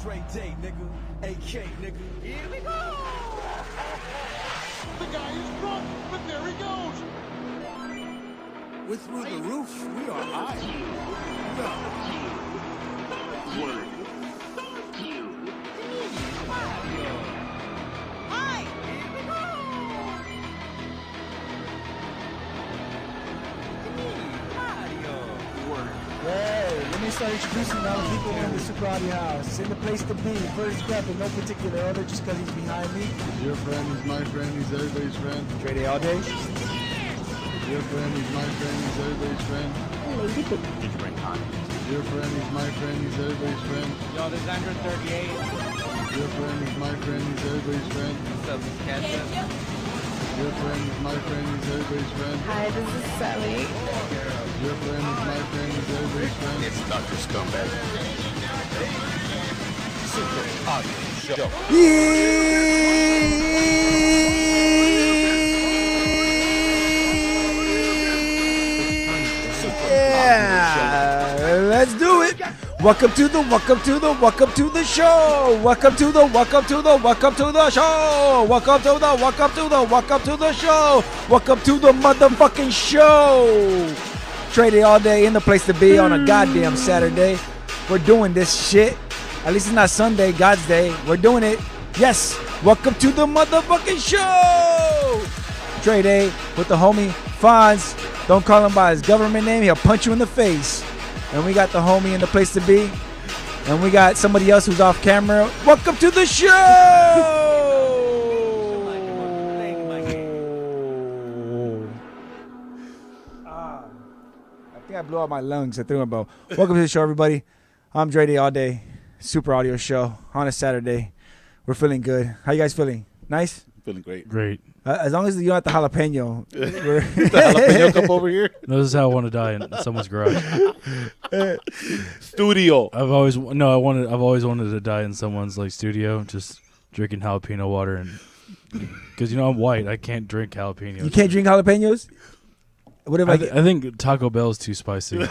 Dre Day, nigga. AK, nigga. Here we go. The guy is drunk, but there he goes. We're through the roof. We are high. Word. Hi. Here we go. Mario. Word. Hey, let me start introducing all the people in the Super Audio House. It's in the place to be. First step in no particular order, just because he's behind me. Your friend, he's my friend, he's everybody's friend. Trey Day all day. Your friend, he's my friend, he's everybody's friend. Your friend, he's my friend, he's everybody's friend. Yo, this is Andrew 38. Your friend, he's my friend, he's everybody's friend. What's up, this is Ketchup? Your friend, he's my friend, he's everybody's friend. Hi, this is Sally. Your friend, he's my friend, he's everybody's friend. It's Dr. Scumbag. Super Audio Show. Yeah, let's do it. Welcome to the show. Welcome to the show. Welcome to the show. Welcome to the motherfucking show. Trade it all day in the place to be on a goddamn Saturday. We're doing this shit. At least it's not Sunday, God's day. We're doing it. Yes. Welcome to the motherfucking show. Trade Day with the homie Fonz. Don't call him by his government name. He'll punch you in the face. And we got the homie in the place to be. And we got somebody else who's off camera. Welcome to the show. I think I blew out my lungs. I threw them both. Welcome to the show, everybody. I'm Dre Day all day. Super audio show on a Saturday. We're feeling good. How you guys feeling? Nice? Feeling great. Great. As long as you don't have the jalapeno. The jalapeno cup over here. This is how I want to die in someone's garage. Studio. I've always wanted to die in someone's like studio, just drinking jalapeno water, and because I'm white, I can't drink jalapenos. You can't drink jalapenos? What if I think Taco Bell is too spicy.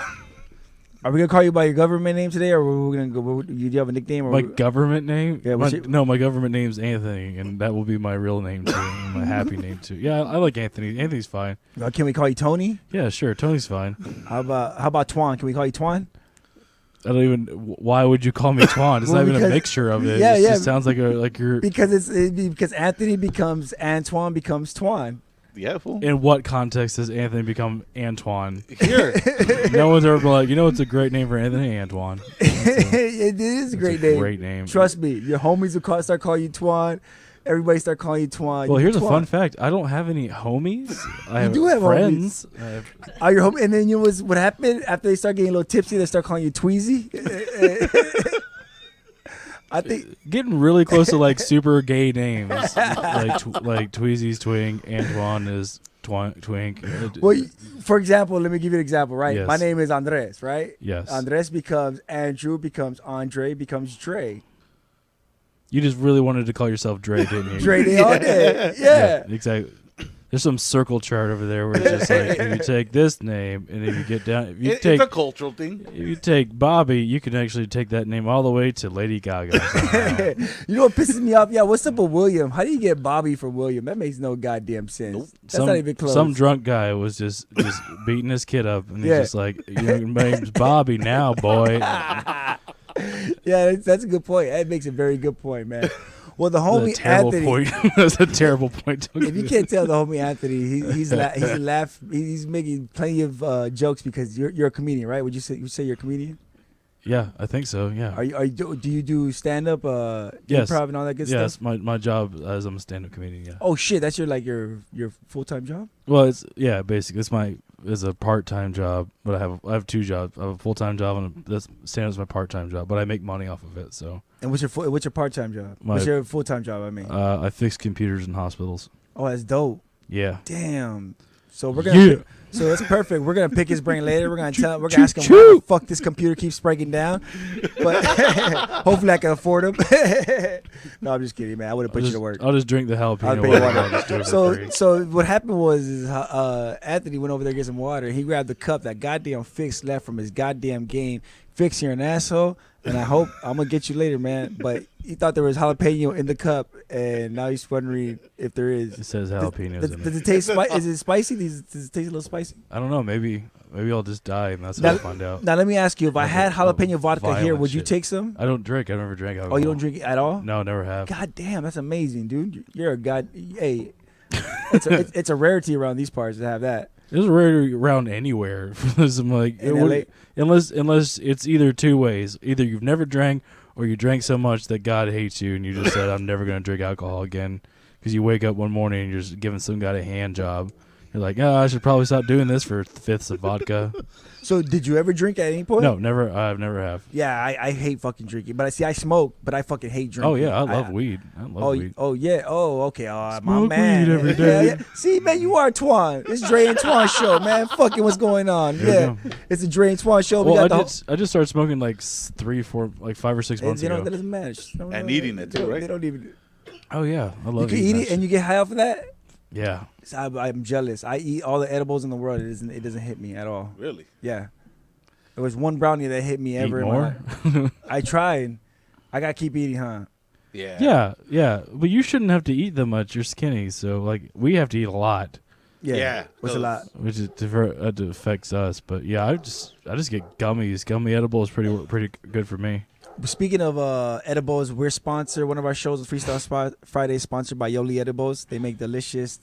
Are we gonna call you by your government name today, or are we gonna go? Do you have a nickname? Or my government name? Yeah. My government name's Anthony, and that will be my real name too, and my happy name too. Yeah, I like Anthony. Anthony's fine. Can we call you Tony? Yeah, sure. Tony's fine. How about Twan? Can we call you Twan? I don't even. Why would you call me Twan? It's Well, not even a because- mixture of it. Yeah, It yeah. just sounds like you're. Because because Anthony becomes Antoine becomes Twan. Yeah, fool. In what context does Anthony become Antoine? Here. No one's ever been like, it's a great name for Anthony Antoine. It is a great name. Great name. Trust me, your homies will start calling you Twan. Everybody start calling you Twan. Well, here's a Twan. fun fact. I don't have any homies. I do have friends. Are your home? And then what happened after they start getting a little tipsy? They start calling you Tweezy. I think Getting really close to like super gay names, like Tweezy's Twink, Antoine is Twink. Well, for example, let me give you an example, right? Yes. My name is Andres, right? Yes. Andres becomes Andrew, becomes Andre, becomes Dre. You just really wanted to call yourself Dre, didn't you? Dre Day all day. Yeah. Exactly. There's some circle chart over there where it's just like, if you take this name and if you get down, if you It's take a cultural thing. if you take Bobby, you can actually take that name all the way to Lady Gaga. somehow. You know what pisses me off? Yeah, what's up with William? How do you get Bobby from William? That makes no goddamn sense. Nope. That's not even close. Some drunk guy was just beating his kid up, and he's Yeah. just like, "Your name's Bobby now, boy." Yeah, that's a good point. That makes a very good point, man. Well, the That's homie a terrible Anthony. point. That's a terrible point. If you can't tell the homie Anthony, he's making plenty of jokes because you're a comedian, right? Would you say you're a comedian? Yeah, I think so. Yeah. Do you do stand up, Yes. improv, and all that good Yes, stuff? my job as I'm a stand-up comedian. Yeah. Oh shit, that's your full time job? Well, it's basically it's a part-time job, but I have two jobs. I have a full-time job and this stand is my part-time job, but I make money off of it. So. And what's your part time job? What's your full time job? I mean. I fix computers in hospitals. Oh, that's dope. Yeah. Damn. So we're gonna. So that's perfect. We're gonna pick his brain later. We're gonna ask him why the fuck this computer keeps breaking down. But hopefully I can afford him. No, I'm just kidding, man. I would have put you to work. I'll just drink the I'll jalapeno pay you water. water. I'll just do it for free. So what happened was Anthony went over there to get some water. He grabbed the cup that goddamn Fix left from his goddamn game. Fix, you're an asshole. and I hope I'm gonna get you later, man. But he thought there was jalapeno in the cup, and now he's wondering if there is. It says jalapenos in Does it. it taste Is it spicy? Does it taste a little spicy? I don't know. Maybe I'll just die, and that's how I'll find out. Now let me ask you: if I Like had a jalapeno vodka here, violent would you shit. take some? I don't drink. I never drank alcohol. Oh, you don't drink it at all? No, never have. God damn, that's amazing, dude. You're a god. Hey, it's a rarity around these parts to have that. It was rare around anywhere. I'm like, In unless it's either two ways. Either you've never drank or you drank so much that God hates you and you just said, I'm never going to drink alcohol again. Because you wake up one morning and you're just giving some guy a hand job. You're like, oh, I should probably stop doing this for fifths of vodka. So did you ever drink at any point? No, never. I've never have. Yeah, I hate fucking drinking. But I smoke, but I fucking hate drinking. Oh, yeah. I love weed. I love weed. Oh, yeah. Oh, okay. My Smoke man. weed every day. Yeah. See, man, you are Twan. It's Dre and Twan show, man. Fucking what's going on? There Yeah. It's a Dre and Twan show. Well, We got I just started smoking like 5 or 6 months That ago. doesn't matter. And eating it too, right? They don't even. Oh, yeah. I love You can eating eat that it and you get high off of that? shit. Yeah. I'm jealous. I eat all the edibles in the world. It doesn't hit me at all. Really? Yeah. There was one brownie that hit me Eat ever. more? I tried. I got to keep eating, huh? Yeah. Yeah. But you shouldn't have to eat that much. You're skinny. So, like, we have to eat a lot. Yeah. What's a lot? Which affects us, but yeah, I just get gummies. Gummy edible is pretty good for me. Speaking of edibles, we're sponsored. One of our shows, Freestyle Friday, is sponsored by Yoli Edibles. They make delicious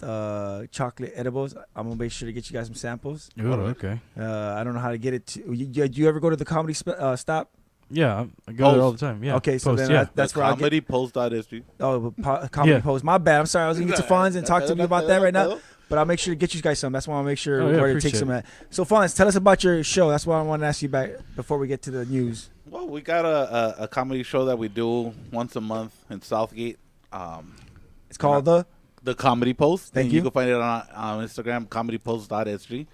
chocolate edibles. I'm gonna make sure to get you guys some samples. Ooh, okay. I don't know how to get it. Do you ever go to the comedy stop? Yeah, I go there all the time. Yeah. Okay, so Post, then yeah. that's where I get. Comedy post.history. Oh, comedy Yeah. post. My bad. I'm sorry. I was gonna get to Fonz and talk to me about that right now. But I'll make sure to get you guys some. That's why I'll make sure Oh, yeah, where to take appreciate some it. at. So Fonz, tell us about your show. That's what I want to ask you back before we get to the news. Well, we got a comedy show that we do once a month in Southgate. It's called the. The Comedy Post. Thank And you. You can find it on Instagram, comedypost.sg.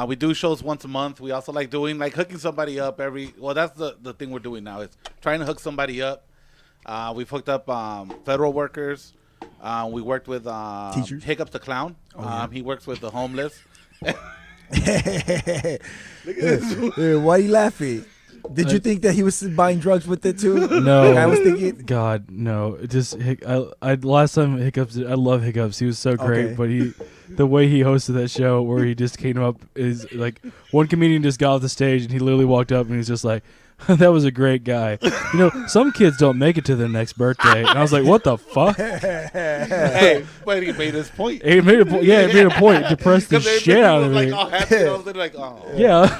We do shows once a month. We also like doing, hooking somebody up that's the thing we're doing now is trying to hook somebody up. We've hooked up federal workers. We worked with Teachers. Hiccups the Clown. He works with the homeless. Why are you laughing? Did you think that he was buying drugs with it too? No, I was thinking. God, no. It just I last time Hiccups. I love Hiccups. He was so great, Okay. but the way he hosted that show, where he just came up is like one comedian just got off the stage and he literally walked up and he's just like, "That was a great guy." You know, some kids don't make it to their next birthday, and I was like, "What the fuck?" Hey, but he made his point. He made a point. Yeah, he made a point. Depressed the 'Cause they shit out was of like me. all happy. And all, they're like, oh. Yeah,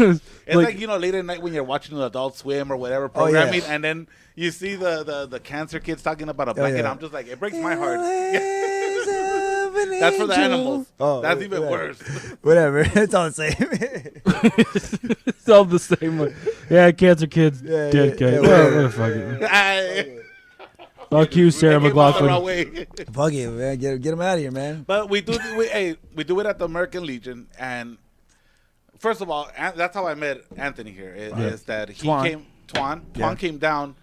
It's like, late at night when you're watching an Adult Swim or whatever Oh, yeah. programming, and then you see the cancer kids talking about a blanket. yeah. I'm just like, it breaks my heart. That's for the animals. Oh, That's even yeah. worse. Whatever. It's all the same. it's all the same. Yeah, cancer kids, Yeah, dead yeah, guy. yeah, Well, fuck it. Fuck you, Sarah They came out the wrong McLaughlin. way. Fuck it, man. Get him out of here, man. But we do it at the American Legion, and first of all, that's how I met Anthony here. Is that he Twan. Twan came down.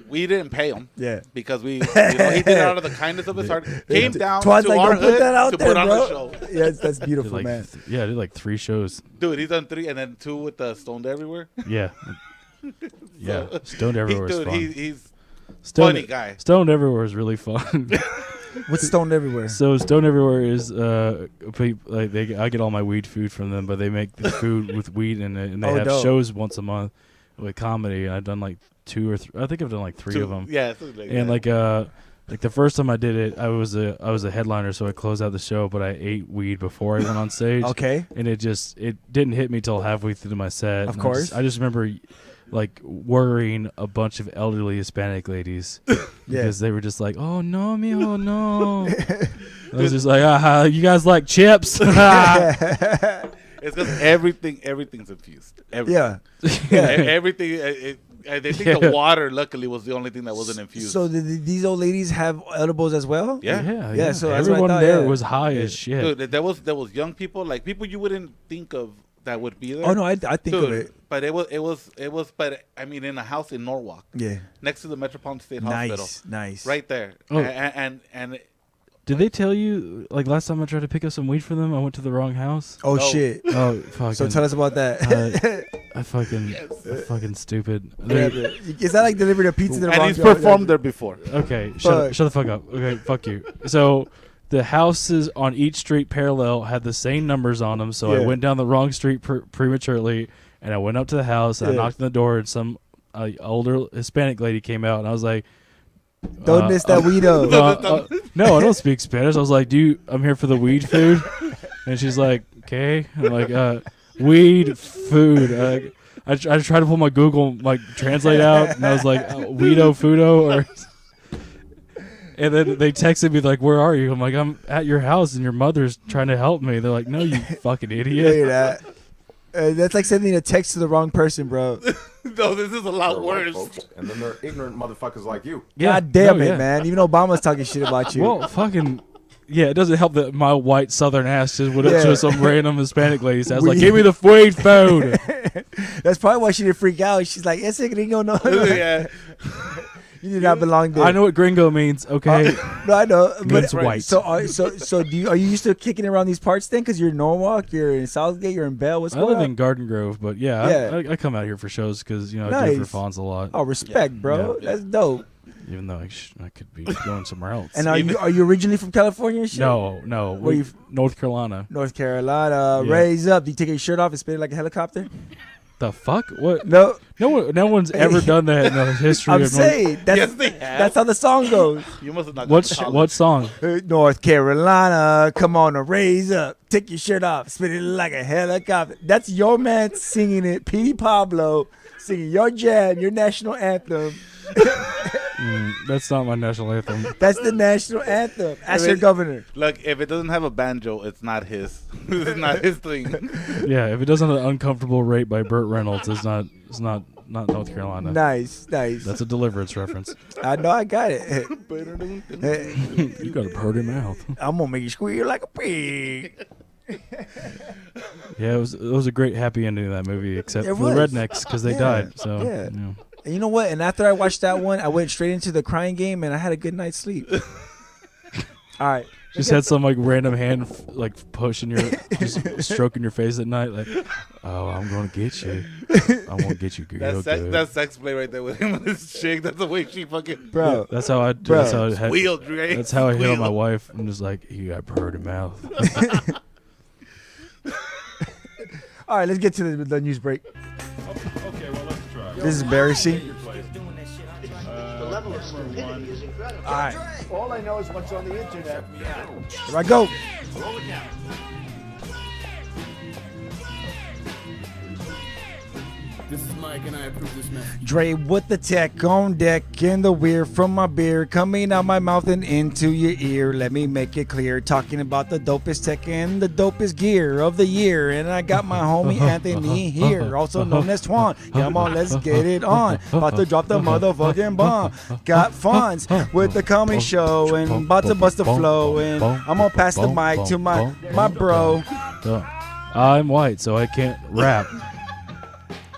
We didn't pay him. Yeah. Because he did it out of the kindness of his heart. Came down Twan's to like, our don't put hood that out to there, put on bro. the show. Yeah, that's beautiful, Like, man. I did like 3 shows. Dude, he's done 3 and then 2 with the Stoned Everywhere. Yeah. Yeah. Stoned Everywhere is Dude, fun. he's Stoned, funny guy. Stoned Everywhere is really fun. What's stoned everywhere? So Stoned Everywhere is I get all my weed food from them, but they make the food with weed in it, and they have dope. shows once a month with comedy. And I've done like 2 or 3. I think I've done like 3 of them. Yeah, something like And that. like the first time I did it, I was a headliner, so I closed out the show, but I ate weed before I went on stage. Okay. And it didn't hit me till halfway through my set. Of And course. I just remember like worrying a bunch of elderly Hispanic ladies because they were just like, "Oh no, mijo, no." I was just like, "You guys like chips?" It's because everything's infused. Yeah. Everything. They think the water, luckily, was the only thing that wasn't infused. So these old ladies have edibles as well? Yeah. Yeah, so that's what I everyone thought, there yeah. was high as shit. Dude, there was young people, like people you wouldn't think of that would be there. Oh no, I think Dude, of it. But it was, but I mean, in a house in Norwalk, Yeah. next to the Metropolitan State Hospital, Nice. right there. Oh. And Did they tell you like last time I tried to pick up some weed for them? I went to the wrong house. Oh shit. Oh fucking. So tell us about that. I fucking stupid. Yeah, is that like delivered a pizza to the And wrong he's house? performed there before. Okay, Fuck. shut the fuck up. Okay, fuck you. So the houses on each street parallel had the same numbers on them, so I Yeah. went down the wrong street prematurely, and I went up to the house, and I Yeah. knocked on the door, and some older Hispanic lady came out, and I was like, Don't miss that weedo. no, I don't speak Spanish. I was like, I'm here for the weed food. And she's like, okay. I'm like, weed food. I tried to pull my Google like translate out, and I was like, weedo fudo. And then they texted me like, where are you? I'm like, I'm at your house, and your mother's trying to help me. They're like, no, you fucking idiot. Hear that? That's like sending a text to the wrong person, bro. No, this is a lot They're white worse. folks, and then they're ignorant motherfuckers like you. God damn no, it, yeah. man. Even Obama's talking shit about you. Well, fucking. Yeah, it doesn't help that my white southern ass just went up Yeah. to some random Hispanic lady. So I was like, Weed. give me the weed food. That's probably why she didn't freak out. She's like, ese gringo no. Yeah. You do not belong there. I know what gringo means, okay? No, I know. But It's white. So, are you used to kicking around these parts then? Because you're in Norwalk, you're in Southgate, you're in Bell. What's I going live on? in Garden Grove, but yeah, Yeah. I come out here for shows because, I do it Nice. for Fonz a lot, Oh, respect, bro. Yeah. That's dope. even though I could be going somewhere else. And are you originally from California and shit? No. Where you North Carolina. North Carolina. Yeah. Raise up. Do you take your shirt off and spin it like a helicopter? The fuck? What? No. No one's ever done that in the history I'm of saying that's Yes, they have. that's how the song goes. You must have not gone to college. What song? North Carolina, come on, raise up, take your shirt off, spin it like a helicopter. That's your man singing it, Petey Pablo singing your jam, your national anthem. That's not my national anthem. That's the national anthem. Ask your governor. Look, if it doesn't have a banjo, it's not his. It's not his thing. Yeah, if it doesn't have an uncomfortable rate by Burt Reynolds, it's not North Carolina. Nice. That's a Deliverance reference. I know I got it. You got a purty mouth. I'm gonna make you squeal like a pig. Yeah, it was a great happy ending of that movie, except It for the was. rednecks because they Yeah. died. So Yeah. And you know what? And after I watched that one, I went straight into the crying game, and I had a good night's sleep. All right. Just had some like random hand pushing your, just stroking your face at night, like, oh, I'm gonna get you. I'm gonna get you. That's sex play right there with him and his chick. That's the way she fucking Bro. That's how I. Bro. That's how I had, wheeled, right? That's how I hit on my Squeal. wife. I'm just like, you got purty mouth. All right, let's get to the news break. Okay, well, let's try. This is embarrassing. The level of stupidity is incredible. All right. All I know is what's on the internet. Here I go. This is Mike, and I approve this message. Dre with the tech on deck and the weird from my beer coming out my mouth and into your ear. Let me make it clear, talking about the dopest tech and the dopest gear of the year. And I got my homie Anthony here, also known as Twan. Come on, let's get it on. About to drop the motherfucking bomb. Got Fonz with the comedy show and about to bust the flow. And I'm gonna pass the mic to my bro. I'm white, so I can't rap.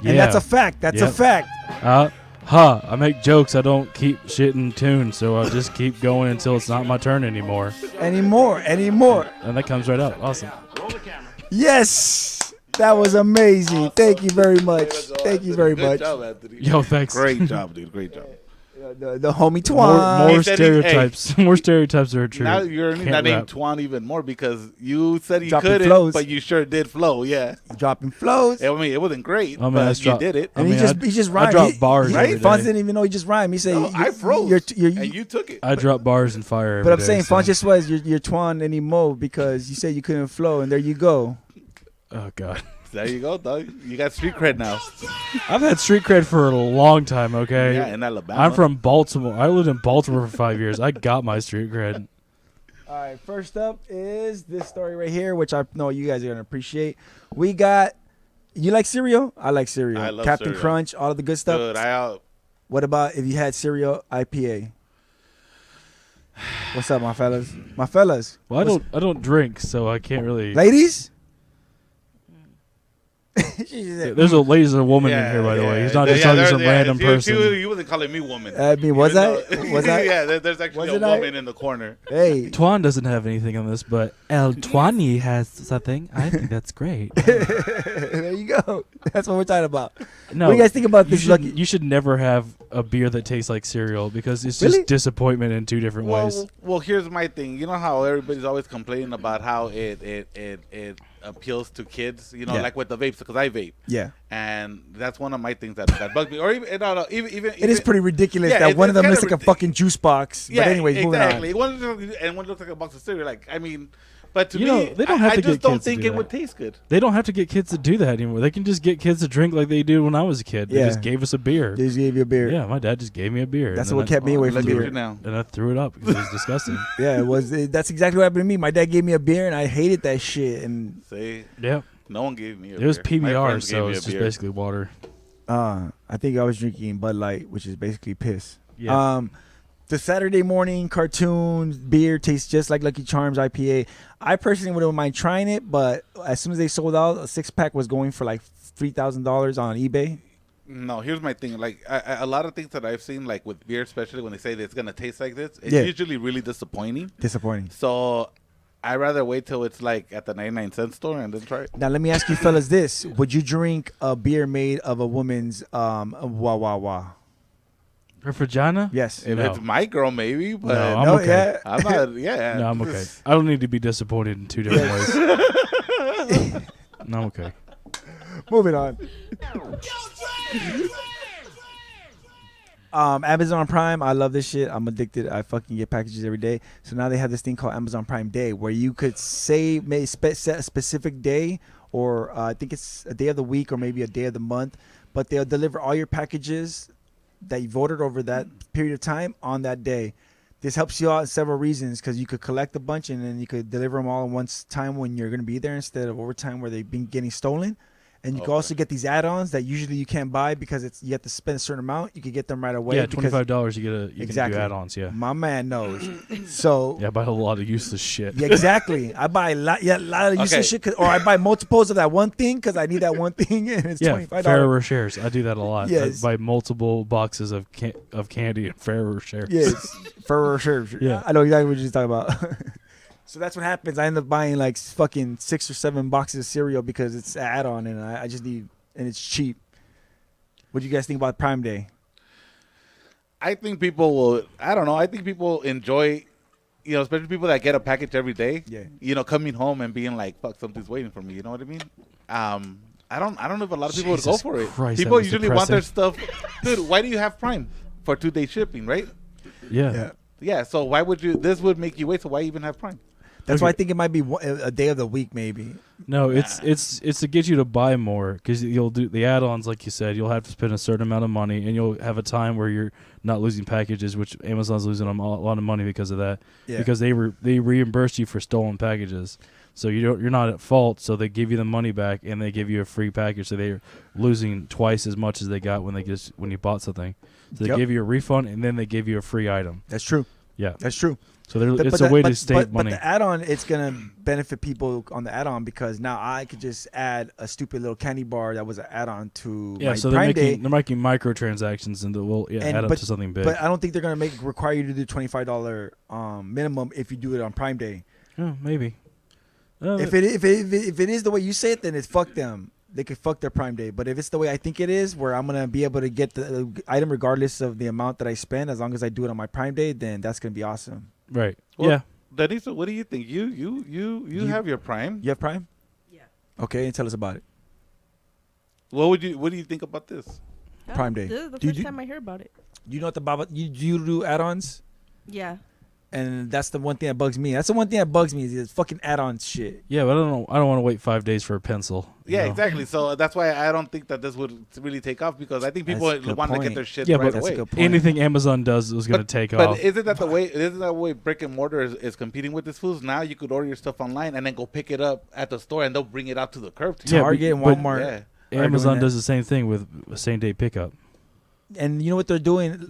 And that's a fact. That's a Yep. fact. I make jokes. I don't keep shit in tune, so I just keep going until it's not my turn anymore. Anymore. And that comes right out. Awesome. Yes. That was amazing. Thank you very much. Thank you very Good much. job, Anthony. Yo, thanks. Great job, dude. Great job. The homie Twan. More He said he- stereotypes. More stereotypes are true. Now you're earning Can't that name rap. Twan even more because you said you Dropping couldn't, flows. but you sure did flow. Yeah. Dropping flows. I mean, it wasn't great, I mean, but I you dropped- did it. And I mean, he just I rhymed. drop He- bars he- every Fonz day. didn't even know he just rhymed. He said, No, I froze, and you took it. I drop bars and fire. But I'm every day, saying so- Fonz just was your Twan anymore because you said you couldn't flow, and there you go. Oh God. There you go, dog. You got street cred now. I've had street cred for a long time. Okay. Yeah, in Alabama. I'm from Baltimore. I lived in Baltimore for 5 years. I got my street cred. All right, first up is this story right here, which I know you guys are gonna appreciate. We got. You like cereal? I like cereal. I love Captain cereal. Crunch, all of the good stuff. Dude, What about if you had cereal IPA? What's up, my fellas? My fellas. Well, I don't drink, so I can't really. Ladies? There's a woman in here, by the way. He's not just talking to some random person. You wasn't calling me woman. I mean, was I? Was I? Yeah, there's actually a woman in the corner. Hey. Twan doesn't have anything on this, but El Twani has something. I think that's great. There you go. That's what we're talking about. No, What do you guys think about this, Lucky? You should never have a beer that tastes like cereal because it's Really? just disappointment in two different ways. Well, here's my thing. You know how everybody's always complaining about how it appeals to kids. You know, Yeah. like with the vapes, because I vape. Yeah. And that's one of my things that bugs me. Or even no, even It is pretty ridiculous Yeah, that one of them it's looks like a kinda fucking juice box. Yeah, But anyways, exactly. moving on. One looks like a box of cereal. Like, I mean, but to You me, know, they don't have I to just get don't kids to think do it that. would taste good. They don't have to get kids to do that anymore. They can just get kids to drink like they did when I was a kid. They Yeah. just gave us a beer. They just gave you a beer. Yeah, my dad just gave me a beer. That's and what then kept me away from Look at beer. you now. And I threw it up because it was disgusting. Yeah, it was. That's exactly what happened to me. My dad gave me a beer, and I hated that shit. And See, Yeah. no one gave me a It was beer. My PBR, friends gave so me it's a just beer. basically water. I think I was drinking Bud Light, which is basically piss. Yeah. The Saturday morning cartoon beer tastes just like Lucky Charms IPA. I personally wouldn't mind trying it, but as soon as they sold out, a 6-pack was going for like $3,000 on eBay. No, here's my thing. Like a lot of things that I've seen, like with beer, especially when they say that it's gonna taste like this, it's Yeah. usually really disappointing. Disappointing. So I'd rather wait till it's like at the 99-cent store and then try it. Now let me ask you fellas this: would you drink a beer made of a woman's wah wah wah? Her vagina? Yes. If No. it's my girl, maybe, but No, I'm No, okay. yeah. I'm not. Yeah, No, I'm okay. I don't need to be disappointed in two different ways. No, I'm okay. Moving on. Amazon Prime, I love this shit. I'm addicted. I fucking get packages every day. So now they have this thing called Amazon Prime Day, where you could set a specific day, or I think it's a day of the week, or maybe a day of the month. But they'll deliver all your packages that you've ordered over that period of time on that day. This helps you out in several reasons, because you could collect a bunch and then you could deliver them all at one time when you're going to be there, instead of overtime where they've been getting stolen. And you can also get these add-ons that usually you can't buy because you have to spend a certain amount. You can get them right away. Yeah, because $25 you can Exactly. do add-ons, yeah. My man knows. So Yeah, I buy a lot of useless shit. yeah, exactly. I buy a lot of useless shit, or I buy multiples of that one thing because I need that one thing, and it's Yeah, $25. Ferrero shares. I do that a lot. Yes. I buy multiple boxes of candy and Ferrero shares. Yes, Ferrero Rocher. Yeah. I know exactly what you're talking about. So that's what happens. I end up buying like fucking 6 or 7 boxes of cereal because it's an add-on, and I just need, and it's cheap. What do you guys think about Prime Day? I think people will. I don't know. I think people enjoy, especially people that get a package every day. Yeah. Coming home and being like, "Fuck, something's waiting for me." You know what I mean? I don't know if a lot of people would go Jesus for it. Christ, that People was usually want their depressing. stuff. Dude, why do you have Prime for 2-day shipping? Right? Yeah. Yeah. So why would you? This would make you wait. So why even have Prime? That's why I think it might be a day of the week, maybe. No, it's to get you to buy more, because you'll do the add-ons, like you said. You'll have to spend a certain amount of money, and you'll have a time where you're not losing packages, which Amazon's losing a lot of money because of that. Yeah. Because they reimburse you for stolen packages, so you're not at fault. So they give you the money back, and they give you a free package. So they're losing twice as much as they got when you bought something. So they give you a refund, and then they give you a free item. That's true. Yeah, That's true. so it's a way to save money. But the add-on, it's gonna benefit people on the add-on, because now I could just add a stupid little candy bar that was an add-on to Yeah, my so Prime Day. they're making microtransactions, and will add up to something big. But I don't think they're gonna require you to do $25 minimum if you do it on Prime Day. Yeah, maybe. If it is the way you say it, then it's fuck them. They could fuck their Prime Day. But if it's the way I think it is, where I'm gonna be able to get the item regardless of the amount that I spend, as long as I do it on my Prime Day, then that's gonna be awesome. Right. Well, yeah. Denise, what do you think? You have your Prime. You have Prime? Yeah. Okay, and tell us about it. What do you think about this? Prime Day. This is the Do you first do- time I hear about it. You know what the Baba? You do add-ons, Yeah. and that's the one thing that bugs me. That's the one thing that bugs me is this fucking add-on shit. Yeah, but I don't know. I don't want to wait 5 days for a pencil. you Yeah, know? exactly. So that's why I don't think that this would really take off, because I think people That's a good want to point. get their shit Yeah, right but That's a away. good point. Anything Amazon does is going to take But off. isn't that the way brick and mortar is competing with these foods? Now you could order your stuff online and then go pick it up at the store, and they'll bring it out to the curb. To you. Yeah, Target and but Walmart. Yeah. are Amazon doing does the same thing with same day pickup. And you know what they're doing? You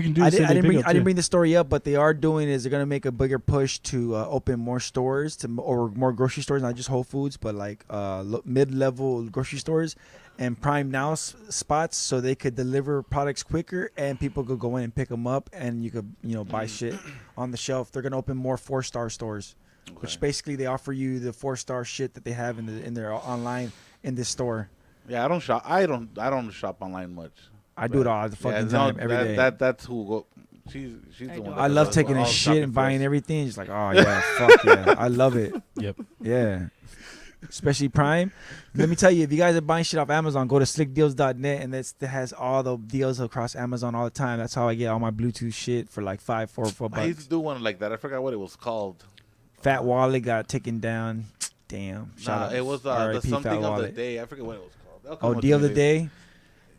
can do I, same I didn't bring pickup, I didn't too. bring the story up, but they are doing is they're gonna make a bigger push to open more stores or more grocery stores, not just Whole Foods, but like mid-level grocery stores and Prime Now spots, so they could deliver products quicker and people could go in and pick them up, and you could buy shit on the shelf. They're gonna open more 4-star stores, which basically they offer you the 4-star shit that they have in their online in this store. Yeah, I don't shop. I don't shop online much. I do it all the fucking time, every day. That's who. She's the one. I love taking all a shit shopping and for buying us. everything. Just like, oh yeah, fuck yeah, I love it. Yep. Yeah, especially Prime. Let me tell you, if you guys are buying shit off Amazon, go to slickdeals.net, and that has all the deals across Amazon all the time. That's how I get all my Bluetooth shit for like $4 I used bucks. to do one like that. I forgot what it was called. Fat Wallet got taken down. Damn. Nah, it was the RIP something Fat of the Wallet. day. I forget what it was called. They'll come Oh, up deal of to the me. day.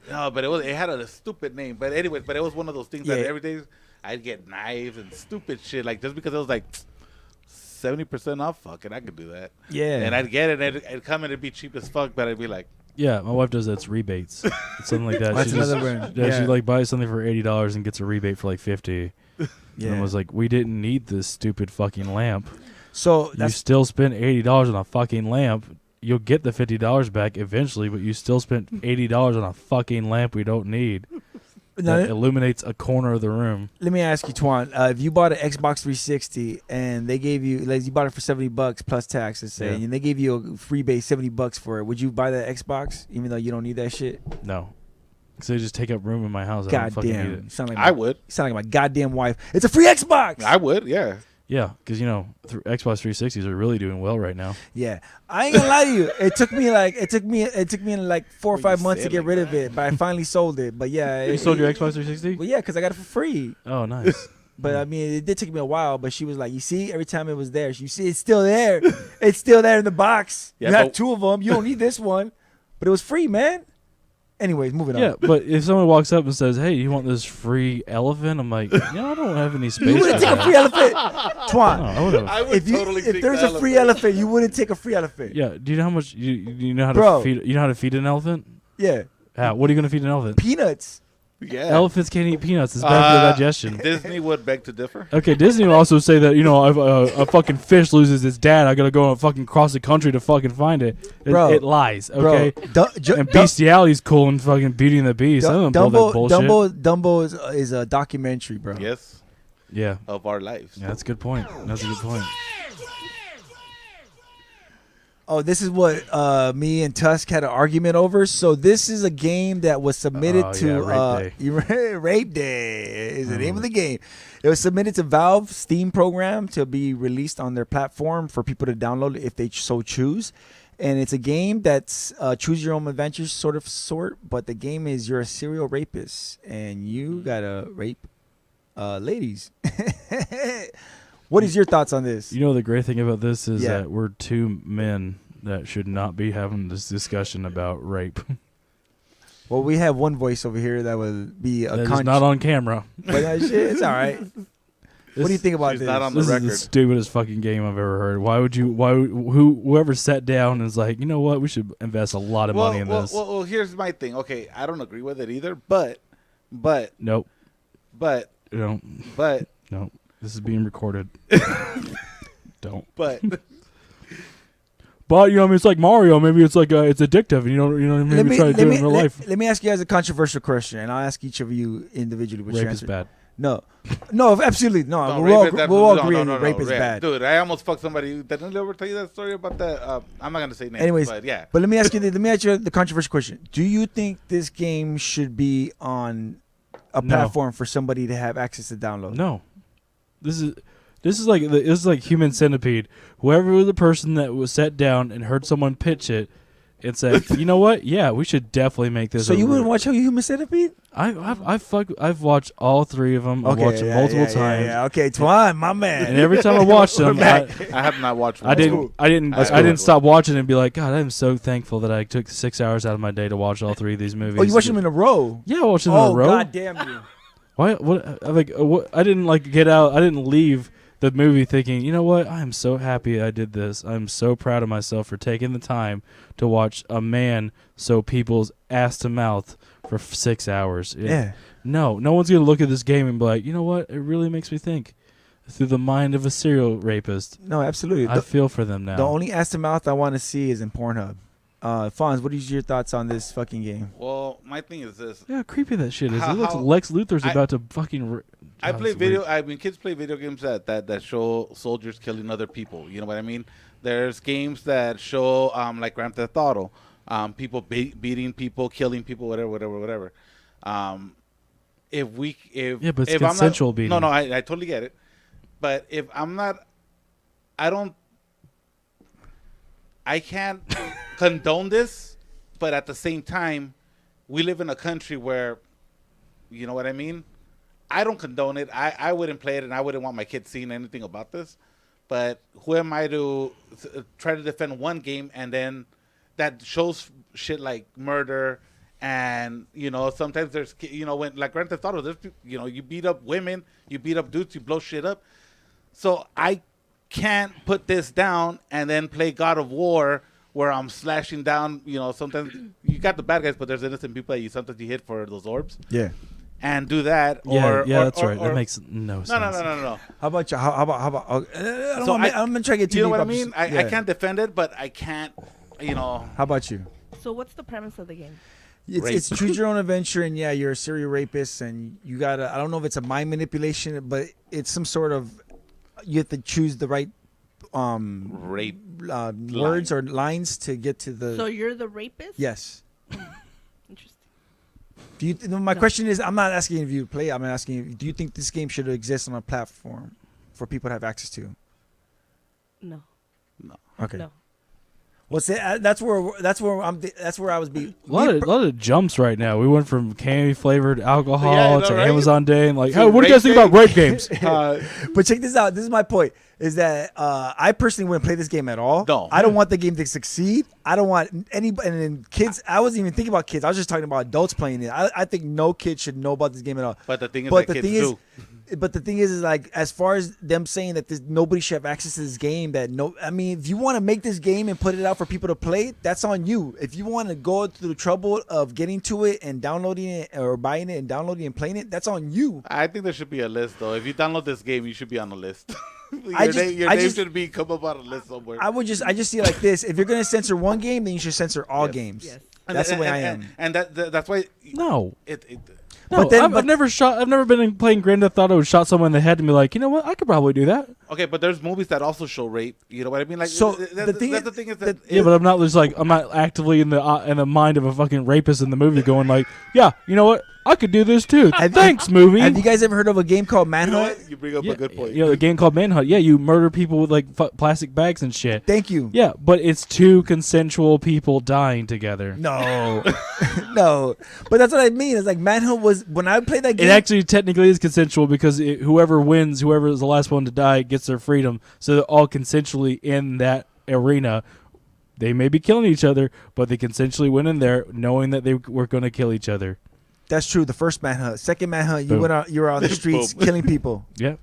No, but it had a stupid name. But anyways, it was one of those things that Yeah. every day I'd get knives and stupid shit. Like just because it was like 70% off, fuck it, I could do that. Yeah. And I'd get it, and it'd come and it'd be cheap as fuck, but I'd be like, Yeah, my wife does that. It's rebates. It's something like that. That's She just- another brand. Yeah, Yeah. she like buys something for $80 and gets a rebate for like $50. Yeah. And was like, we didn't need this stupid fucking lamp. So You that's still spent $80 on a fucking lamp. You'll get the $50 back eventually, but you still spent $80 on a fucking lamp we don't need. now, That illuminates a corner of the room. let me ask you, Twan. If you bought an Xbox 360 and they gave you, like, you bought it for $70 plus tax, let's say, Yeah. and they gave you a free base $70 for it, would you buy that Xbox even though you don't need that shit? No. Because they just take up room in my house. I don't God fucking need damn, it. you sound like I would. You sound like my goddamn wife. It's a free Xbox. I would, yeah. Yeah, because, Xbox 360s are really doing well right now. Yeah, I ain't gonna lie to you. It took me like 4 or 5 months to said get like rid of it, but I finally sold it. But yeah, You sold your Xbox 360? Well, yeah, because I got it for free. Oh, nice. But I mean, it did take me a while. But she was like, "You see, every time it was there, you see, it's still there. It's still there in the box. Yeah, you have but- 2 of them. You don't need this one, but it was free, man." Anyways, moving Yeah, on. but if someone walks up and says, "Hey, you want this free elephant?" I'm like, I don't have any space. You for wouldn't take a that." free elephant, No, Twan. I would have. I would If totally take there's the a free elephant, you wouldn't take a free elephant. Yeah. Do you know how much you know how Bro. to feed? You know how to feed an elephant? Yeah, How? What are you gonna feed an elephant? peanuts. Yeah. Elephants can't eat peanuts. It's bad for their digestion. Disney would beg to differ. Okay, Disney will also say that if a fucking fish loses its dad, I gotta go and fucking cross the country to fucking find it. Bro. It lies. Okay. Bro, And bestiality's cool and fucking Beauty and the Beast. I don't pull that bullshit. Dumbo is a documentary, bro. Yes, Yeah. of our lives. Yeah, that's a good point. That's a good point. Oh, this is what me and Tusk had an argument over. So this is a game that was submitted Oh, to yeah, Rape Day is the name of the game. It was submitted to Valve's Steam program to be released on their platform for people to download if they so choose. And it's a game that's choose your own adventures sort, but the game is you're a serial rapist and you gotta rape ladies. What is your thoughts on this? You know the great thing about this is Yeah. that we're 2 men that should not be having this discussion about rape. Well, we have one voice over here that would be a That is not on camera. But that shit, it's all right. What do you think about she's this? not on the This is record. the stupidest fucking game I've ever heard. Whoever sat down and is like, you know what, we should invest a lot of money in this. Well, here's my thing. Okay, I don't agree with it either, but, Nope. but, Don't. but, No. This is being recorded. Don't. but. But I mean, it's like Mario. Maybe it's like it's addictive, and you know, maybe try to do it in real life. Let me ask you guys a controversial question, and I'll ask each of you individually. What your Rape is answer? bad. No, absolutely no. No, we'll all, rape is we'll all absolutely- agree rape is yeah. bad. Dude, I almost fucked somebody. Didn't I ever tell you that story about that? I'm not gonna say names. Anyways, but yeah. But let me ask you the controversial question. Do you think this game should be on a No. platform for somebody to have access to download? No, this is like Human Centipede. Whoever was the person that was sat down and heard someone pitch it and said, you know what? Yeah, we should definitely make this. So you wouldn't watch Human Centipede? I've watched all 3 of them. I've watched them multiple times. Yeah. Okay, Twan, my man. And every time I watched them, I have not watched. I didn't stop watching and be like, God, I'm so thankful that I took 6 hours out of my day to watch all 3 of these movies. Oh, you watched them in a row? Yeah, I watched them in a row. God damn you. Why? What? I didn't get out. I didn't leave the movie thinking, you know what? I am so happy I did this. I'm so proud of myself for taking the time to watch a man sew people's ass to mouth for 6 hours. Yeah. No one's gonna look at this game and be like, you know what? It really makes me think through the mind of a serial rapist. No, absolutely. I feel for them now. The only ass to mouth I want to see is in Pornhub. Fonz, what is your thoughts on this fucking game? Well, my thing is this. Yeah, creepy that shit is. How- It looks how- Lex Luthor's I- about to fucking. I Oh, play it's weird. kids play video games that show soldiers killing other people. You know what I mean? There's games that show like Grand Theft Auto, people beating people, killing people, whatever. Yeah, but it's if I'm consensual not, beating. No, I totally get it. But if I'm not, I can't condone this. But at the same time, we live in a country where, you know what I mean? I don't condone it. I wouldn't play it, and I wouldn't want my kids seeing anything about this. But who am I to try to defend one game and then that shows shit like murder and, you know, sometimes there's, you know, when like Grand Theft Auto, there's, you know, you beat up women, you beat up dudes, you blow shit up. So I can't put this down and then play God of War where I'm slashing down, you know, sometimes you got the bad guys, but there's innocent people that you sometimes you hit for those orbs. Yeah. And do that, Yeah, that's or, right. That makes no sense. No. How about you? How about? I'm gonna try to get too You know deep. what I I'm mean? just- I yeah. can't defend it, but I can't, you know. How about you? So what's the premise of the game? It's choose your own adventure, and yeah, you're a serial rapist, and you gotta. I don't know if it's a mind manipulation, but it's some sort of. You have to choose the right Rape. words or lines to get to the. So you're the rapist? Yes. Interesting. Do you? My question is, I'm not asking if you play. I'm asking, you, do you think this game should exist on a platform for people to have access to? No. Okay. No. What's it? That's where I was be. A lot of jumps right now. We went from candy flavored alcohol Yeah, I know, to right? Amazon Day and like, To hey, what do you guys think rape about rape games? But check this out. This is my point. Is that I personally wouldn't play this game at all. No. I don't want the game to succeed. I don't want anybody. And then kids. I wasn't even thinking about kids. I was just talking about adults playing it. I think no kid should know about this game at all. But the thing is, But that the kids thing is, do. but the thing is like, as far as them saying that nobody should have access to this game, that no, I mean, if you want to make this game and put it out for people to play, that's on you. If you want to go through the trouble of getting to it and downloading it or buying it and downloading and playing it, that's on you. I think there should be a list, though. If you download this game, you should be on the list. I your just- name should be come up on a list somewhere. I just see it like this. If you're gonna censor one game, then you should censor all Yes. games. Yes. That's the way I am. And that's why. No. No, No, But then- I've never been in playing Grand Theft Auto and shot someone in the head and be like, you know what, I could probably do that. okay, but there's movies that also show rape. You know what I mean? Like, So, that's the thing that's is- the thing is that Yeah, but I'm not just like I'm not actively in the mind of a fucking rapist in the movie going like, yeah, you know what, I could do this too. Thanks, movie. Have you guys ever heard of a game called you know Manhunt? what? You bring up Yeah, a good point. you know, the game called Manhunt. Yeah, you murder people with like plastic bags and shit. Thank you. Yeah, but it's two consensual people dying together. No, no. But that's what I mean. It's like Manhunt was when I played that It game. actually technically is consensual because whoever wins, whoever is the last one to die, gets their freedom. So they're all consensually in that arena. They may be killing each other, but they consensually went in there knowing that they were going to kill each other. That's true. The first Manhunt, second Manhunt, you Boom. went out. You were on the streets Boom. killing people, Yeah,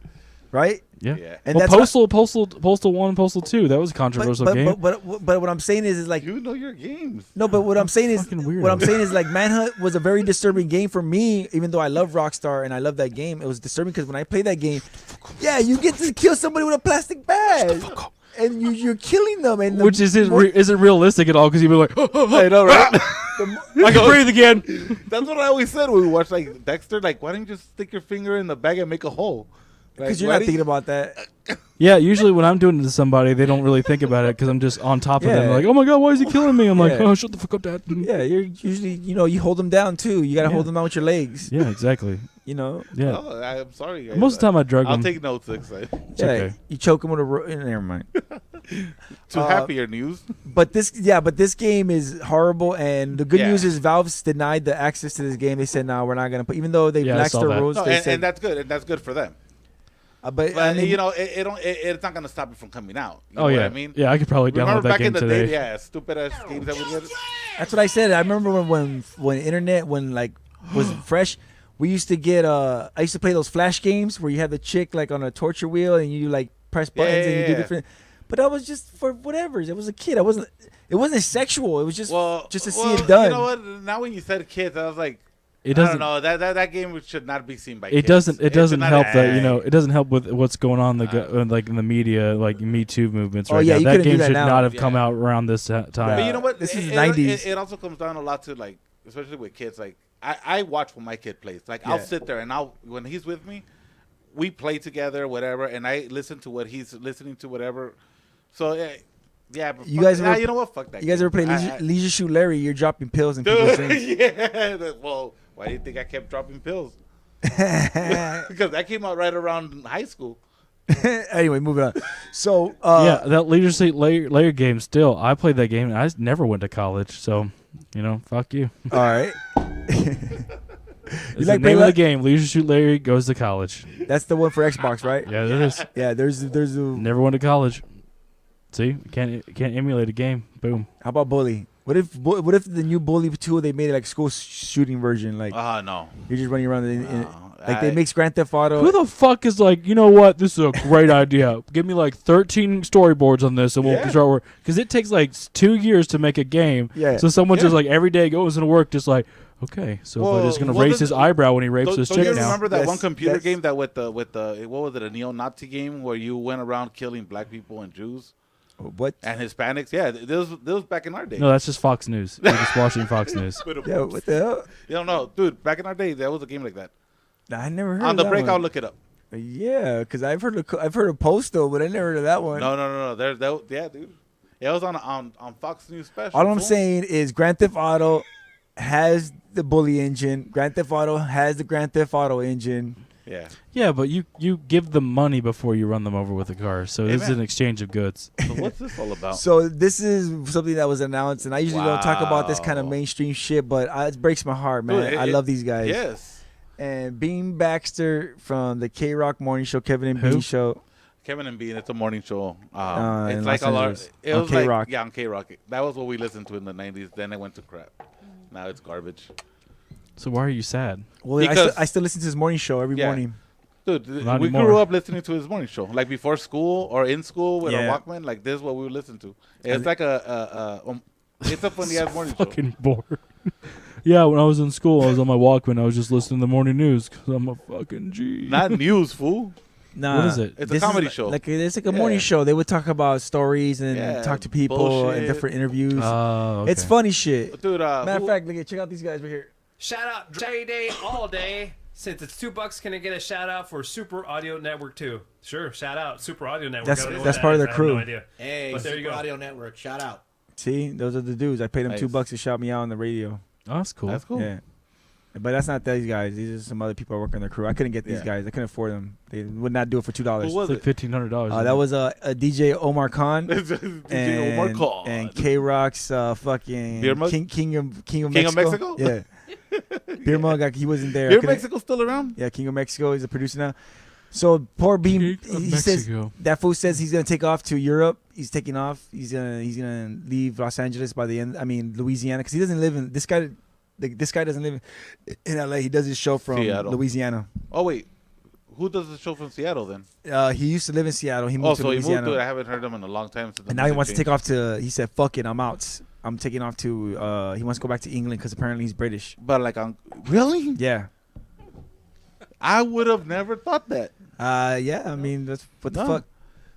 right? yeah. Yeah. And Well, that's Postal 1, Postal 2, that was a controversial game. but what I'm saying is like You know your games. no. But what I'm saying is fucking weirdo. what I'm saying is like Manhunt was a very disturbing game for me. Even though I love Rockstar and I love that game, it was disturbing because when I played that game, yeah, you get to kill somebody with a plastic bag, and you're killing them, and Which isn't realistic at all because you'd be like, I know, right? I can breathe again. That's what I always said when we watched like Dexter. Like, why don't you just stick your finger in the bag and make a hole? because you're not thinking about that. Yeah, usually when I'm doing it to somebody, they don't really think about it because I'm just on top of them. Yeah. Like, oh my God, why is he killing me? I'm like, Yeah. oh, shut the fuck up, Dad. Yeah, you're usually you hold them down too. You gotta Yeah. hold them down with your legs. Yeah, exactly. You know. Yeah. Oh, I'm sorry, guys. Most of the time I drug I'll them. take notes next time. Yeah, okay. you choke them with a never mind. To happier news. But this game is horrible, and the good Yeah. news is Valve's denied the access to this game. They said, "No, we're not gonna put." Even though they Yeah, I relaxed saw the that. rules, No, they and said, that's good. And that's good for them. but But I mean, you know, it's not gonna stop it from coming out. You know Oh, what yeah. I mean, Yeah, I could probably remember download that back game in the today. day, yeah, stupid ass games that we did. that's what I said. I remember when internet like was fresh. We used to get I used to play those flash games where you had the chick like on a torture wheel and you like press buttons and you do Yeah. different. But that was just for whatever. It was a kid. It wasn't sexual. It was just to see it done. You know what? Now when you said kids, I was like, It I doesn't. don't know. That game should not be seen by It kids. doesn't. It should doesn't not- help that it doesn't help with what's going on like in the media, like Me Too movements. Oh, right yeah, now. you That couldn't do game that should now. not have come Yeah. out around this time. But you know what? This is It- 90s. It also comes down a lot to like, especially with kids. Like I watch when my kid plays. Like I'll Yeah. sit there and when he's with me, we play together, whatever, and I listen to what he's listening to, whatever. So yeah. But You fuck- guys ever- you know what? Fuck that. You guys game. ever play Leisure Shoot Larry? You're dropping pills in people's drinks. Yeah. Well, why do you think I kept dropping pills? Because that came out right around high school. Anyway, moving on. So Yeah, that Leisure Suit layer game. Still, I played that game. And I never went to college, so fuck you. all right. It's like the name play of the game. Leisure Suit Larry goes to college. That's the one for Xbox, right? Yeah, it is. Yeah. There's a. Never went to college. See, can't emulate a game. Boom. How about Bully? What if the new Bully 2 they made it like school shooting version? Like No. you're just running around No, like they mix Grand Theft Auto. Who the fuck is like, you know what? This is a great idea. Give me like 13 storyboards on this, and we'll start work. Because it takes like 2 years to make a game. Yeah. So someone just like every day goes into work, just like, okay, so if I'm just gonna raise his eyebrow when he rapes this Don't chick you now. remember that Yes, one computer yes. game that with the what was it, a neo-Nazi game where you went around killing black people and Jews What? and Hispanics? Yeah, this was back in our day. No, that's just Fox News. You're just watching Fox News. Yeah. What the hell? You don't know, dude. Back in our day, there was a game like that. I never heard On of the that break, one. I'll look it up. Yeah, because I've heard of Postal, but I never heard of that one. No. Yeah, dude. Yeah, it was on Fox News special. All I'm fool. saying is Grand Theft Auto has the Bully engine. Grand Theft Auto has the Grand Theft Auto engine. Yeah. Yeah, but you give them money before you run them over with a car. So this is Amen. an exchange of goods. So what's this all about? So this is something that was announced, and I usually don't talk about this kind of Wow. mainstream shit, but it breaks my heart, man. Dude, I love these guys. Yes. And Bean Baxter from the K-Rock Morning Show, Kevin and Who? Bean Show. Kevin and Bean, it's a morning show. in It's like Los a lot. Angeles. It On was like K-Rock. on K-Rock. That was what we listened to in the 90s. Then it went to crap. Now it's garbage. So why are you sad? Well, Because- I still listen to his morning show every Yeah. morning. Dude, Not we anymore. grew up listening to his morning show, like before school or in school with Yeah. a Walkman. Like this, is what we would listen to. It's like it's a funny ass morning show. Fucking bored. Yeah, when I was in school, I was on my Walkman. I was just listening to the morning news because I'm a fucking G. Not news, fool. Nah, What is it? It's a this comedy is show. Like it's like a Yeah. morning show. They would talk about stories and Yeah, talk to people bullshit. and different interviews. Oh, okay. It's funny shit. Dude, Matter of who- fact, look at check out these guys right here. Shout out every day, all day. Since it's $2, can I get a shout out for Super Audio Network too? Sure, shout out Super Audio Network. That's- I don't know that's what part of that their is. I have crew. no idea. Hey, But there you Super go. Audio Network, shout out. See, those are the dudes. I paid them Nice. $2 to shout me out on the radio. Oh, that's cool. That's cool. Yeah. But that's not these guys. These are some other people that work on their crew. I couldn't get these Yeah. guys. I couldn't afford them. They would not do it for $2. Who was It's like it? $1,500. That was a DJ Omar Khan DJ Omar Khan. and K Rock's fucking Beer Mug? King of King of Mexico. Mexico? Yeah. Beer Mug, he wasn't there. I Beer couldn't- Mexico still around? Yeah, King of Mexico. He's a producer now. So poor Beam, King of he says Mexico. that fool says he's gonna take off to Europe. He's taking off. He's gonna leave Los Angeles by the end. I mean Louisiana, because he doesn't live in this guy. This guy doesn't live in L.A. He does his show from Seattle. Louisiana. Oh wait, who does the show from Seattle then? He used to live in Seattle. He moved Oh, to so he Louisiana. moved to it. I haven't heard him in a long time. Since the And now he music wants to changed. take off to. He said, "Fuck it, I'm out. I'm taking off to." He wants to go back to England because apparently he's British. But like, really? Yeah. I would have never thought that. Yeah. I mean, that's what the No. fuck.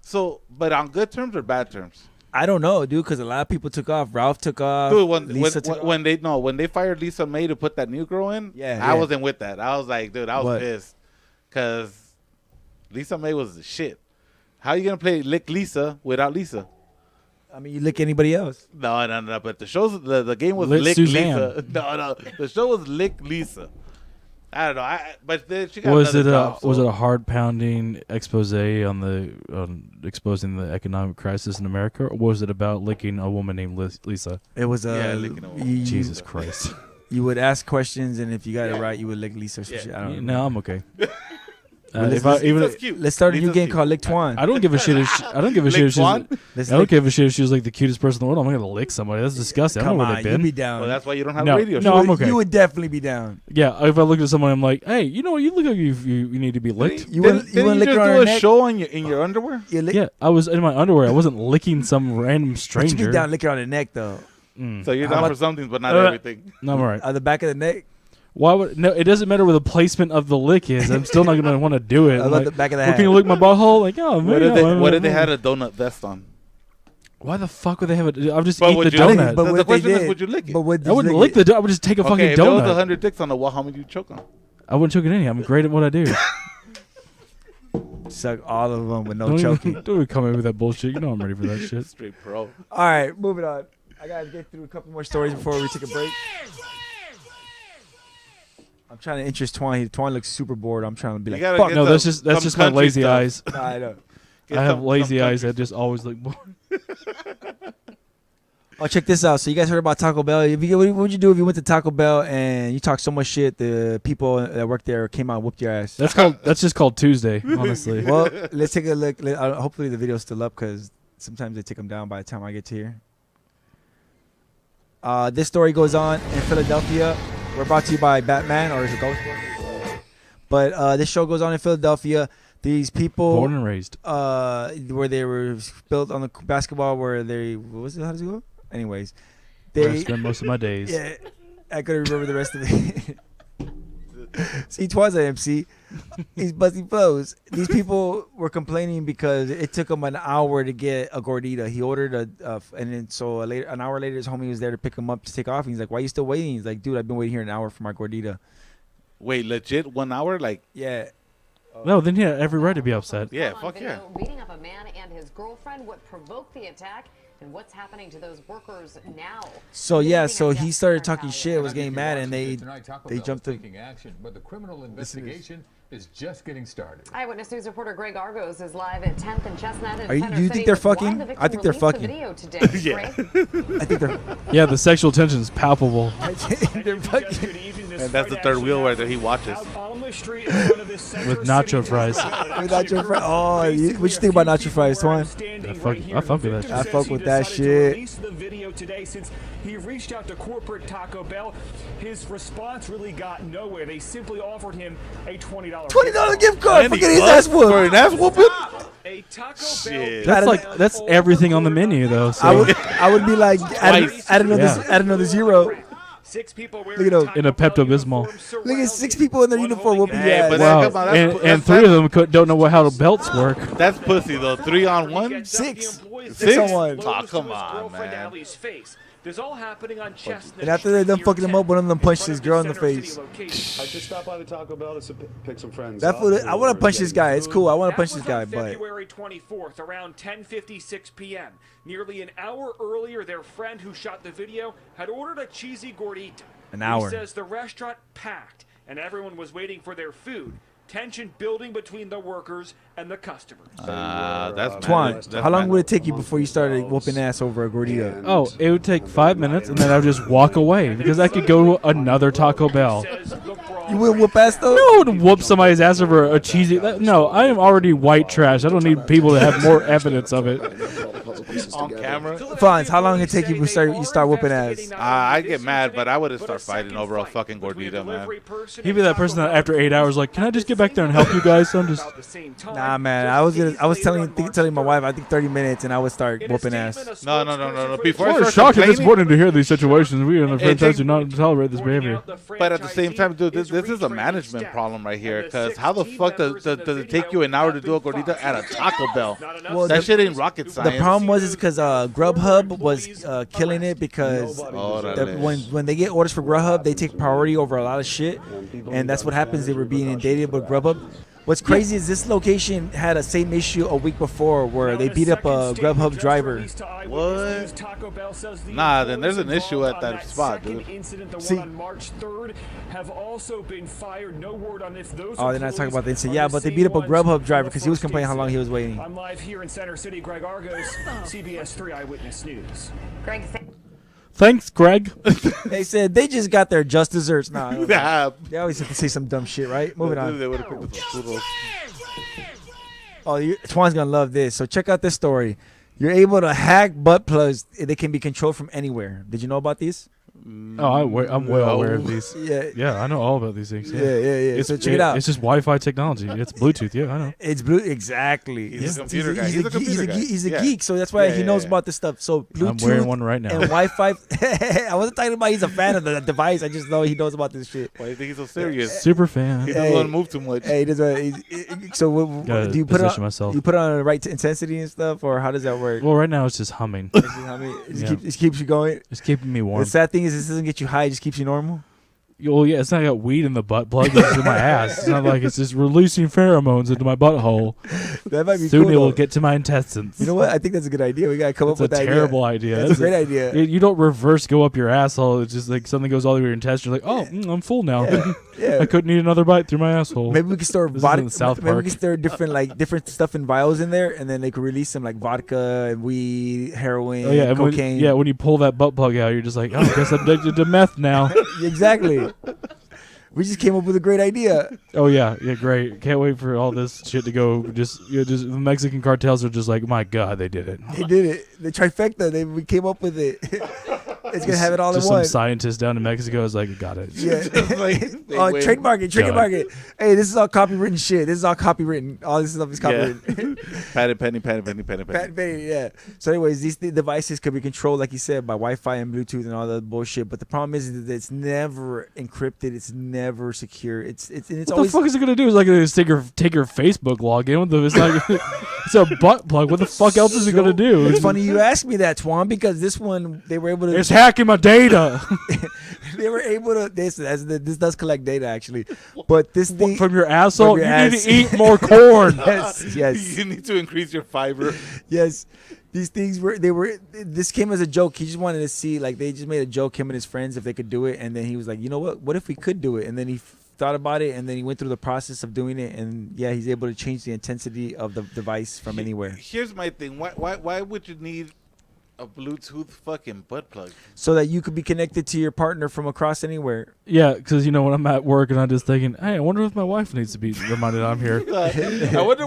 So, but on good terms or bad terms? I don't know, dude. Because a lot of people took off. Ralph took off. Dude, when Lisa took off. when they fired Lisa May to put that new girl in, Yeah, I yeah. wasn't with that. I was like, dude, I was What? pissed because Lisa May was the shit. How you gonna play Lick Lisa without Lisa? I mean, you lick anybody else. No. But the game was Lick Lick Suzanne. Lisa. No, the show was Lick Lisa. I don't know. But then she got Was it another job, was so- it a hard pounding expose on exposing the economic crisis in America, or was it about licking a woman named Lisa? It was Yeah, licking a woman. you, Jesus Christ! You would ask questions, and if you got Yeah. it right, you would lick Lisa or some Yeah. shit. I don't know. No, I'm okay. Well, If I, even Lisa's cute. Let's start a new Lisa's game cute. called Lick Twan. I don't give a shit. I don't give a shit. Lick If she's, Twan? Let's I don't lick- give a shit if she was like the cutest person in the world. I'm not gonna lick somebody. That's disgusting. I don't Come know where on, they've you'd been. be down. Well, that's why you don't have No, a radio no, show. I'm okay. You would definitely be down. Yeah, if I look at someone, I'm like, hey, you know what? You look like you need to be licked. You wouldn't Didn't lick you her on just her do a neck. show in your underwear? You lick, Yeah, I was in my underwear. I wasn't licking some random but you stranger. be down licking her on the neck though. So you're How down about- for something, but not Uh, everything. No, I'm all right. On the back of the neck. Why would no? It doesn't matter where the placement of the lick is. I'm still not gonna want to do it. I love Like, the back of the well, hat. can you lick my butthole? Like, oh man. What if they had a donut vest on? Why the fuck would they have it? I'll just But eat would the you- donut. But The what if they question is, did? would you lick it? But would I wouldn't lick the. I would just take a fucking Okay, if there was donut. 100 dicks on the wall, how many do you choke on? I wouldn't choke it any. I'm great at what I do. Suck all of them with no don't choking. even, don't even come in with that bullshit. You know I'm ready for that shit. Straight pro. All right, moving on. I gotta get through a couple more stories before we take a break. I'm trying to interest Twan. Twan looks super bored. I'm trying to be You like, gotta fuck. get No, that's some- just some my country lazy stuff. eyes. Nah, I know. Get I have some lazy eyes country that just always look bored. Oh, check this out. So you guys heard about Taco Bell? What would you do if you went to Taco Bell and you talked so much shit, the people that worked there came out and whooped your ass? That's just called Tuesday, honestly. Well, let's take a look. Hopefully the video's still up because sometimes they take them down by the time I get to here. This story goes on in Philadelphia. We're brought to you by Batman, or is it Ghostbusters? But this show goes on in Philadelphia. These people, Born and raised. where they were built on the basketball, where they what was it? How does it go? Anyways, Where I they spend most of my days. yeah, I couldn't remember the rest of it. See, Twan's an MC. He's busting flows. These people were complaining because it took him an hour to get a gordita. He ordered and then so an hour later, his homie was there to pick him up to take off. And he's like, "Why are you still waiting?" He's like, "Dude, I've been waiting here an hour for my gordita." Wait, legit 1 hour? Like, Yeah. No, then he had every right to be upset. yeah, On fuck yeah. video beating up a man and his girlfriend. What provoked the attack and what's happening to those workers now? So yeah, Anything so on he Jeff started talking Bartali. shit, was getting mad, and they jumped in. taking action, but the criminal investigation is just getting started. Eyewitness News reporter Greg Argos is live at 10th and Chestnut in Are you- Center do you City think they're with why fucking? the victim I think they're released the fucking. video today. Yeah. Greg? I think they're. Yeah, the sexual tension is palpable. They're fucking. And that's the third wheel where he watches. With nacho fries. With nacho fries. Oh, what you think about nacho fries, Twan? I fuck with that shit. I fuck with that shit. Release the video today since he reached out to corporate Taco Bell. His response really got nowhere. They simply offered him a $20 gift card for And he getting his buzzed ass whooped. for an ass whooping? A Taco Shit. That's everything on the menu though. So. I would be like, add another zero. 6 people Look at them. In a Pepto-Bismol. Look at 6 people in their uniform whooping your Hey, ass. but Wow, come on, that's- and that's- 3 of them don't know how the belts work. That's pussy, though. 3 on 1? 6. 6 6 on 1. Oh, come on, man. This all happening on Chestnut. And after they're done fucking him up, one of them punched this girl in the face. I just stopped by the Taco Bell to pick some friends That up. fool, I want to punch this guy. It's cool. I want to punch this guy, but February 24th, around 10:56 p.m. Nearly an hour earlier, their friend who shot the video had ordered a cheesy gordita. An hour. He says the restaurant packed and everyone was waiting for their food. Tension building between the workers and the customers. That's Twan, that's how long mad. would it take you before you started whooping ass over a gordita? Oh, it would take 5 minutes, and then I would just walk away because I could go to another Taco Bell. You wouldn't whoop ass though? No, I would whoop somebody's ass over a cheesy. No, I am already white trash. I don't need people to have more evidence of it. On camera? Fonz, how long it take you before you start whooping ass? I get mad, but I would have started fighting over a fucking gordita, man. He'd be that person that after 8 hours, like, can I just get back there and help you guys? I'm just. Nah, man. I was telling my wife I think 30 minutes and I would start whooping ass. No. Before I We're start shocked at this complaining, point to hear these situations. We in the It franchise takes- do not tolerate this behavior. but at the same time, dude, this is a management problem right here. Because how the fuck does it take you an hour to do a gordita at a Taco Bell? Well, That shit ain't rocket science. The problem was because Grubhub was killing it because when they get orders for Grubhub, they take priority over a lot of shit, and that's what happens. They were being inundated with Grubhub. What's crazy is this location had a same issue a week before where they beat up a Grubhub driver. What? Nah, then there's an issue at that spot, dude. See, on March 3rd have also been fired. No word on if those oh, they're not talking about the incident. employees Yeah, are but the they beat up a same ones Grubhub driver from because the he was first complaining how long he was waiting. I'm live here in Center City. Greg Argos, CBS 3 Eyewitness News. Greg, Thanks, Greg. They said they just got their just desserts. Nah, Nah. they always have to say some dumb shit, right? Moving on. They would've picked up some poodles. Oh, Twan's gonna love this. So check out this story. You're able to hack butt plugs. They can be controlled from anywhere. Did you know about these? Oh, I'm well aware of these. Yeah. I know all about these things. Yeah. It's, So check it out. It's just Wi-Fi technology. It's Bluetooth. Yeah, I know. It's blue. Exactly. He's a computer guy. He's a computer guy. He's a Yeah. geek, so that's why Yeah, he knows yeah. about this stuff. So Bluetooth. I'm wearing one right now. And Wi-Fi. I wasn't talking about he's a fan of the device. I just know he knows about this shit. Why do you think he's so serious? Super fan. He doesn't want to move too much. Hey, so Gotta do you put it position on? myself. You put it on the right intensity and stuff, or how does that work? Well, right now it's just humming. It just keeps you going. It's keeping me warm. The sad thing is, this doesn't get you high; it just keeps you normal. Well, yeah, it's not got weed in the butt plug. It's in my ass. It's not like it's just releasing pheromones into my butthole. That might be Soon cool, it will though. get to my intestines. You know what? I think that's a good idea. We gotta come up That's with a that terrible idea. That's a great idea. You don't reverse go up your asshole. It's just like something goes all the way to your intestines. You're like, oh, I'm full now. Yeah. I couldn't eat another bite through my asshole. Maybe we can store This vodka. isn't South Maybe we Park. can store different stuff in vials in there, and then they could release some like vodka and weed, heroin, Oh yeah, and cocaine. when you pull that butt plug out, you're just like, oh, I guess I'm addicted to meth now. Exactly. We just came up with a great idea. Oh yeah, great. Can't wait for all this shit to go. Just the Mexican cartels are just like, my God, they did it. They did it. The trifecta. We came up with it. It's gonna have it all in Just one. some scientist down in Mexico is like, got it. Yeah. They Trademark it. Got Trademark it. Hey, this is all copywritten shit. This is all copywritten. All this stuff is copywritten. Patent penny. Patent penny, yeah. So, anyways, these devices could be controlled, like you said, by Wi-Fi and Bluetooth and all that bullshit. But the problem is that it's never encrypted. It's never secure. It's What always. the fuck is it gonna do? It's like just take your Facebook login. It's like it's a butt plug. What the fuck else is it gonna do? It's funny you asked me that, Twan, because this one they were able to. It's hacking my data. They were able to. This does collect data actually, but this thing From your asshole, from your you ass. need to eat more corn. yes. You need to increase your fiber. Yes, these things this came as a joke. He just wanted to see, like, they just made a joke, him and his friends, if they could do it. And then he was like, you know what if we could do it? And then he thought about it, and then he went through the process of doing it, and yeah, he's able to change the intensity of the device from anywhere. Here's my thing. Why would you need a Bluetooth fucking butt plug? So that you could be connected to your partner from across anywhere. Yeah, because when I'm at work and I'm just thinking, hey, I wonder if my wife needs to be reminded I'm here. I wonder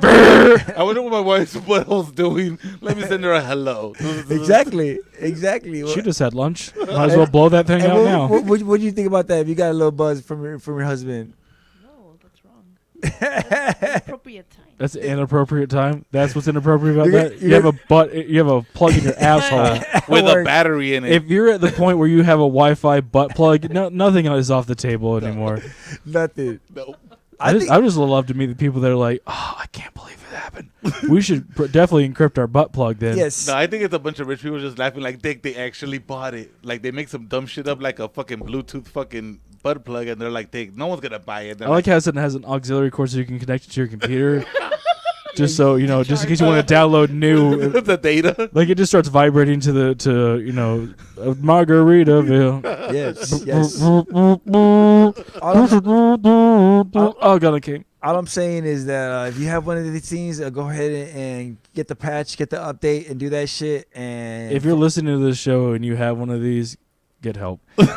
what my wife's butthole's doing. Let me send her a hello. Exactly. She just had lunch. Might as well blow that thing out now. What do you think about that? If you got a little buzz from your husband? No, that's wrong. Appropriate time. That's inappropriate time. That's what's inappropriate about You're- that. You have a butt. You have a plug in your asshole with a battery in it. If you're at the point where you have a Wi-Fi butt plug, nothing is off the table anymore. Nothing. No. I just love to meet the people that are like, oh, I can't believe it happened. We should definitely encrypt our butt plug then. Yes. No, I think it's a bunch of rich people just laughing like they actually bought it. Like they make some dumb shit up like a fucking Bluetooth fucking butt plug, and they're like, no one's gonna buy it. I like how it has an auxiliary cord so you can connect it to your computer. Just so just in case you want to download new the data. Like it just starts vibrating to Margaritaville. Yes. Oh God, I came. All I'm saying is that if you have one of these things, go ahead and get the patch, get the update, and do that shit. And If you're listening to this show and you have one of these, get help. and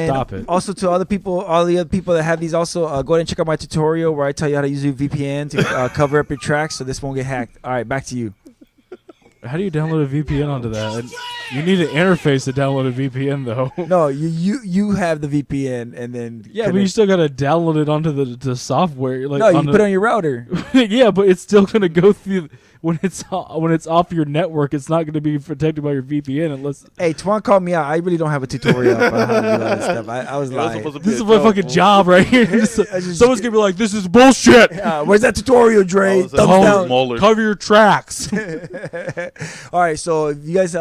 Stop it. Also, to all the other people that have these, also go ahead and check out my tutorial where I tell you how to use a VPN to cover up your tracks so this won't get hacked. All right, back to you. How do you download a VPN onto that? And you need an interface to download a VPN, though. No, you have the VPN, and then Yeah, but you still gotta download it onto the software. Like no, you put it on your router. Yeah, but it's still gonna go through when it's off your network. It's not gonna be protected by your VPN unless. Hey, Twan called me out. I really don't have a tutorial on how to do all this stuff. I was lying. This is my fucking job right here. Someone's gonna be like, "This is bullshit." Where's that tutorial, Dre? Thumbs down. Cover your tracks. All right, so you guys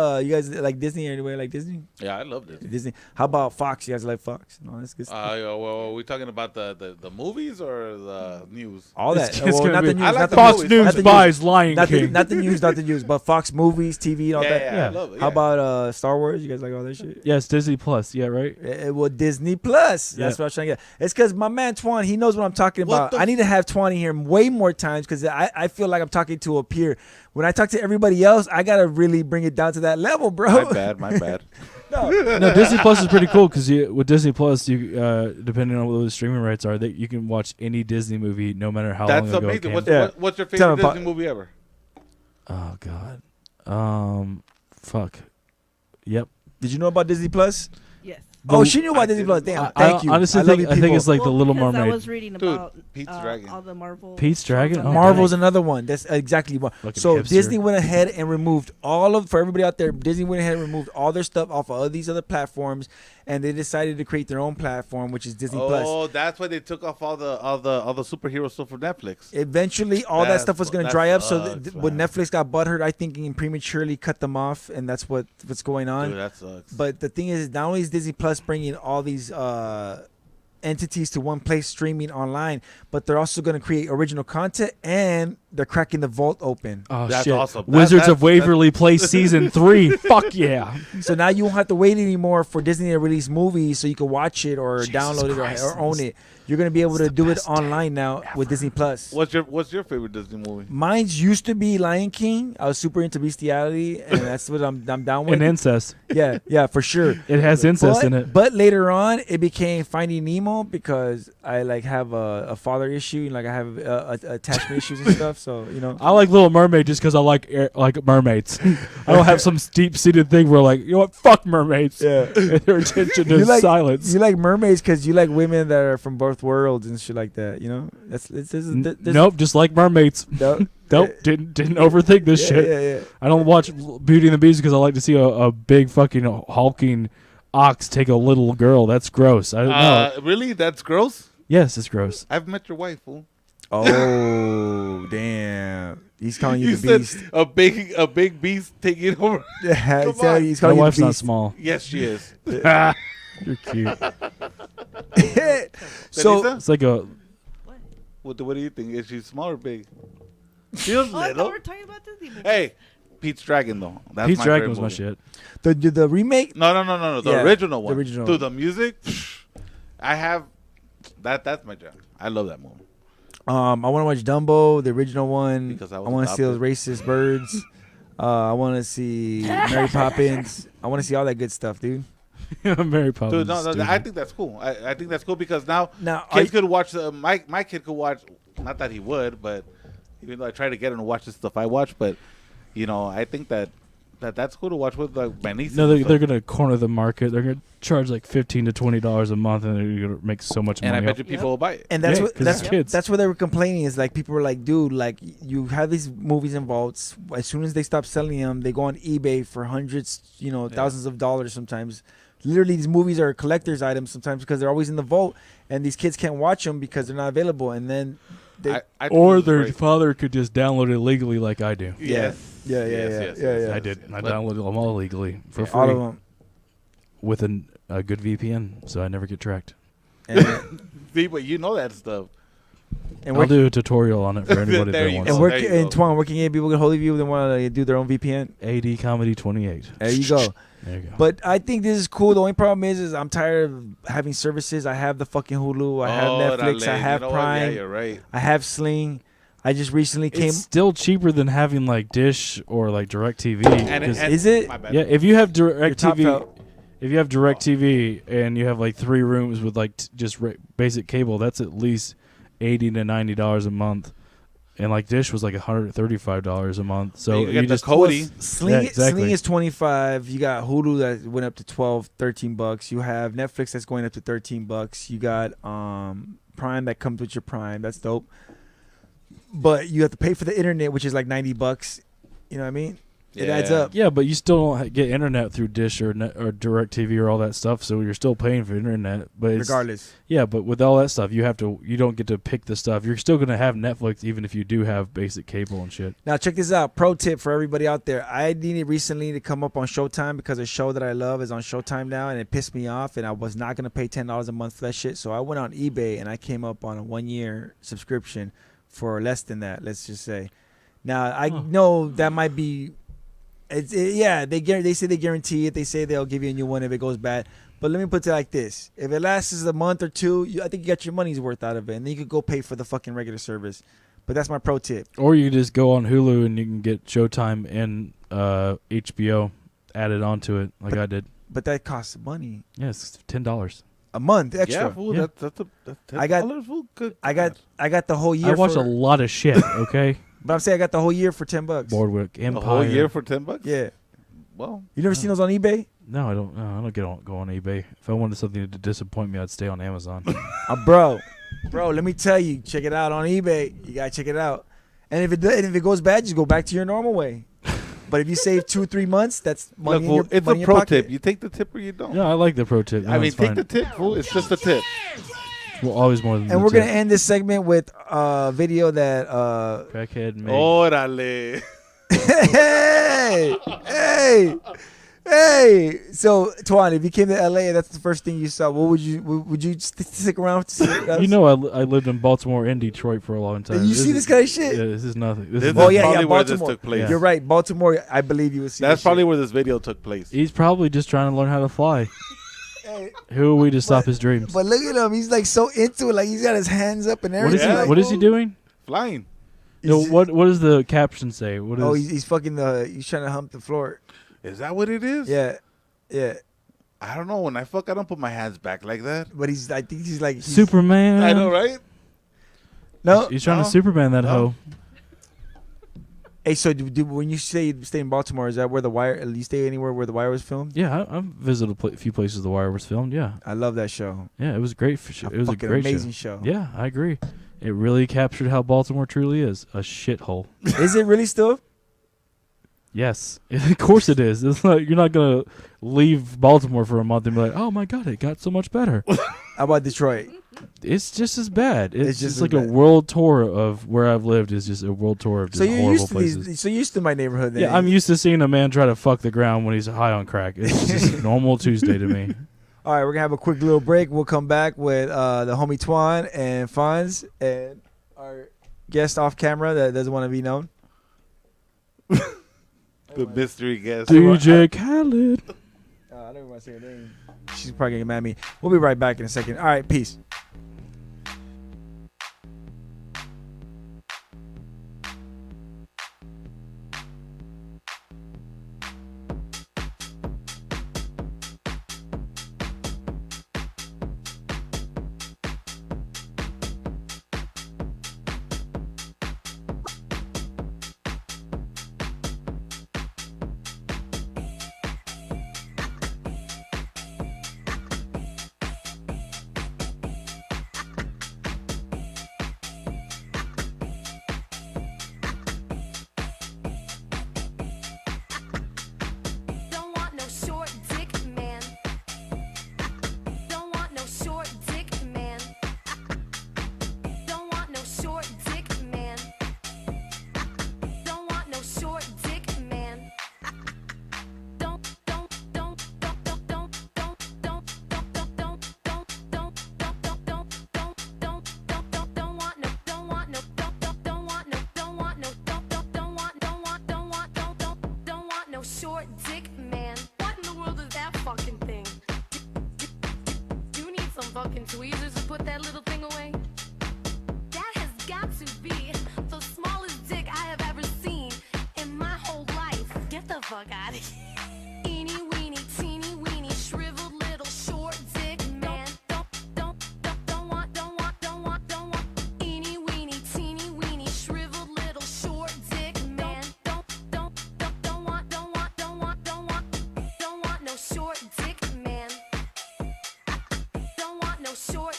like Disney or anybody like Disney? Yeah, I love Disney. Disney. How about Fox? You guys like Fox? No, that's good stuff. Well, are we talking about the movies or the news? All that. It's Well, not be- the news. I like not the the Fox movies. News Not the buys Lion not King. not the news, but Fox movies, TV, and all that. Yeah, I love it. How Yeah. about Star Wars? You guys like all that shit? Yes, Disney Plus. Yeah, right. Well, Disney Plus. That's Yeah. what I was trying to get. It's because my man Twan, he knows what I'm talking What about. the I need to have Twan in here way more times because I feel like I'm talking to a peer. When I talk to everybody else, I gotta really bring it down to that level, bro. My bad. No, Disney Plus is pretty cool because with Disney Plus, you depending on what the streaming rights are, that you can watch any Disney movie no matter how That's long ago it amazing. came. What's your Tell favorite me Disney movie ever? Oh God. Fuck. Yep. Did you know about Disney Plus? Yes. Oh, she knew about Disney Plus. Damn, I thank you. honestly love think you I think people. it's like the Little because Mermaid. I was reading Dude, about Pete's Dragon. all the Marvel. Pete's Dragon? shows Oh, on Marvel's Netflix. another one. That's exactly one. Fucking So hipster. Disney went ahead and removed for everybody out there. Disney went ahead and removed all their stuff off of all these other platforms, and they decided to create their own platform, which is Disney Plus. Oh, that's why they took off all the superhero stuff from Netflix. Eventually, all that That's stuff was going to that dry up. So sucks, when man. Netflix got butthurt, I think and prematurely cut them off, and that's what's going on. Dude, that sucks. But the thing is, not only is Disney Plus bringing all these entities to one place streaming online, but they're also going to create original content, and they're cracking the vault open. Oh That's shit! awesome. Wizards of Waverly Place season 3. Fuck yeah! So now you won't have to wait anymore for Disney to release movies so you can watch it or download it or own it. You're going to be able to do it online now with Disney Plus. What's your favorite Disney movie? Mine's used to be Lion King. I was super into bestiality, and that's what I'm down with. And incest. Yeah, for sure. It has incest in it. But later on, it became Finding Nemo because I like have a father issue, and like I have attachment issues and stuff. So I like Little Mermaid just because I like mermaids. I don't have some deep-seated thing where like, you know what, fuck mermaids. Yeah. Their attention is silence. You like mermaids because you like women that are from both worlds and shit like that. Nope, just like mermaids. Nope. Didn't overthink this shit. Yeah. I don't watch Beauty and the Beast because I like to see a big fucking hulking ox take a little girl. That's gross. I don't know. Really? That's gross? Yes, it's gross. I've met your wife, fool. Oh, damn. He's calling you You the said beast. a big beast taking over. Yeah, Come on. he's My calling you wife's the not beast. small. Yes, she is. You're cute. So Denisa? It's like a. What do you think? Is she small or big? Feels Oh, I thought we little. were talking about Disney movies. Hey, Pete's Dragon though. That's Pete's my Dragon favorite was my movie. shit. the remake. No. The Yeah, original the one. original. Dude, the music. I have that. That's my jam. I love that movie. I want to watch Dumbo, the original one. Because I was want to see those adopted. racist birds. I want to see Mary Poppins. I want to see all that good stuff, dude. Mary Poppins. Dude, no, stupid. I think that's cool. I think that's cool because now Now, kids could watch. My kid could watch. Not that he would, but even though I try to get him to watch the stuff I watch, but I think that's cool to watch with like my nieces. No, and they're stuff. gonna corner the market. They're gonna charge like $15 to $20 a month, and they're gonna make so much and I money. bet you people will buy it. And that's Yeah, what 'cause that's it's kids. that's what they were complaining is like people were like, dude, like you have these movies in vaults. As soon as they stop selling them, they go on eBay for hundreds, thousands of dollars sometimes. Literally, these movies are collector's items sometimes because they're always in the vault, and these kids can't watch them because they're not available. And then they, I think Or this is their great. father could just download it illegally, like I do. Yes. Yeah. I did. I downloaded them all illegally for free all of them. with a good VPN, so I never get tracked. And, See, but you know that stuff. and I'll where do a tutorial on it for anybody There that you wants. and go. where There you and go. Twan, where can people get hold of you? They want to do their own VPN. AD Comedy 28. There you go. There you go. But I think this is cool. The only problem is I'm tired of having services. I have the fucking Hulu. I have Netflix. Dale, I have you know what? Prime. Yeah, you're right. I have Sling. I just recently came. It's still cheaper than having like Dish or like DirecTV. And 'cause- Is it? My bad. yeah, if you have top DirecTV, felt. if you have DirecTV and you have like 3 rooms with like just basic cable, that's at least $80 to $90 a month. And like Dish was like $135 a month. So You get the just Cody. Sling, Yeah, exactly. Sling is 25. You got Hulu that went up to 12, 13 bucks. You have Netflix that's going up to 13 bucks. You got Prime that comes with your Prime. That's dope. But you have to pay for the internet, which is like 90 bucks. You know what I mean? It adds Yeah. up. Yeah, but you still don't get internet through Dish or DirecTV or all that stuff, so you're still paying for internet. But it's, Regardless. yeah, but with all that stuff, you don't get to pick the stuff. You're still gonna have Netflix even if you do have basic cable and shit. Now check this out. Pro tip for everybody out there. I needed recently to come up on Showtime because a show that I love is on Showtime now, and it pissed me off. And I was not gonna pay $10 a month for that shit. So I went on eBay and I came up on a 1-year subscription for less than that. Let's just say. Now I know that might be. They say they guarantee it. They say they'll give you a new one if it goes bad. But let me put it like this: if it lasts a month or two, I think you got your money's worth out of it, and then you could go pay for the fucking regular service. But that's my pro tip. Or you can just go on Hulu and you can get Showtime and HBO added onto it, like I did. But that costs money. Yeah, it's $10 a month extra. Yeah, fool. Yeah. That's I got- $10, fool. Good. I got the whole year. I watch for, a lot of shit. Okay, But I'm saying I got the whole year for $10. Boardwalk a Empire. whole year for $10. Yeah. Well, You never seen those on eBay? No, I don't. No, I don't go on eBay. If I wanted something to disappoint me, I'd stay on Amazon. Bro, let me tell you, check it out on eBay. You gotta check it out. And if it goes bad, just go back to your normal way. But if you save 2 or 3 months, that's money in your it's money a in pro your pocket. tip. You take the tip or you don't. Yeah, I like the pro tip. No, I mean, it's take fine. the tip, fool. It's just a tip. Well, always more than. And the we're tip. gonna end this segment with a video that Crackhead made. Órale. hey. So Twan, if you came to LA, that's the first thing you saw. What would you stick around? To see us? You know, I lived in Baltimore and Detroit for a long time. You see this kind of shit? Yeah, this is nothing. This is probably where Baltimore. this took place. You're right, Baltimore. I believe you would see. That's this probably shit. where this video took place. He's probably just trying to learn how to fly. Who are we to stop his dreams? But look at him. He's like so into it. Like he's got his hands up and everything. What is he doing? Flying. No, what does the caption say? What is? Oh, he's fucking he's trying to hump the floor. Is that what it is? Yeah. I don't know. When I fuck, I don't put my hands back like that. But I think he's like Superman. I know, right? No, He's trying to Superman that hoe. Hey, so when you say you stay in Baltimore, is that where the Wire? You stay anywhere where the Wire was filmed? Yeah, I've visited a few places The Wire was filmed. Yeah, I love that show. yeah, it was great. It was a fucking great amazing show. Yeah, I agree. It really captured how Baltimore truly is—a shithole. Is it really still? Yes, of course it is. It's not, you're not gonna leave Baltimore for a month and be like, "Oh my god, it got so much better." How about Detroit? It's just as bad. It's just just like as a bad. world tour of where I've lived. Is just a world tour of just So you're horrible used to places. so you're used to my neighborhood. Then. Yeah, I'm used to seeing a man try to fuck the ground when he's high on crack. It's just normal Tuesday to me. All right, we're gonna have a quick little break. We'll come back with the homie Twan and Fonz and our guest off camera that doesn't want to be known. The mystery guest. DJ Khaled. I don't want to say her name. She's probably gonna get mad at me. We'll be right back in a second. All right, peace. Short dick man. What in the world is that fucking thing? You need some fucking tweezers to put that little thing away. That has got to be the smallest dick I have ever seen in my whole life. Get the fuck out of here. Eeny weeny, teeny weeny, shriveled little short dick man. Don't want. Eeny weeny, teeny weeny, shriveled little short dick man. Don't want no short dick man. Don't want no short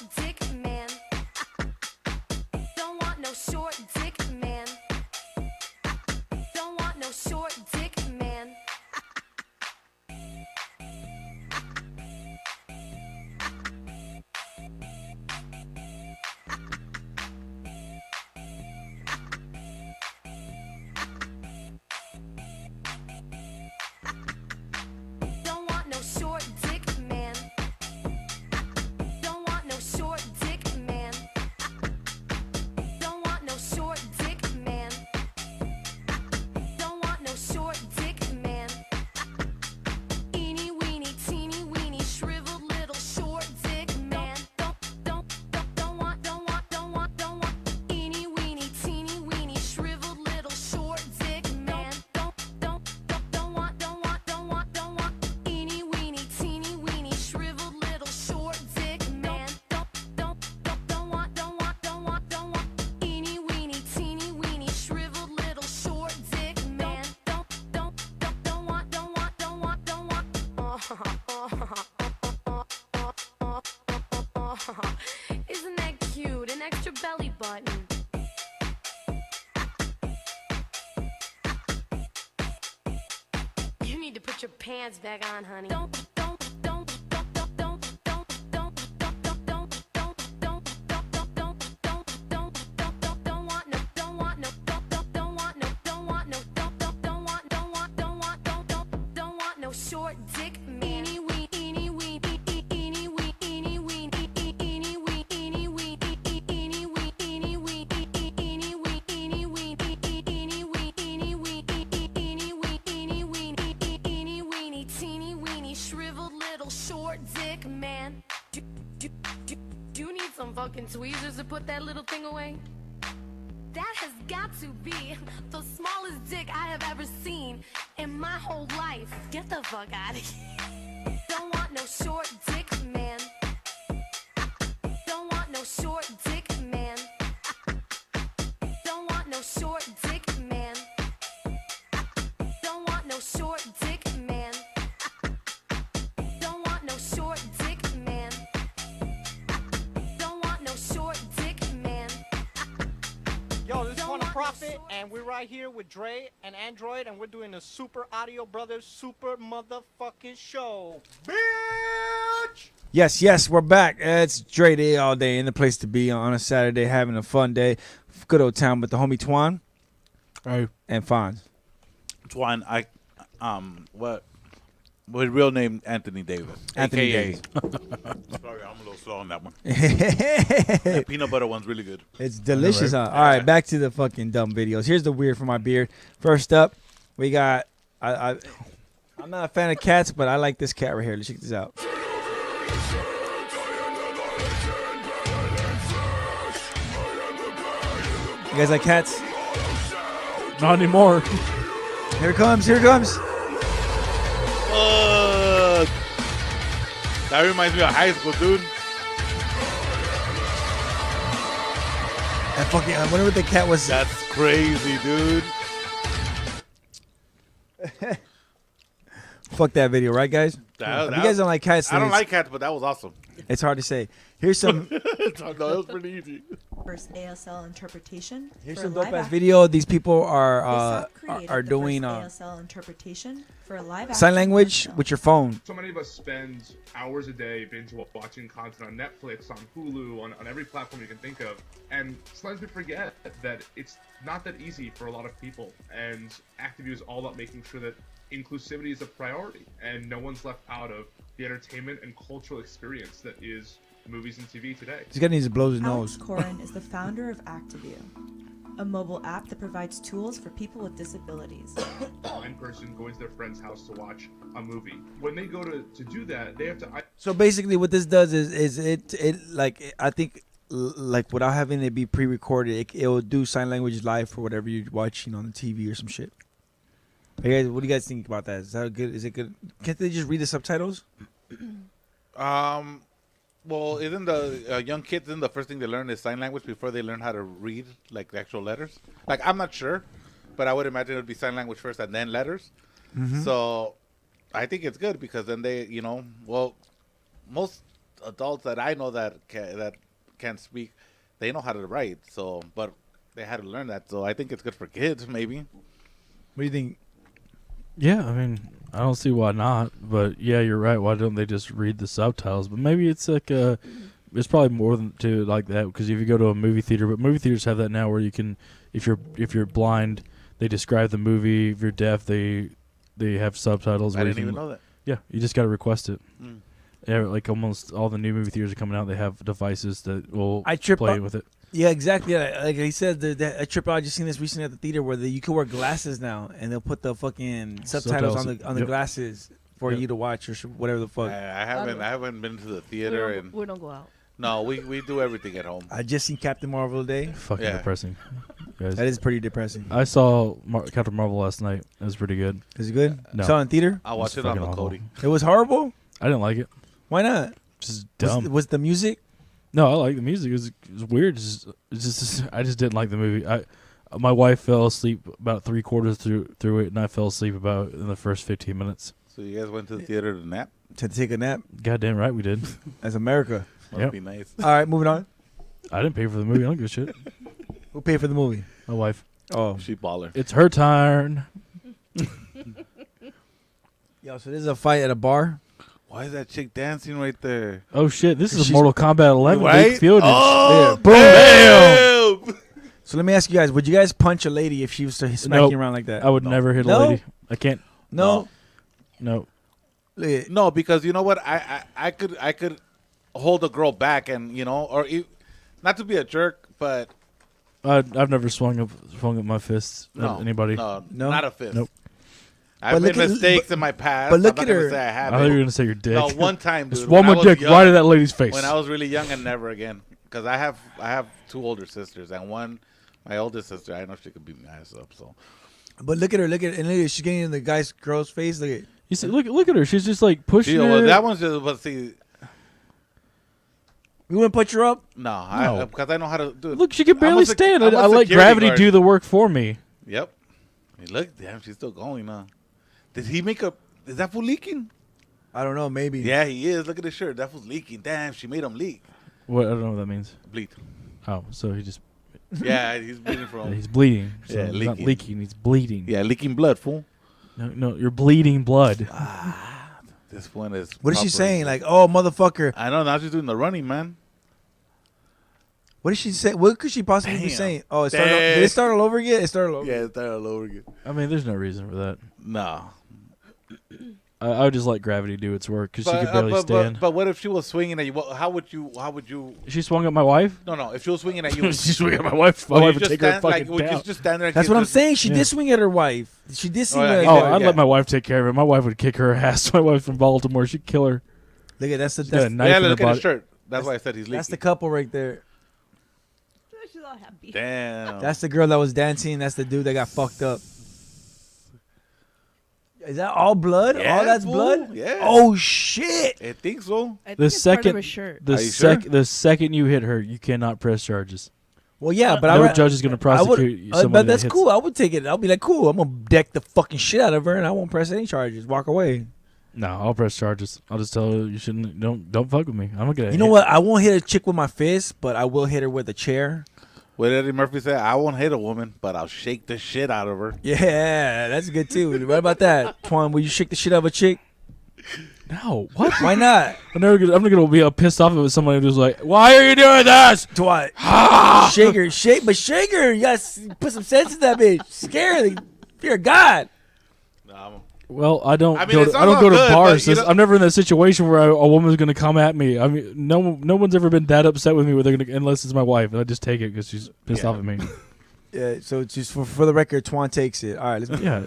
belly button. You need to put your pants back on, honey. Short dick meanie wee eeny wee eeny wee eeny wee eeny wee eeny wee eeny wee eeny wee eeny wee eeny wee eeny wee eeny wee eeny wee eeny wee eeny weeny teeny weeny shriveled little short dick man. Do you need some fucking tweezers to put that little thing away? That has got to be the smallest dick I have ever seen in my whole life. Get the fuck out of here. Don't want no short dick, man. Don't want no short dick, man. Don't want no short dick, man. Don't want no short dick, man. Don't want no short dick, man. Don't want no short dick, man. Yo, this is Twan Profit, and we're right here with Dre and Android, and we're doing a Super Audio Brothers Super Motherfucking Show. Bitch! Yes, we're back. It's Dre Day all day in the place to be on a Saturday, having a fun day. Good old town with the homie Twan. Hey. And Fonz. Twan, what real name? Anthony Davis. Anthony AKA. Davis. Sorry, I'm a little slow on that one. That peanut butter one's really good. It's delicious. All right, back to the fucking dumb videos. Here's the weird for my beard. First up, we got. I'm not a fan of cats, but I like this cat right here. Let's check this out. You guys like cats? Not anymore. Here it comes. Here it comes. That reminds me of high school, dude. I wonder what the cat was. That's crazy, dude. Fuck that video, right, guys? If you guys don't like cats, I don't like cats, but that was awesome. It's hard to say. Here's some. No, it was pretty easy. First ASL interpretation. Here's for some a live dope ass action. video. These people They are self-created doing the first ASL interpretation for a live sign action language film. with your phone. So many of us spend hours a day binge watching content on Netflix, on Hulu, on every platform you can think of. And sometimes we forget that it's not that easy for a lot of people. And Actiview is all about making sure that inclusivity is a priority and no one's left out of the entertainment and cultural experience that is movies and TV today. This guy needs to blow his Alex nose. Corin is the founder of Actiview, a mobile app that provides tools for people with disabilities. A blind person going to their friend's house to watch a movie. When they go to do that, they have to... So basically, what this does is it like I think like without having it be pre-recorded, it will do sign language live for whatever you're watching on the TV or some shit. Hey guys, what do you guys think about that? Is that good? Is it good? Can't they just read the subtitles? Well, isn't the young kids, the first thing they learn is sign language before they learn how to read, like, the actual letters? Like, I'm not sure, but I would imagine it would be sign language first and then letters. Mhm. So I think it's good because then they, most adults that I know that can't speak, they know how to write. So, but they had to learn that. So I think it's good for kids, maybe. What do you think? Yeah, I mean, I don't see why not. But yeah, you're right. Why don't they just read the subtitles? But maybe it's like it's probably more than to like that because if you go to a movie theater, but movie theaters have that now where you can, if you're blind, they describe the movie. If you're deaf, they have subtitles. I where didn't you even can- know that. Yeah, you just got to request it. Mm. Yeah, like almost all the new movie theaters are coming out. They have devices that will I trip play up- with it. Yeah, exactly. Yeah, like he said, I trip out. I just seen this recently at the theater where you can wear glasses now, and they'll put the fucking subtitles on the Yep. glasses for Yep. you to watch or whatever the fuck. I haven't been to the theater and We don't go out. no, we do everything at home. I just seen Captain Marvel today. Fucking Yeah. depressing. Guys. That is pretty depressing. I saw Captain Marvel last night. It was pretty good. Is it good? No. Saw it in theater? I watched it on the Cody. It was horrible? I didn't like it. Why not? Just dumb. Was the music? No, I like the music. It was weird. It's just I just didn't like the movie. My wife fell asleep about 3/4 through it, and I fell asleep about in the first 15 minutes. So you guys went to the theater to nap? To take a nap? Goddamn right we did. That's America. Must be nice. All right, moving on. I didn't pay for the movie. I don't give a shit. Who paid for the movie? My wife. Oh, She baller. It's her turn. yo. So there's a fight at a bar. Why is that chick dancing right there? Oh shit! This is She's- Mortal Kombat 11 Right? leaked footage. Oh, Yeah, boom. bam! So let me ask you guys: would you guys punch a lady if she was to smack Nope. you around like that? I would never hit a No? lady. I can't. No. No. Look at- No, because you know what? I could hold a girl back, and not to be a jerk, but I've never swung up my fists at anybody. No, No? not a fist. Nope. I've But made look at- mistakes but- in my past. but look I'm at not gonna her. Say I I haven't. thought you were gonna say your dick. No, one time, dude. Just when one I more was dick young- right at that lady's face. When I was really young and never again, because I have 2 older sisters, and my oldest sister, I know she could beat my ass up. So But look at her. And look at she's getting in the girl's face. Look at. You see, look at her. She's just like pushing her. well, that one's just. But see, You wouldn't put her up? no, because I know how to do it. Look, she can barely stand. I let gravity do the work for me. Yep. Hey, look, damn, she's still going. Did he make a? Is that fool leaking? I don't know. Maybe. Yeah, he is. Look at his shirt. That fool's leaking. Damn, she made him leak. What? I don't know what that means. Bleed. Oh, so he just. Yeah, he's bleeding from. He's bleeding. So Yeah, he's leaking. not leaking. He's bleeding. Yeah, leaking blood, fool. No, you're bleeding blood. This one is. What is she proper- saying? Like, oh, motherfucker. I know. Now she's doing the running, man. What did she say? What could she possibly be Damn. saying? Oh, it started. Did it start all over again? It started all over. Yeah, it's all over again. I mean, there's no reason for that. No. I would just let gravity do its work because she could barely stand. But what if she was swinging at you? How would you? She swung at my wife. No. If she was swinging at you, She swung at my wife. My Would wife you would just take her stand, fucking would you down. just stand there? And That's keep what I'm just- saying. She Yeah. did swing at her wife. She did swing yeah, at he her. Oh, did, I'd yeah. let my wife take care of it. My wife would kick her ass. My wife's from Baltimore. She'd kill her. Look at that's the She's got a that's, knife Yeah, in her look at his body. shirt. That's why I said he's leaking. that's the couple right there. She's all happy. Damn. That's the girl that was dancing. That's the dude that got fucked up. Is that all blood? Yeah, all that's fool. blood? Yeah. Oh shit! I think so. I think The it's part of second, a shirt. the Are you sure? the second you hit her, you cannot press charges. Well, yeah, but No I judge is going to I would, prosecute somebody but that that's hits- cool. I would take it. I'll be like, cool. I'm gonna deck the fucking shit out of her, and I won't press any charges. Walk away. No, I'll press charges. I'll just tell her you shouldn't. Don't fuck with me. I'm gonna. You know what? I won't hit a chick with my fist, but I will hit her with a chair. What did Eddie Murphy say? I won't hit a woman, but I'll shake the shit out of her. Yeah, that's good too. What about that, Twan? Will you shake the shit out of a chick? No, what? Why not? I'm never gonna be pissed off with somebody who's like, "Why are you doing this?" Twan, shake her, shake her. You gotta put some sense in that bitch. Scare her. Fear of God. Well, I don't. I mean, it I don't sounds go to good, bars. but, you know- I'm never in that situation where a woman's gonna come at me. I mean, no one's ever been that upset with me where they're gonna, unless it's my wife, and I just take it because she's pissed off at me. Yeah. So it's just for the record, Twan takes it. All right, let's Yeah,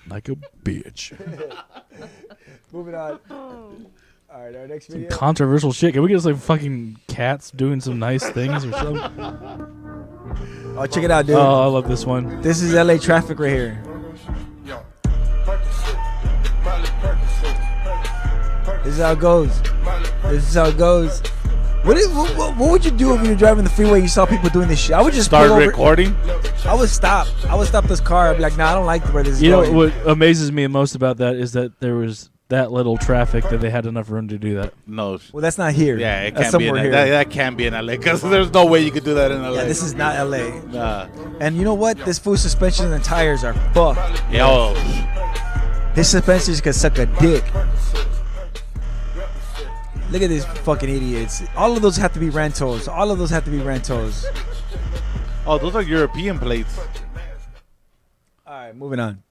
like a bitch. moving on. All right, our next video. Controversial shit. Can we get some fucking cats doing some nice things or something? Oh, check it out, dude. Oh, I love this one. This is LA traffic right here. This is how it goes. This is how it goes. What would you do if you were driving the freeway and you saw people doing this shit? I would just Start pull over. recording. I would stop. I would stop this car. I'd be like, nah, I don't like where this is You know going. what amazes me most about that is that there was that little traffic that they had enough room to do that. No. Well, that's not here. Yeah, it That's can't be in somewhere that. here. That can't be in LA because there's no way you could do that in LA. Yeah, this is not LA. Nah. And you know what? This food suspension and tires are fucked. Yo. This suspension could suck a dick. Look at these fucking idiots. All of those have to be rentals. All of those have to be rentals. Oh, those are European plates. All right, moving on.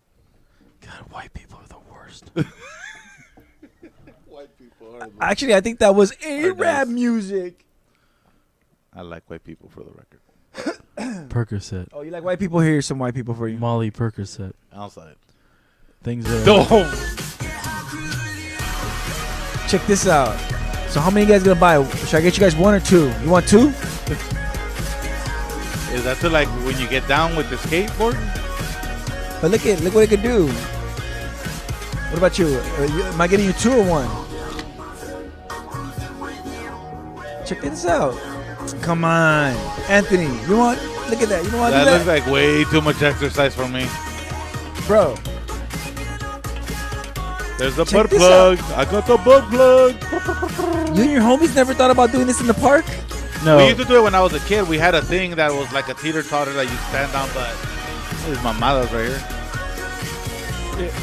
God, white people are the worst. White people are. Actually, I think that was Arab music. I like white people for the record. Percocet. Oh, you like white people? Here's some white people for you. Molly Percocet. Outside. Things that Don't. Check this out. So how many you guys gonna buy? Should I get you guys one or two? You want two? Is that to like when you get down with the skateboard? But look what it could do. What about you? Am I getting you two or one? Check this out. Come on, Anthony. You want? Look at that. You know what? That looks like way too much exercise for me. Bro. There's the Check butt this plug. I got the butt plug. You and your homies never thought about doing this in the park? No. We used to do it when I was a kid. We had a thing that was like a teeter-totter that you stand on, but this is my mother's right here.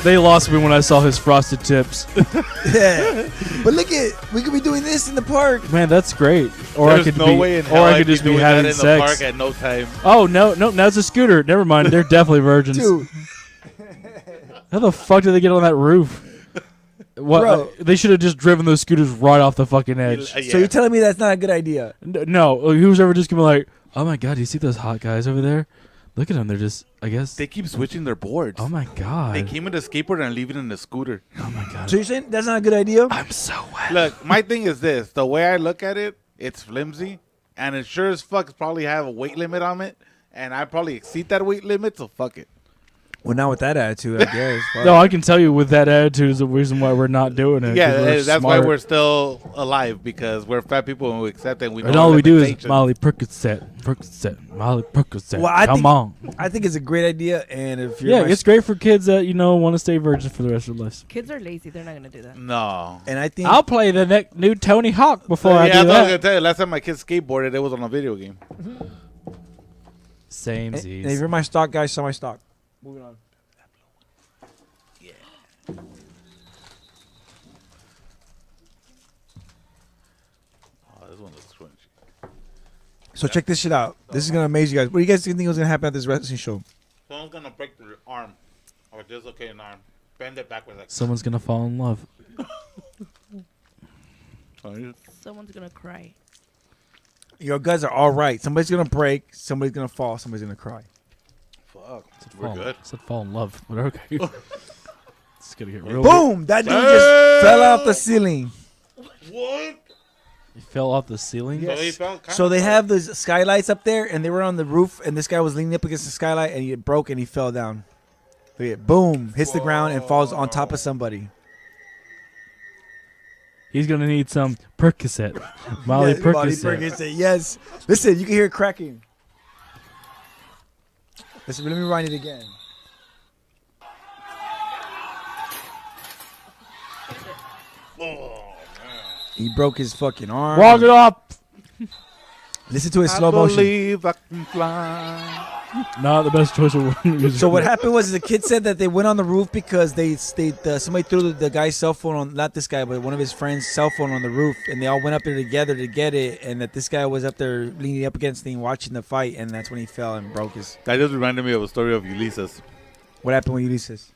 They lost me when I saw his frosted tips. Yeah. But look at, we could be doing this in the park. Man, that's great. Or There's I could no be, way in or hell I I'd could be just be doing that having in sex. the park at no time. Oh no, that's a scooter. Never mind. They're definitely virgins. Dude. How the fuck did they get on that roof? What? Bro. They should have just driven those scooters right off the fucking edge. So you're telling me that's not a good idea? No, who's ever just gonna be like, oh my god, do you see those hot guys over there? Look at them. They're just, I guess. They keep switching their boards. Oh my god. They came in a skateboard and leave it in the scooter. Oh my god. So you're saying that's not a good idea? I'm so wet. Look, my thing is this. The way I look at it, it's flimsy. And it sure as fuck probably have a weight limit on it. And I probably exceed that weight limit, so fuck it. Well, not with that attitude, I guess. Fuck. No, I can tell you with that attitude is the reason why we're not doing it. 'cause Yeah, we're that's smart. why we're still alive, because we're fat people and we accept it. And we And know all our we do is limitations. Molly Percocet, Molly Percocet. Well, I Come think, on. I think it's a great idea, and if you're Yeah, my it's great for kids that want to stay virgin for the rest of their lives. Kids are lazy. They're not gonna do that. No. And I think I'll play the new Tony Hawk before I yeah, do that's what I was that. gonna tell you. Last time my kids skateboarded, it was on a video game. Same and if you're my stock guy, sell my stock. Moving on. Oh, this one looks crunchy. So check this shit out. This is gonna amaze you guys. What do you guys think was gonna happen at this wrestling show? Someone's gonna break their arm or dislocate an arm. Bend it backwards like Someone's gonna fall in love. Someone's gonna cry. Your guys are all right. Somebody's gonna break. Somebody's gonna fall. Somebody's gonna cry. Fuck. We're good. I said fall in love, but okay. It's gonna get real. Boom! That dude just fell off the ceiling. What? He fell off the ceiling. So he fell So they have those skylights up there, and they were on the roof, and this guy was leaning up against the skylight, and he broke, and he fell down. Look at it. Boom! Hits the ground and falls on top of somebody. He's gonna need some Percocet, Molly Yes, Molly Percocet. Percocet, yes. Listen, you can hear it cracking. Listen, let me rewind it again. He broke his fucking arm. Walk it up. Listen to his slow motion. believe I can fly. Not the best choice of words. So what happened was the kid said that they went on the roof because somebody threw the guy's cell phone on, not this guy, but one of his friends' cell phone on the roof, and they all went up there together to get it, and that this guy was up there leaning up against the thing watching the fight, and that's when he fell and broke his. That just reminded me of a story of Ulysses. What happened with Ulysses?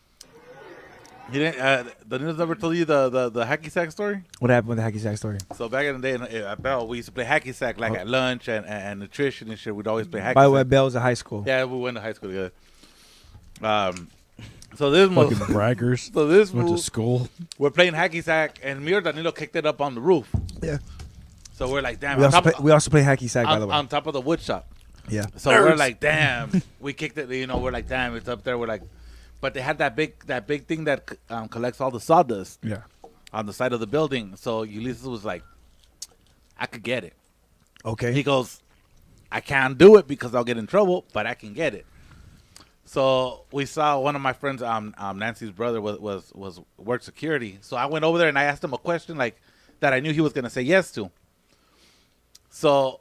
He didn't. The news never told you the hacky sack story. What happened with the hacky sack story? So back in the day at Bell, we used to play hacky sack like at lunch and nutrition and shit. We'd always play hacky. By the sack. way, Bell was a high school. Yeah, we went to high school together. So this Fucking was braggers. So this went to fool- school. We're playing hacky sack, and me or Danilo kicked it up on the roof. Yeah. So we're like, damn. We on also, top play, we also play hacky sack, by on, the way. on top of the wood shop. Yeah. So we're Nerds. like, damn. We kicked it. We're like, damn. It's up there. We're like, but they had that big thing that collects all the sawdust. Yeah. On the side of the building. So Ulysses was like, I could get it. Okay. He goes, I can't do it because I'll get in trouble, but I can get it. So we saw one of my friends, Nancy's brother, was work security. So I went over there and I asked him a question like that I knew he was gonna say yes to. So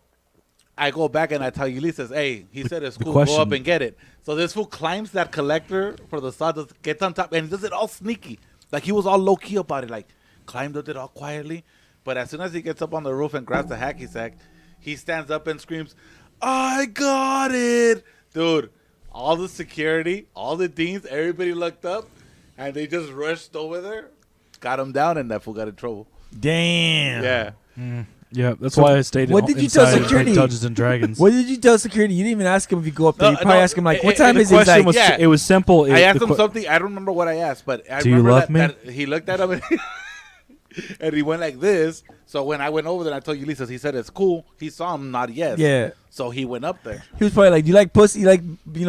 I go back and I tell Ulysses, hey, he said it's cool, go question- up and get it. So this fool climbs that collector for the sawdust, gets on top, and he does it all sneaky. Like he was all low key about it, like climbed up it all quietly. But as soon as he gets up on the roof and grabs the hacky sack, he stands up and screams, I got it! Dude, all the security, all the deans, everybody looked up, and they just rushed over there, got him down, and that fool got in trouble. Damn. Yeah. Yeah, that's So why I stayed what did you tell inside and played security? Dungeons and Dragons. What did you tell security? You didn't even ask him if you go up there. You probably asked him like, "What time the is it?" He's question like, was- it was simple. I It- asked the him que- something. I don't remember what I asked, but I Do you remember love me? that he looked at him and, and he went like this. So when I went over there, I told Ulysses, he said it's cool. He saw him nod yes. Yeah. So he went up there. He was probably like, "Do you like pussy? You like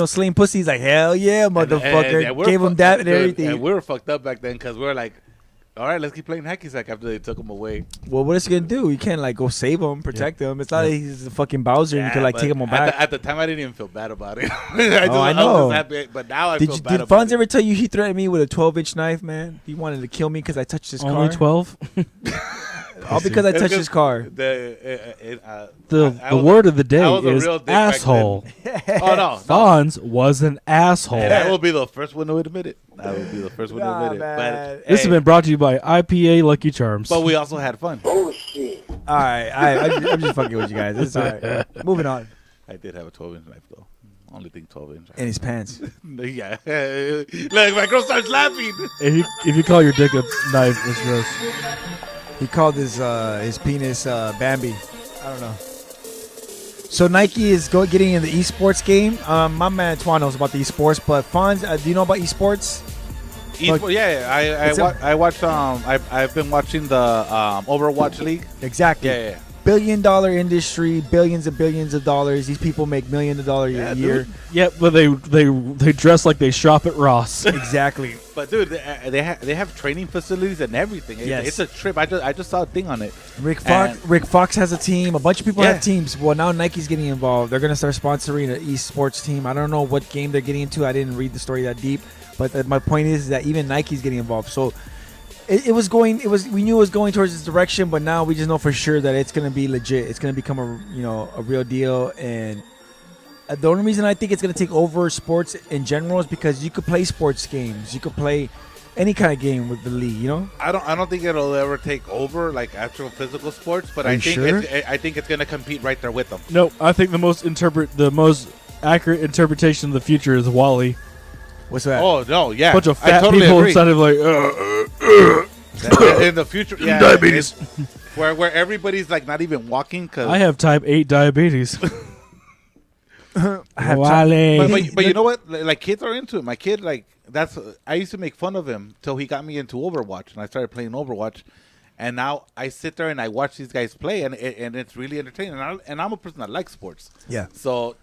slaying pussy?" He's like, "Hell yeah, motherfucker!" And we're Gave him that and dude, everything. And we were fucked up back then because we were like, all right, let's keep playing hacky sack after they took him away. Well, what is he gonna do? You can't like go save him, protect him. It's not like he's a fucking Bowser and you can like but take him on back. At the time, I didn't even feel bad about it. I know. was happy, but now I Did feel you, bad did about Fonz ever tell you he threatened me with a 12-inch knife, man? He wanted to kill me because I touched his car. Only 12? All because I touched his car. The word of the day is asshole. Oh no, Fonz was an asshole. And I will be the first one to admit it. I will be the first one to admit it. But This has been brought to you by IPA Lucky Charms. But we also had fun. All right, I'm just fucking with you guys. It's all right. Moving on. I did have a 12-inch knife though. Only thing 12-inch. In his pants. Yeah. Look, my girl starts laughing. If you call your dick a knife, it's gross. He called his penis Bambi. I don't know. So Nike is getting in the esports game. My man Twan knows about the esports, but Fonz, do you know about esports? I watched. I've been watching the Overwatch League. Exactly. Yeah. Billion-dollar industry, billions and billions of dollars. These people make millions of dollars a year. Yeah, but they dress like they shop at Ross. Exactly. But dude, they have training facilities and everything. Yes. It's a trip. I just saw a thing on it. Rick Fox has a team. A bunch of people have teams. Well, now Nike's getting involved. They're gonna start sponsoring an esports team. I don't know what game they're getting into. I didn't read the story that deep. But my point is that even Nike's getting involved. So. We knew it was going towards this direction, but now we just know for sure that it's gonna be legit. It's gonna become a real deal, and the only reason I think it's gonna take over sports in general is because you could play sports games, you could play any kind of game with the league. You know, I don't think it'll ever take over like actual physical sports, but I think it's gonna compete right there with them. No, I think the most accurate interpretation of the future is Wall-E. What's that? Oh no, yeah, bunch of fat totally people agree. instead of like in the future, yeah, diabetes, where everybody's like not even walking because I have type 8 diabetes. But you know what? Like kids are into it. My kid, like I used to make fun of him till he got me into Overwatch, and I started playing Overwatch, and now I sit there and I watch these guys play, and it's really entertaining. And I'm a person that likes sports. Yeah. So,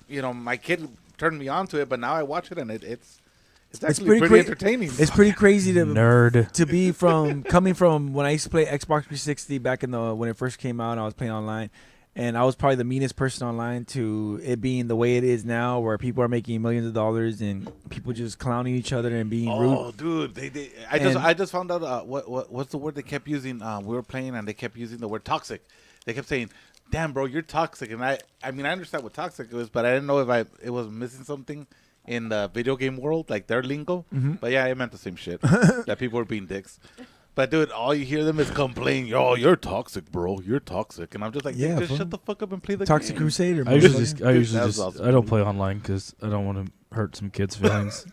my kid turned me on to it, but now I watch it and it's actually pretty entertaining. It's pretty crazy to nerd to be coming from when I used to play Xbox 360 back in when it first came out. And I was playing online, and I was probably the meanest person online to it being the way it is now, where people are making millions of dollars and people just clowning each other and being rude. Oh, dude, I just found out what's the word they kept using. We were playing and they kept using the word toxic. They kept saying, "Damn, bro, you're toxic." And I understand what toxic was, but I didn't know if it was missing something in the video game world, like their lingo. Mm-hmm. But yeah, it meant the same shit. That people were being dicks. But dude, all you hear them is complain. "Yo, you're toxic, bro. You're toxic." And I'm just like, yeah, just shut the fuck up and play the Toxic game. Crusader. I usually just awesome. I don't play online because I don't want to hurt some kids' feelings.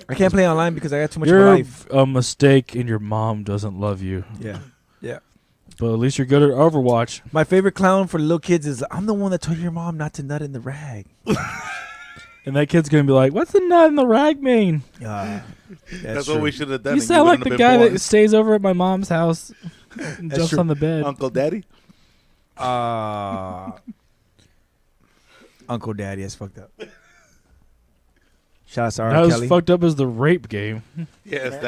I can't play online because I got too much You're life. a mistake, and your mom doesn't love you. Yeah. But at least you're good at Overwatch. My favorite clown for the little kids is, "I'm the one that told your mom not to nut in the rag." And that kid's gonna be like, "What's the nut in the rag mean?" That's what we should have done. You sound like the guy that stays over at my mom's house and jumps on the bed. Uncle Daddy. Uncle Daddy, that's fucked up. Shout out to R. Not Kelly. as fucked up as the rape game. Yes,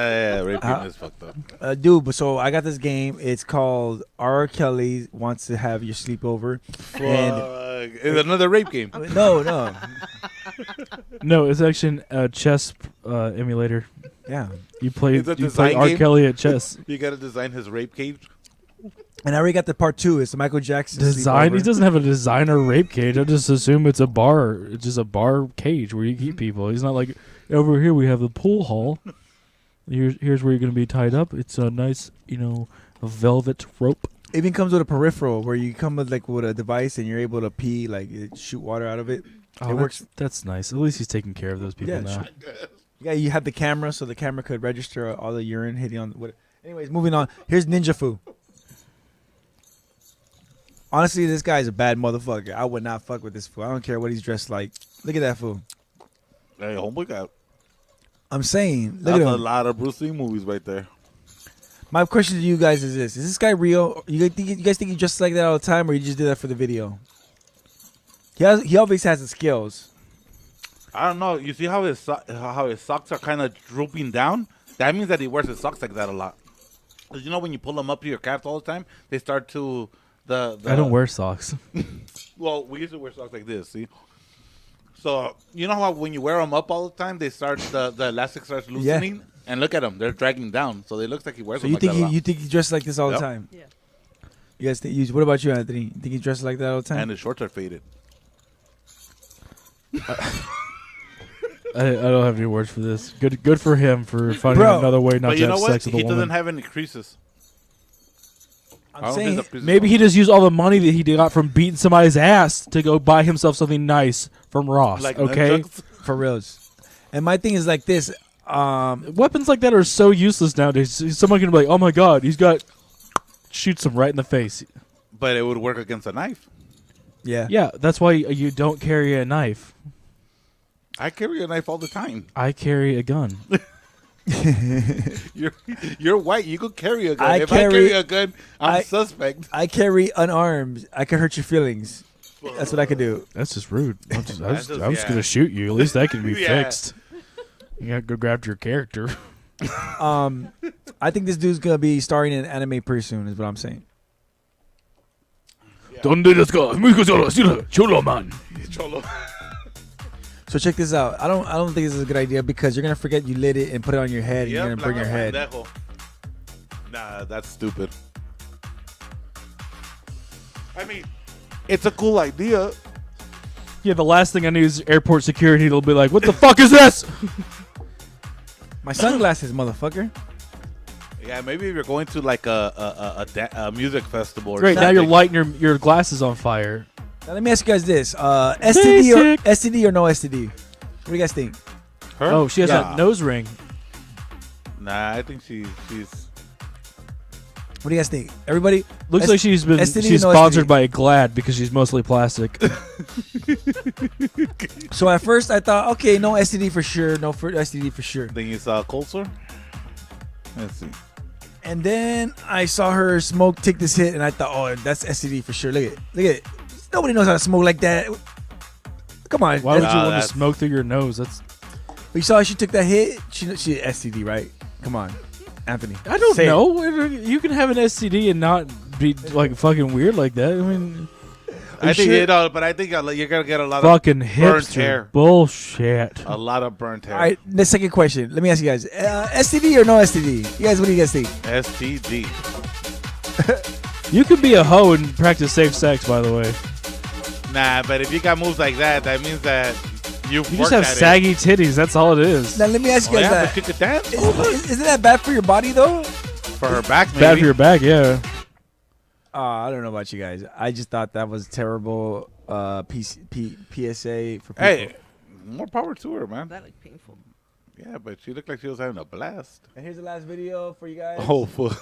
rape game is fucked up. Dude, but so I got this game. It's called R. Kelly Wants to Have Your Sleepover. And it's another rape game. No. No, it's actually a chess emulator. Yeah. You play design R. game? Kelly at chess. You got to design his rape cage. And I already got the part 2. It's the Michael Jackson Design? sleepover. He doesn't have a designer rape cage. I just assume it's a bar. It's just a bar cage where you keep people. He's not like, over here we have the pool hall. Here's where you're going to be tied up. It's a nice, velvet rope. It even comes with a peripheral where you come with a device and you're able to pee, shoot water out of it. Oh, it works. That's nice. At least he's taking care of those people now. Sure. Yeah, you have the camera, so the camera could register all the urine hitting on. Anyways, moving on. Here's Ninja Fu. Honestly, this guy's a bad motherfucker. I would not fuck with this fool. I don't care what he's dressed like. Look at that fool. Hey, homeboy got. I'm saying, look That's at him. a lot of Bruce Lee movies right there. My question to you guys is this: is this guy real? You guys think he dresses like that all the time, or you just did that for the video? He obviously has the skills. I don't know. You see how his socks are kind of drooping down? That means that he wears his socks like that a lot. Because when you pull them up to your calves all the time, they start to I don't wear socks. Well, we used to wear socks like this. See, so you know how when you wear them up all the time, they start the elastic starts loosening, and look at them, they're dragging down. So it looks like he wears them like that a lot. You think he dresses like this all the time? Yeah. You guys think? What about you, Anthony? You think he dresses like that all the time? And his shorts are faded. I don't have any words for this. Good for him for finding another way not but to have sex with a He woman. doesn't have any creases. I'm saying Maybe he just used all the money that he got from beating somebody's ass to go buy himself something nice from Ross. Like okay, nunchucks? For reals. And my thing is like this. Weapons like that are so useless nowadays. Someone can be like, "Oh my god, he's got," shoots him right in the face. But it would work against a knife. Yeah. Yeah, that's why you don't carry a knife. I carry a knife all the time. I carry a gun. You're white. You could carry a gun. I I carry a gun, I'm suspect. I carry unarmed. I can hurt your feelings. That's what I could do. That's just rude. I'm just yeah. gonna shoot you. At least that can be Yeah. fixed. You gotta go grab your character. I think this dude's gonna be starring in anime pretty soon. Is what I'm saying. ¿Dónde desca? Chulo man. So check this out. I don't think this is a good idea because you're gonna forget you lit it and put it on your head and you're gonna burn your head. Nah, that's stupid. I mean, it's a cool idea. Yeah, the last thing I need is airport security. They'll be like, "What the fuck is this?" My sunglasses, motherfucker. Yeah, maybe if you're going to like a music festival. Or Great. Now something. you're lighting your glasses on fire. Now let me ask you guys this: STD or no STD? What do you guys think? Her? Oh, she has a nose ring. Nah, I think she's. What do you guys think? Everybody Looks like she's STD or no sponsored STD? by Glad because she's mostly plastic. So at first I thought, okay, no STD for sure, no for STD for sure. Then you saw a cold sore. Let's see. And then I saw her take this hit, and I thought, oh, that's STD for sure. Look at it. Nobody knows how to smoke like that. Come on. Why would you want to smoke through your nose? That's. But you saw how she took that hit. She STD, right? Come on, Anthony. I don't Say it. know. You can have an STD and not be like fucking weird like that. I mean, I think but I think you're gonna get a lot fucking of burnt hipster hair. bullshit. A lot of burnt hair. All right, the second question. Let me ask you guys: STD or no STD? You guys, what do you guys think? STD. You could be a hoe and practice safe sex. By the way, Nah, but if you got moves like that, that means that you just have saggy titties. That's all it is. Now let me ask you guys that. But you could dance. Isn't that bad for your body though? For her back, maybe. Bad for your back, yeah. I don't know about you guys. I just thought that was terrible. PSA for people. Hey, more power to her, man. That looked painful. Yeah, but she looked like she was having a blast. And here's the last video for you guys. Oh, fuck.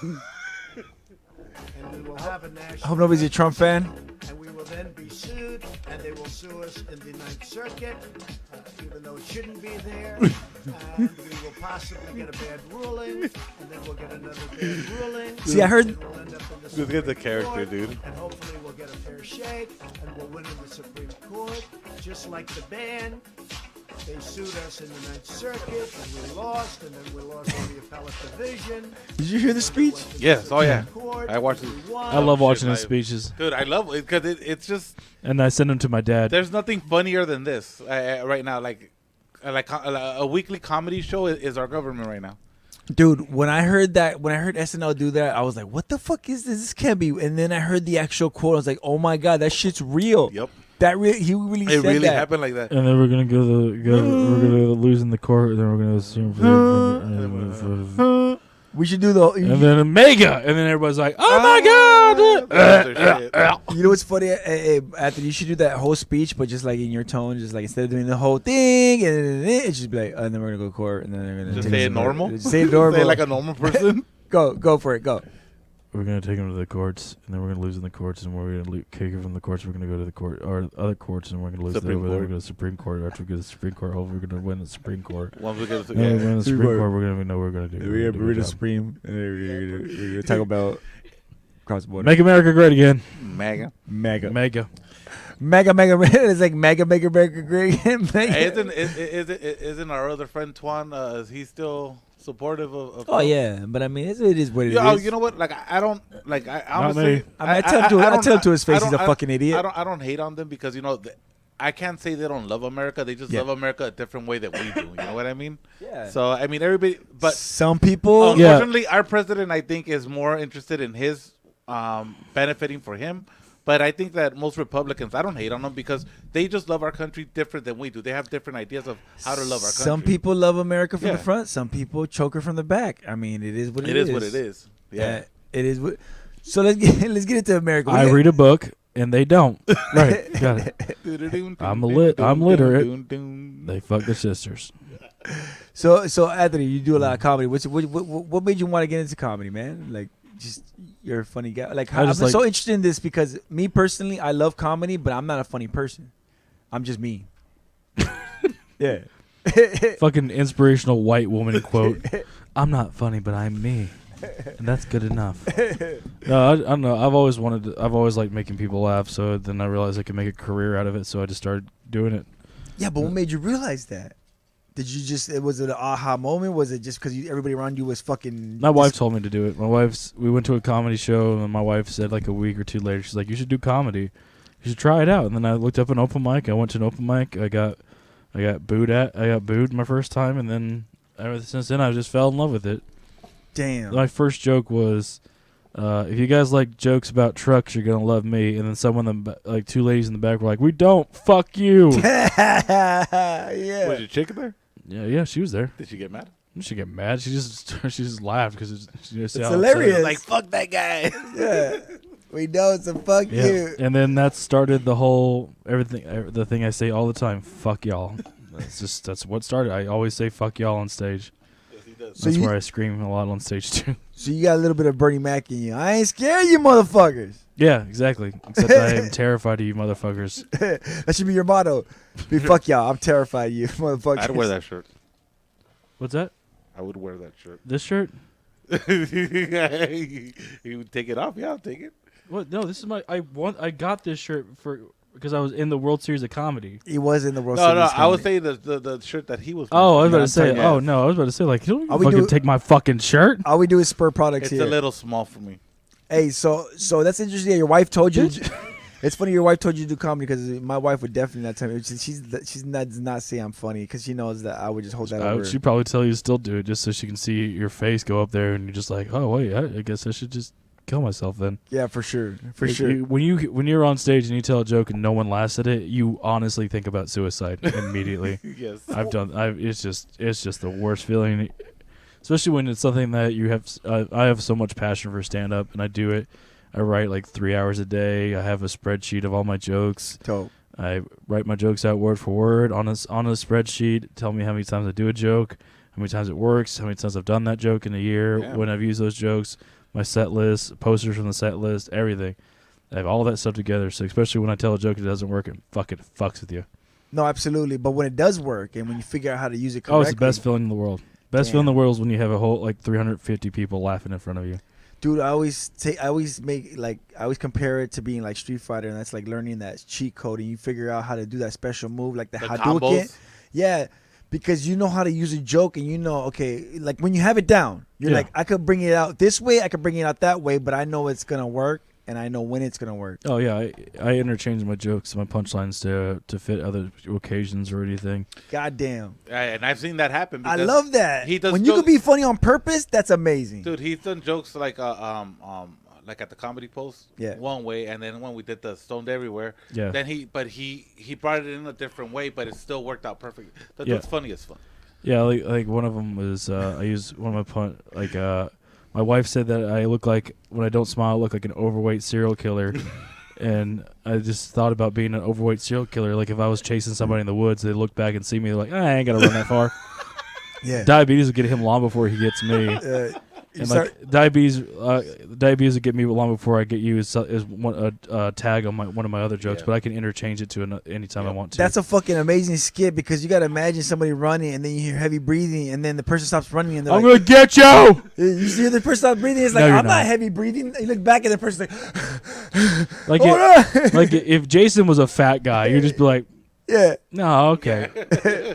And we will have a national. I hope nobody's a Trump fan. And we will then be sued, and they will sue us in the Ninth Circuit, even though it shouldn't be there. And we will possibly get a bad ruling, and then we'll get another bad ruling. See, I heard. And we'll end up in the Just get the Supreme character, Court, dude. And hopefully we'll get a fair shake, and we'll win in the Supreme Court, just like the band. They sued us in the Ninth Circuit, and we lost, and then we lost in the appellate division. Did you hear the speech? Yes. Oh, yeah. I watched it. I love watching his speeches. Dude, I love it because it's just. And I send them to my dad. There's nothing funnier than this right now. Like a weekly comedy show is our government right now. Dude, when I heard SNL do that, I was like, "What the fuck is this? This can't be." And then I heard the actual quote. I was like, "Oh my god, that shit's real." Yep. He really It said really that. happened like that. And then we're gonna we're gonna lose in the court. And then we're gonna assume for We should do the. and then a mega. And then everybody's like, "Oh my god!" You know what's funny? Hey, Anthony, you should do that whole speech, but just like in your tone, just like instead of doing the whole thing, and it just be like, and then we're gonna go to court, and then they're gonna Just take say us it to court. normal. Just say it normal. Say it like a normal person. Go for it. Go. We're gonna take him to the courts, and then we're gonna lose in the courts, and we're gonna kick him from the courts. We're gonna go to the court or other courts, and we're gonna lose there. Supreme Then we're Court. gonna go to the Supreme Court. After we go to the Supreme Court, hopefully we're gonna win the Supreme Court. Once we get to Then we win the Supreme Supreme Court. Court, we're gonna know what we're gonna do. We're do a gonna good job. Supreme, and then we're gonna talk about cross border. Make America great again. Mega. It's like mega great. Hey, isn't our other friend Twan? Is he still supportive of? Oh yeah, but I mean, it is what it is. Oh, you know what? Like I don't like. I honestly, I tell him to his face, he's a fucking idiot. I don't hate on them because I can't say they don't love America. They just love America a different way that we do. You know what I mean? Yeah. So I mean, everybody, but some people. Unfortunately, our president, I think, is more interested in his benefiting for him. But I think that most Republicans, I don't hate on them because they just love our country different than we do. They have different ideas of how to love our country. Some people love America from Yeah. the front. Some people choke her from the back. I mean, it is what it is. It is what it is. Yeah. It is what. So let's get into America. I read a book and they don't. Right, got it. I'm literate. They fuck their sisters. So Anthony, you do a lot of comedy. What made you want to get into comedy, man? Like, just you're a funny guy. Like, I'm so interested in this because me personally, I love comedy, but I'm not a funny person. I'm just me. Yeah. Fucking inspirational white woman quote. I'm not funny, but I'm me, and that's good enough. No, I don't know. I've always liked making people laugh. So then I realized I could make a career out of it. So I just started doing it. Yeah, but what made you realize that? Did you was it an aha moment? Was it just because everybody around you was fucking? My wife told me to do it. We went to a comedy show, and my wife said like a week or two later, she's like, "You should do comedy. You should try it out." And then I looked up an open mic. I went to an open mic. I got booed my first time, and then ever since then I just fell in love with it. Damn. My first joke was, if you guys like jokes about trucks, you're gonna love me. And then like two ladies in the back were like, "We don't. Fuck you." Yeah. Was your chick there? Yeah, she was there. Did she get mad? She get mad. She just laughed because it's hilarious. Like, fuck that guy. Yeah. We know it's a fuck you. And then that started the whole the thing I say all the time. Fuck y'all. That's what started. I always say fuck y'all on stage. Yes, he does. That's where I scream a lot on stage too. So you got a little bit of Bernie Mac in you. I ain't scared of you motherfuckers. Yeah, exactly. Except I am terrified of you motherfuckers. That should be your motto. Be fuck y'all. I'm terrified of you motherfuckers. I'd wear that shirt. What's that? I would wear that shirt. This shirt? You would take it off? Yeah, I'll take it. What? No, this is I got this shirt because I was in the World Series of Comedy. He was in the World Series. No, of I would Comedy. say the shirt that he was. Oh, I was wearing. about to say. Yeah. Oh no, I was about to say like, you don't we fucking do- take my fucking shirt. All we do is spur products It's here. a little small for me. Hey, so that's interesting. Your wife told you. It's funny your wife told you to do comedy because my wife would definitely not tell me. She's not does not say I'm funny because she knows that I would just hold that over. She'd probably tell you to still do it just so she can see your face go up there and you're just like, oh wait, I guess I should just kill myself then. Yeah, for sure, Like, sure. When you're on stage and you tell a joke and no one laughs at it, you honestly think about suicide immediately. Yes, It's just the worst feeling, especially when it's something that you have. I have so much passion for stand up, and I do it. I write like 3 hours a day. I have a spreadsheet of all my jokes. Dope. I write my jokes out word for word on a spreadsheet. Tell me how many times I do a joke, how many times it works, how many times I've done that joke in a year, Yeah. when I've used those jokes, my set list, posters from the set list, everything. I have all that stuff together. So especially when I tell a joke it doesn't work, it fucks with you. No, absolutely. But when it does work and when you figure out how to use it correctly, Oh, it's the best feeling in the world. Best feeling in the world is when you have a whole like 350 people laughing in front of you. Dude, I always compare it to being like Street Fighter, and that's like learning that cheat code, and you figure out how to do that special move, like the Hadouken. combos. Yeah, because you know how to use a joke, and you know, okay, like when you have it down, you're Yeah. like, I could bring it out this way, I could bring it out that way, but I know it's gonna work, and I know when it's gonna work. Oh yeah, I interchange my jokes, my punchlines to fit other occasions or anything. God damn. And I've seen that happen. I because love that. He does when you jokes, can be funny on purpose, that's amazing. dude. He's done jokes like at the comedy post, Yeah. one way, and then when we did the Stoned Everywhere, Yeah. then he brought it in a different way, but it still worked out perfect. That Yeah. dude's funny as fuck. Yeah, like one of them was I used one of my my wife said that I look like when I don't smile, I look like an overweight serial killer. And I just thought about being an overweight serial killer. Like if I was chasing somebody in the woods, they look back and see me, they're like, I ain't gonna run that far. Yeah. Diabetes will get him long before he gets me. And like diabetes will get me long before I get you is one tag on one of my other jokes, but I can interchange it to anytime I want to. That's a fucking amazing skit because you gotta imagine somebody running and then you hear heavy breathing and then the person stops running and they're I'm like, gonna get you. You see the person stops breathing. It's like No, you're I'm not not. heavy breathing. You look back and the person's like, Like hold on. like if Jason was a fat guy, you'd just be like, yeah. no, okay,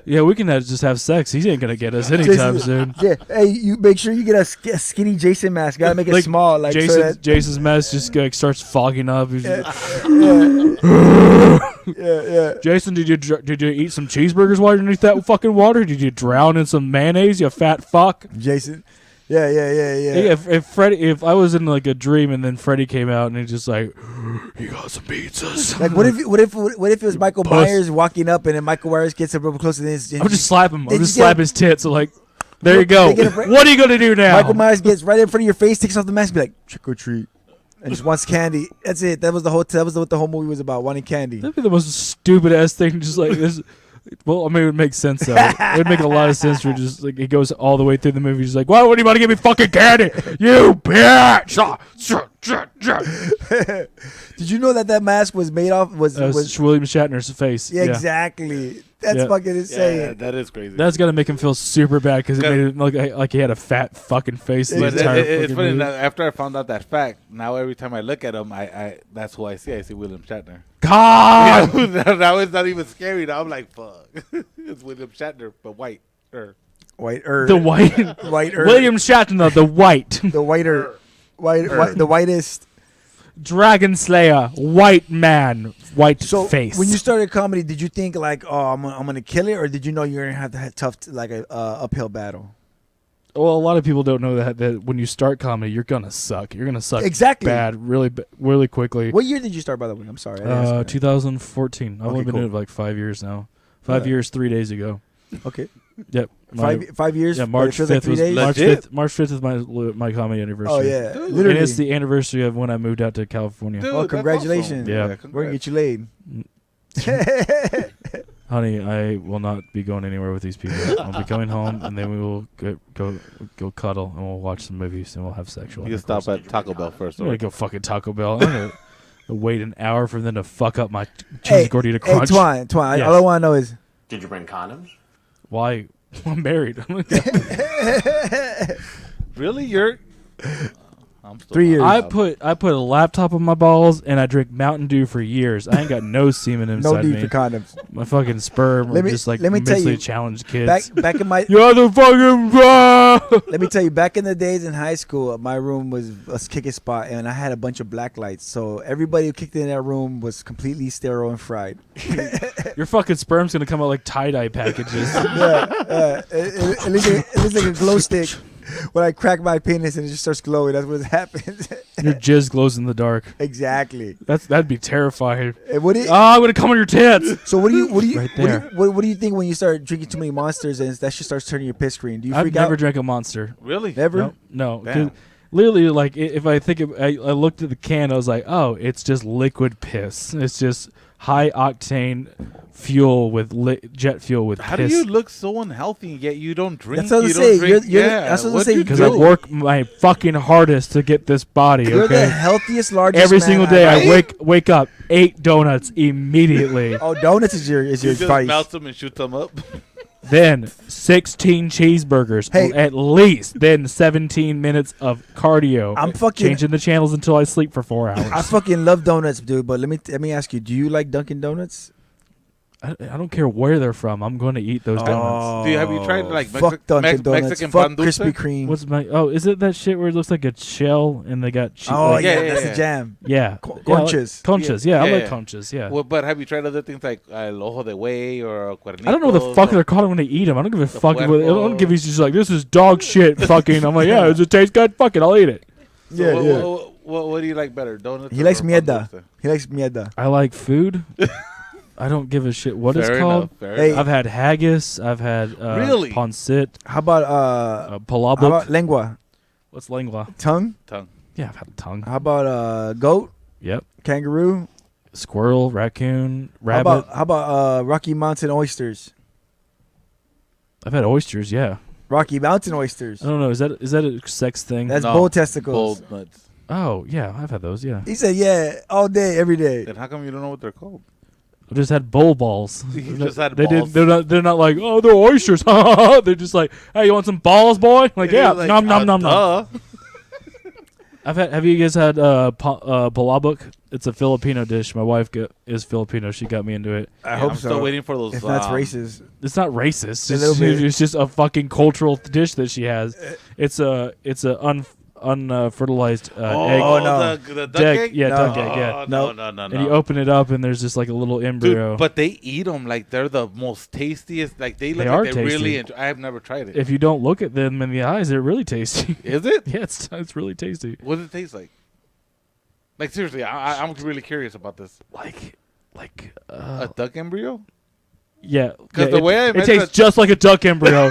yeah, we can just have sex. He ain't gonna get us anytime soon. Yeah. Hey, you make sure you get a skinny Jason mask. Gotta make it Like, small. Like so that, Jason's mess just like starts fogging up. He's just yeah. Jason, did you eat some cheeseburgers while underneath that fucking water? Did you drown in some mayonnaise, you fat fuck? Jason, Yeah. If I was in like a dream and then Freddy came out and he's just like, you got some pizzas. Like what if it was Michael Myers walking up and then Michael Myers gets up real close to this? I would just slap him. I would just slap his tits. So like, there you go. What are you gonna do now? Michael Myers gets right in front of your face, takes off the mask, and be like, trick or treat, and just wants candy. That's it. That was what the whole movie was about, wanting candy. That'd be the most stupid ass thing. Just like this. Well, I mean, it would make sense though. It would make a lot of sense for just like it goes all the way through the movie. He's like, "Why would anybody give me fucking candy? You bitch!" Did you know that mask was made off was William Shatner's face? Yeah, exactly. That's fucking insane. Yeah, that is crazy. That's gotta make him feel super bad because it made it look like he had a fat fucking face. But the entire it's fucking funny. movie. After I found out that fact, now every time I look at him, I that's who I see. I see William Shatner. God! Yeah, now it's not even scary. Now I'm like, fuck. It's William Shatner, but white. The white. Whiter. William Shatner, the white. The whiter. The whitest. Dragon Slayer, white man, white face. When you started comedy, did you think like, oh, I'm gonna kill it, or did you know you're gonna have to have tough like a uphill battle? Well, a lot of people don't know that when you start comedy, you're gonna suck. You're gonna suck bad, really quickly. What year did you start, by the way? I'm sorry. I didn't ask you that. 2014. I've only been doing it for like 5 years now. 5 years, 3 days ago. Okay. Yep. 5 years. Yeah, March 5th like 3 was days? March 5th is my comedy anniversary. Oh yeah, Dude, literally. And it's the anniversary of when I moved out to California. Dude, Oh, congratulations! Yeah. We're gonna get you laid. Honey, I will not be going anywhere with these people. I'll be coming home, and then we will go cuddle, and we'll watch some movies, and we'll have sexual. You can stop at Taco Bell first. I'm gonna go fucking Taco Bell. I'm gonna wait an hour for them to fuck up my cheese gordita crunch. Hey, Twan. Yes. All I want to know is, Did you bring condoms? Why? I'm married. Really? You're? I'm still 3 years. I put a laptop on my balls and I drink Mountain Dew for years. I ain't got no semen inside no need me. for condoms. My fucking sperm are just like let me tell mentally you, challenged kids. Back in my You're the fucking Let me tell you, back in the days in high school, my room was a kicking spot, and I had a bunch of black lights. So everybody who kicked in that room was completely sterile and fried. Your fucking sperm's gonna come out like tie-dye packages. It looks like a glow stick. When I crack my penis and it just starts glowing, that's what happens. Your jizz glows in the dark. Exactly. That'd be terrifying. I'm gonna come on your tits. So what do you Right there. what do you think when you start drinking too many Monsters and that shit starts turning your piss green? Do you I've freak never out? drank a Monster. Really? Never? No. Damn. Literally, like if I think I looked at the can, I was like, oh, it's just liquid piss. It's just high octane fuel with jet fuel with How piss. do you look so unhealthy and yet you don't drink? That's what I'm you saying. don't drink? That's what I'm saying. Because I work my fucking hardest to get this body. You're the Okay. healthiest, largest Every man single day, I right? wake up, 8 donuts immediately. Oh, donuts is your You just vice. melt them and shoot them up. Then 16 cheeseburgers, Hey. at least. Then 17 minutes of cardio. I'm fucking- changing the channels until I sleep for 4 hours. I fucking love donuts, dude. But let me ask you: do you like Dunkin' Donuts? I don't care where they're from. I'm going to eat those donuts. Have you tried like Fuck Dunkin' Donuts. Mexican Fuck pan dulce? Krispy Kreme. What's my? Oh, is it that shit where it looks like a shell and they got? Oh like, yeah, that's the jam. yeah, Conchas. Conchas. Yeah, I like conchas. Yeah. Well, but have you tried other things like el ojo de buey or cuernitos? I don't know what the fuck they're called when they eat them. I don't give a fuck. I don't give you just like this is dog shit. Fucking. I'm like, yeah, does it taste good? Fuck it, I'll eat it. So what do you like better, donuts? He likes or pan mierda. dulce? He likes mierda. I like food. I don't give a shit what it's Fair called. enough, fair Hey. enough. I've had haggis. I've had Really? pancit. How about palabok. how about lengua? What's lengua? Tongue? Tongue. Yeah, I've had tongue. How about goat? Yep. Kangaroo? Squirrel, raccoon, rabbit. How about Rocky Mountain oysters? I've had oysters. Yeah. Rocky Mountain oysters. I don't know. Is that a sex thing? That's bull testicles. Bull nuts. Oh yeah, I've had those. Yeah. He said, "Yeah, all day, every day." Then how come you don't know what they're called? I just had bull balls. You just had they balls. They're not like, oh, they're oysters. They're just like, hey, you want some balls, boy? Like, yeah, Like, nom nom nom nom. duh. Have you guys had palabok? It's a Filipino dish. My wife is Filipino. She got me into it. I hope I'm so. still waiting for those. If that's racist, It's not racist. A little bit. It's just a fucking cultural dish that she has. It's a unfertilized egg. Oh, no. The duck egg? Yeah, No. duck egg, yeah. Oh, no. And you open it up, and there's just like a little embryo. Dude, but they eat them like they're the most tastiest. Like they look They like are they tasty. really enjoy. I have never tried it. If you don't look at them in the eyes, they're really tasty. Is it? Yeah, it's really tasty. What does it taste like? Like seriously, I'm really curious about this. Like a duck embryo? Yeah, Because the way I it imagine tastes just like a duck embryo.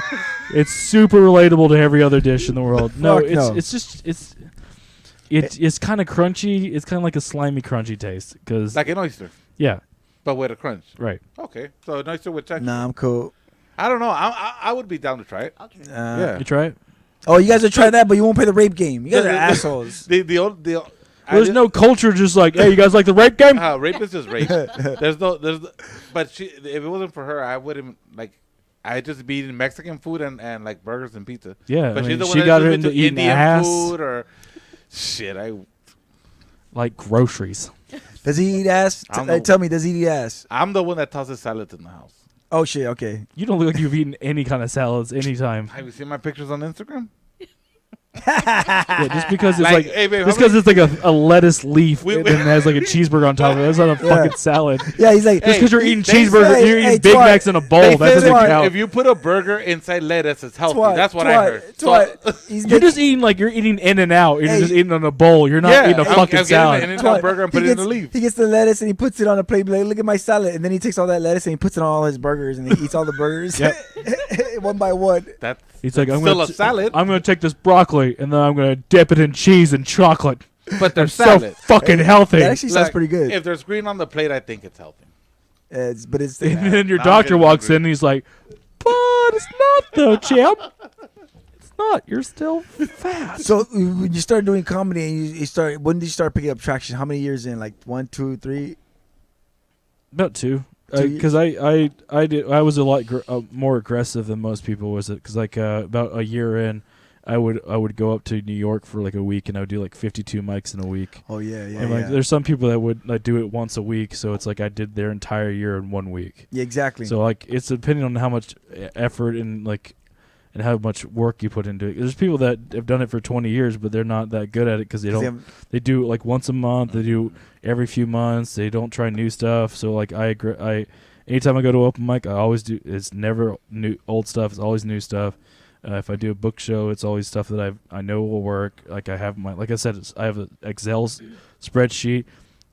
It's super relatable to every other dish in the world. No, Fuck no. it's just it's kind of crunchy. It's kind of like a slimy, crunchy taste. Cause like an oyster. Yeah, but with a crunch. Right. Okay, so an oyster with texture. Nah, I'm cool. I don't know. I would be down to try it. Yeah. You try it? Oh, you guys will try that, but you won't play the rape game. You guys are assholes. There's no culture just like, hey, you guys like the rape game? Rape is just rape. But if it wasn't for her, I wouldn't I'd just be eating Mexican food and like burgers and pizza. Yeah, but I she's mean, the one she that got just her into into eating Indian ass. food or shit. Like groceries. Does he eat ass? Tell me, does he eat ass? I'm the one that tosses salads in the house. Oh shit. Okay. You don't look like you've eaten any kind of salads anytime. Have you seen my pictures on Instagram? Yeah, just because it's Like, like, hey, babe, just how because it's like a lettuce leaf and then it has like a cheeseburger on top of it. That's not a fucking salad. Yeah, he's like, just because you're eating they cheeseburger, say- you're eating hey, Big Twan, Macs in a bowl. They That doesn't say count. if you put a burger inside lettuce, it's healthy. Twan, That's what Twan, I heard. Twan, You're just eating like you're eating In and Out. You're Hey. just eating on a bowl. You're not eating a fucking I'm salad. getting an In-N-Out burger and put it in the gets, leaf. he gets the lettuce and he puts it on a plate. Like, look at my salad, and then he takes all that lettuce and he puts it on all his burgers and he eats all the burgers one by one. That's He's like, I'm still gonna a salad. I'm gonna take this broccoli and then I'm gonna dip it in cheese and chocolate. But they're I'm salad. so fucking healthy. That actually sounds pretty good. If there's green on the plate, I think it's healthy. But it's And then your I'm doctor getting walks hungry. in and he's like, but it's not though, champ. It's not. You're still fat. So when you start doing comedy and you start, when did you start picking up traction? How many years in? Like 1, 2, 3? About 2. 2 Because I was a lot more aggressive than most people. Was it? Because like about a year in, I would go up to New York for like a week and I would do like 52 mics in a week. Oh yeah. And like there's some people that would like do it once a week, so it's like I did their entire year in 1 week. Yeah, exactly. So like it's depending on how much effort and how much work you put into it. There's people that have done it for 20 years, but they're not that good at it because they do it like once a month. They do every few months. They don't try new stuff. So like anytime I go to open mic, I always do. It's never new old stuff. It's always new stuff. If I do a book show, it's always stuff that I know will work. Like I have like I said, I have an Excel spreadsheet,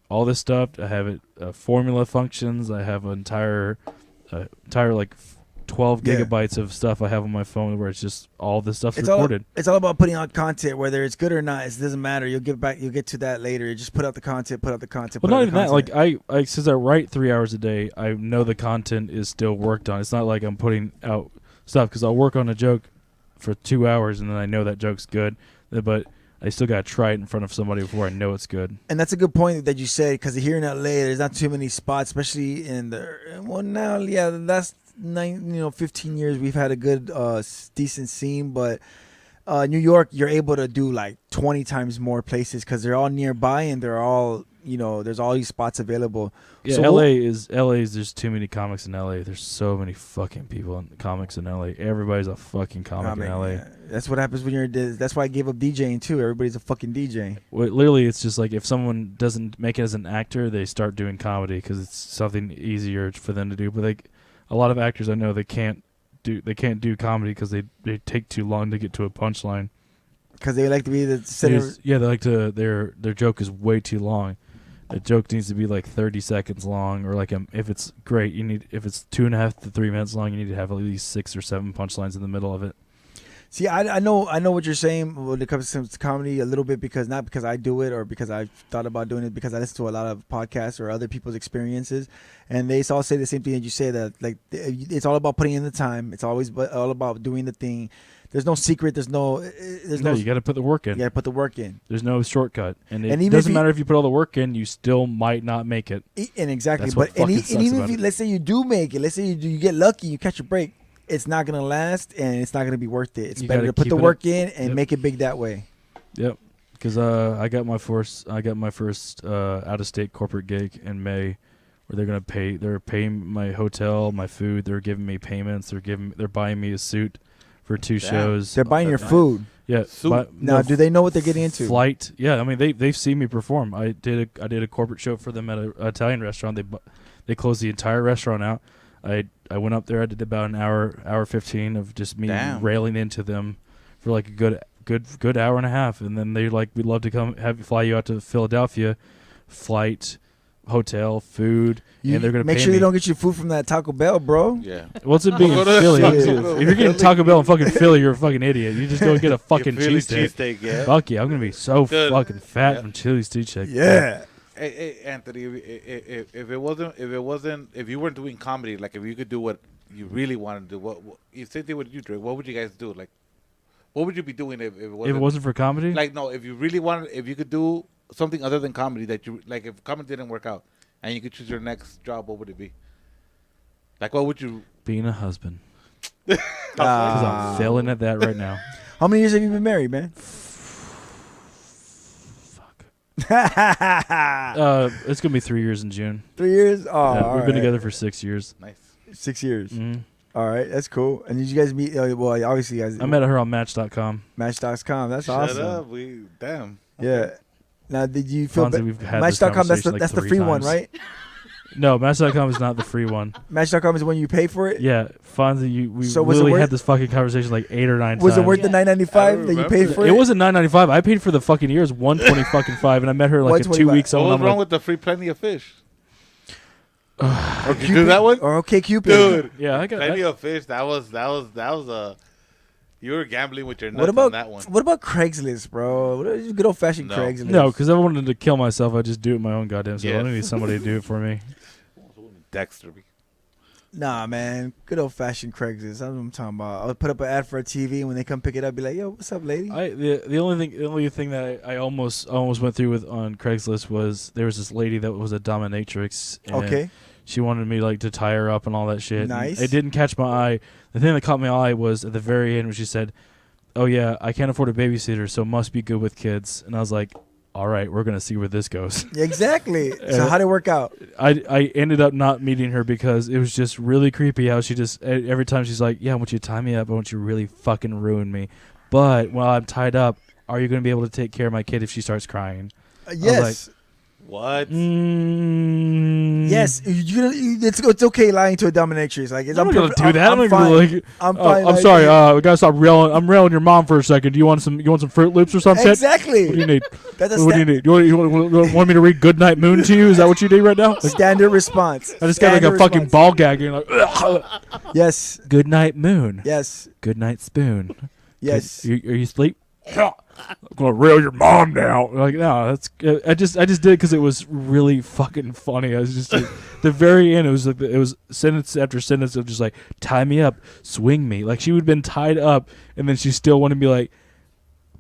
all this stuff. I have it formula functions. I have an entire like 12 gigabytes of stuff I have on my phone where it's just all this stuff's recorded. It's all about putting out content, whether it's good or not. It doesn't matter. You'll get to that later. You just put out the content. Well, not even that. Like I since I write 3 hours a day, I know the content is still worked on. It's not like I'm putting out stuff because I'll work on a joke for 2 hours and then I know that joke's good, but I still gotta try it in front of somebody before I know it's good. And that's a good point that you said, because here in LA, there's not too many spots, especially in that's 15 years we've had a good decent scene, but New York, you're able to do like 20 times more places because they're all nearby and they're all there's all these spots available. Yeah, So LA is there's too many comics in LA. There's so many fucking people in comics in LA. Everybody's a fucking comic in LA. That's what happens when that's why I gave up DJing too. Everybody's a fucking DJ. Well, literally, it's just like if someone doesn't make it as an actor, they start doing comedy because it's something easier for them to do. But like a lot of actors I know, they can't do comedy because they take too long to get to a punchline. Because they like to be the center. They like to their joke is way too long. A joke needs to be like 30 seconds long, or like if it's great, if it's 2.5 to 3 minutes long, you need to have at least 6 or 7 punchlines in the middle of it. See, I know what you're saying when it comes to comedy a little bit, because not because I do it or because I've thought about doing it, because I listen to a lot of podcasts or other people's experiences, and they all say the same thing that you say, that like it's all about putting in the time. It's always all about doing the thing. There's no secret. There's no. You got to put the work in. You got to put the work in. There's no shortcut, and it even doesn't matter if you put all the work in, you still might not make it. And exactly, That's but what fucking and sucks even about if it. let's say you do make it, let's say you get lucky, you catch a break, it's not gonna last and it's not gonna be worth it. It's You better gotta to put keep the it work up. in and Yep. make it big that way. Yep, because I got my first out of state corporate gig in May, where they're paying my hotel, my food, they're giving me payments, they're buying me a suit for 2 shows. They're buying your food. Yeah. Now, do they know what they're getting into? Flight. Yeah, I mean they've seen me perform. I did a corporate show for them at an Italian restaurant. They closed the entire restaurant out. I went up there. I did about an hour 15 of just me railing into them for like a good hour and a half, and then they're like, we'd love to fly you out to Philadelphia, flight, hotel, food, and they're gonna make pay sure me. they don't get you food from that Taco Bell, bro. Yeah. What's it being in Philly? If you're getting Taco Bell in fucking Philly, you're a fucking idiot. You just go get a fucking cheesesteak. Yeah. Fuck yeah, I'm gonna be so Good. fucking fat from Chili's cheesesteak. Yeah. Hey, Anthony, if you weren't doing comedy, like if you could do what you really wanted to do, what you same thing with you, Drake, what would you guys do? Like, what would you be doing if it wasn't for comedy? Like, no, if you really wanted, if you could do something other than comedy that you like, if comedy didn't work out and you could choose your next job, what would it be? Like, what would you? Being a husband. Because I'm failing at that right now. How many years have you been married, man? It's gonna be 3 years in June. 3 years? Oh, yeah, all we've been right. together for 6 years. Nice. 6 years. Mhm. All right, that's cool. And did you guys meet? Well, obviously, you guys. I met her on Match.com. Match.com. That's Shut awesome. up, damn. Yeah. Now, did you feel Fonzie, we've had this Match.com? That's conversation the like free 3 one, times. right? No, Match.com is not the free one. Match.com is when you pay for it. Yeah, Fonzie, we So was it literally worth- had this fucking conversation like 8 or 9 Was times. it worth the $9.95 that you paid for it? It wasn't $9.95. I paid for the fucking year. It was $120 fucking 5, and I met her like in 2 weeks. What was wrong with the free Plenty of Fish? Did you do that one? Or OK Cupid? Dude, yeah, I got Plenty of Fish. That was a. You were gambling with your nuts What about on that one. What about Craigslist, bro? What is good old fashioned No. Craigslist? No, because I wanted to kill myself. I just do it my own goddamn self. I Yes. don't need somebody to do it for me. Dexter. Nah, man. Good old fashioned Craigslist. That's what I'm talking about. I'll put up an ad for a TV, and when they come pick it up, be like, "Yo, what's up, lady?" The only thing that I almost went through with on Craigslist was there was this lady that was a dominatrix. And Okay. She wanted me like to tie her up and all that shit. Nice. And it didn't catch my eye. The thing that caught my eye was at the very end when she said, "Oh yeah, I can't afford a babysitter, so must be good with kids." And I was like, "All right, we're gonna see where this goes." Exactly. So how'd it work out? I ended up not meeting her because it was just really creepy how she just every time she's like, "Yeah, I want you to tie me up. I want you to really fucking ruin me. But while I'm tied up, are you going to be able to take care of my kid if she starts crying?" Yes. What? Yes, it's okay lying to a dominatrix. Like, I'm not gonna do that. I'm fine. gonna be like, I'm fine. I'm sorry. We gotta stop railing. I'm railing your mom for a second. Do you want some? You want some Fruit Loops or something? Exactly. What do you need? That's a what do you need? You want me to read Goodnight Moon to you? Is that what you need right now? Like, standard response. I just got like a fucking ball gag. And you're like, ugh. Yes. Goodnight Moon. Yes. Goodnight Spoon. Yes. Are you asleep? I'm gonna rail your mom now. Like, no, that's. I just did it because it was really fucking funny. I was just like, the very end. It was like it was sentence after sentence of just like, tie me up, swing me. Like, she would have been tied up, and then she still wanted to be like,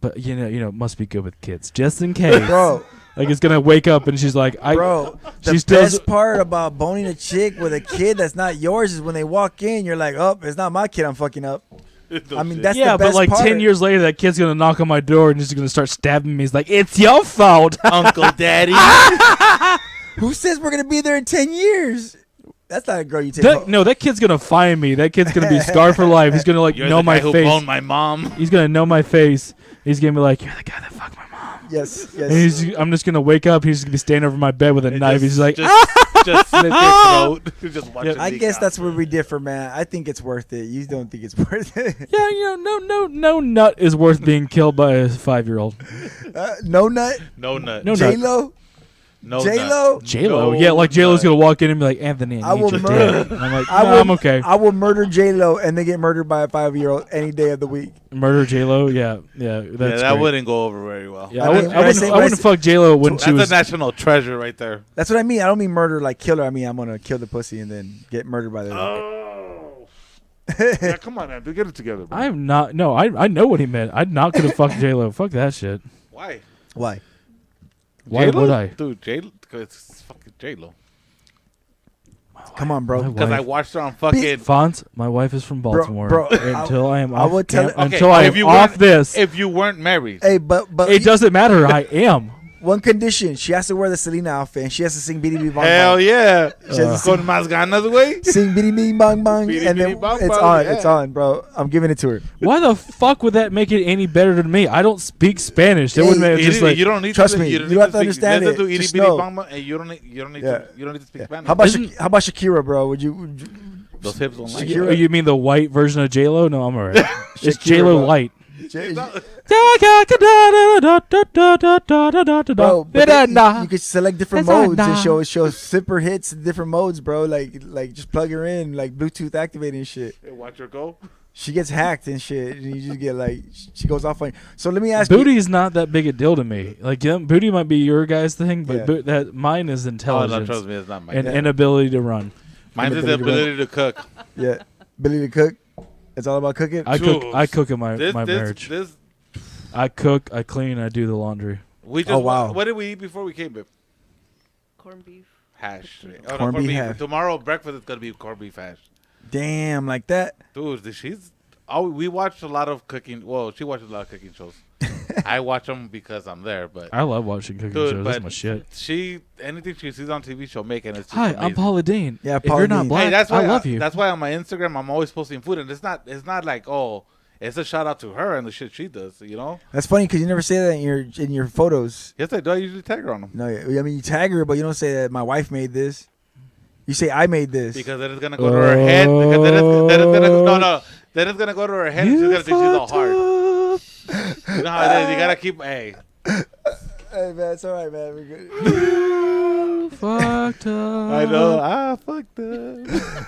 but you know, must be good with kids, just in case, bro. Like, it's gonna wake up and she's like, bro. The best part about boning a chick with a kid that's not yours is when they walk in, you're like, oh, it's not my kid I'm fucking up. I mean, that's the best but like part. 10 years later, that kid's gonna knock on my door and just gonna start stabbing me. He's like, "It's your fault, Uncle Daddy." Who says we're gonna be there in 10 years? That's not a girl you take home. No, that kid's gonna find me. That kid's gonna be scarred for life. He's gonna like You're know the my guy who face. boned my mom. He's gonna know my face. He's gonna be like, "You're the guy that fucked my mom." Yes, And yes. I'm just gonna wake up. He's just gonna be standing over my bed with a knife. He's like, just slit their throat. Just watch I guess that's where we differ, man. I think it's worth it. You don't think it's worth it? "Yeah, you know, no nut is worth being killed by a 5-year-old." No nut. No nut. No J nut. Lo. No J-Lo? nut. J-Lo, No yeah, like J-Lo's nut. gonna walk in and be like, "Anthony, I I need will your murder. dick." And I'm like, I "No, will, I'm okay." I will murder J-Lo and then get murdered by a 5-year-old any day of the week. Murder J-Lo, yeah, that's Yeah, that great. wouldn't go over very well. Yeah, I I mean, wouldn't, when I say- when I wouldn't say- fuck J-Lo when That's she was. a national treasure right there. That's what I mean. I don't mean murder like killer. I mean I'm gonna kill the pussy and then get murdered by the. Oh. Yeah, come on, man. Get it together, bro. I am not. No, I know what he meant. I'm not gonna fuck J-Lo. Fuck that shit. Why? Why? Why J-Lo? would I? Dude, J-Lo, because it's fucking J-Lo. Come on, bro. Because I watched her on fucking... Fonz, my wife is from Baltimore. bro, until I am I off, would tell it- until Okay, I if am you off weren't- this, If you weren't married. Hey, but it doesn't matter. I am. One condition: she has to wear the Selena outfit, and she has to sing "Bidi Bidi Bong Hell Bong." yeah. She has to Con más ganas, güey. sing "Bidi Bidi Bong Bong," Bidi and then Bidi Bong it's Bong, on. yeah. It's on, bro. I'm giving it to her. Why the fuck would that make it any better than me? I don't speak Spanish. That would make it just like You don't need Trust to, me, you you don't have need to understand listen it. to Just Itty Bitty know. Bong Bong, and you don't need Yeah. to speak Spanish. How about Isn't- how about Shakira, bro? Would you Those hips don't like you, it. you mean the white version of J Lo? No, I'm alright. It's Shakira, J Lo bro. light. Bro, but you could select different modes and show super hits, different modes, bro. Like just plug her in, like Bluetooth activating and shit. Hey, watch her go. She gets hacked and shit, and you just get like she goes off on you. So let me ask you. Booty is not that big a deal to me. Like booty might be your guy's thing, but Yeah. that mine is intelligence trust me, it's not my and guy. inability to run. Mine is the ability to cook. Yeah, ability to cook. It's all about cooking. I cook in my This- marriage. this- I cook, I clean, I do the laundry. We just Oh, wow. What did we eat before we came, babe? Corned beef. Hash. Corned beef hash. Tomorrow breakfast is gonna be corned beef hash. Damn, like that. Dude, she's. Oh, we watched a lot of cooking. Well, she watches a lot of cooking shows. I watch them because I'm there, but I love watching cooking shows. That's my shit. Anything she sees on TV, she'll make, and it's just Hi, amazing. I'm Paula Dean. Yeah, if Paula you're not Dean. black, Hey, that's why I love you. That's why on my Instagram I'm always posting food, and it's not like it's a shout out to her and the shit she does. You know. That's funny because you never say that in your photos. Yes, I do. I usually tag her on them No, I mean you tag her, but you don't say that my wife made this. You say I made this. because then it's gonna go to her head. Because then it's gonna no. Then it's gonna go to her head, and she's gonna think she's all hard. You know how it is. You gotta keep. Hey. Hey man, it's all right, man. We're good. Fucked up. I know. I fucked up.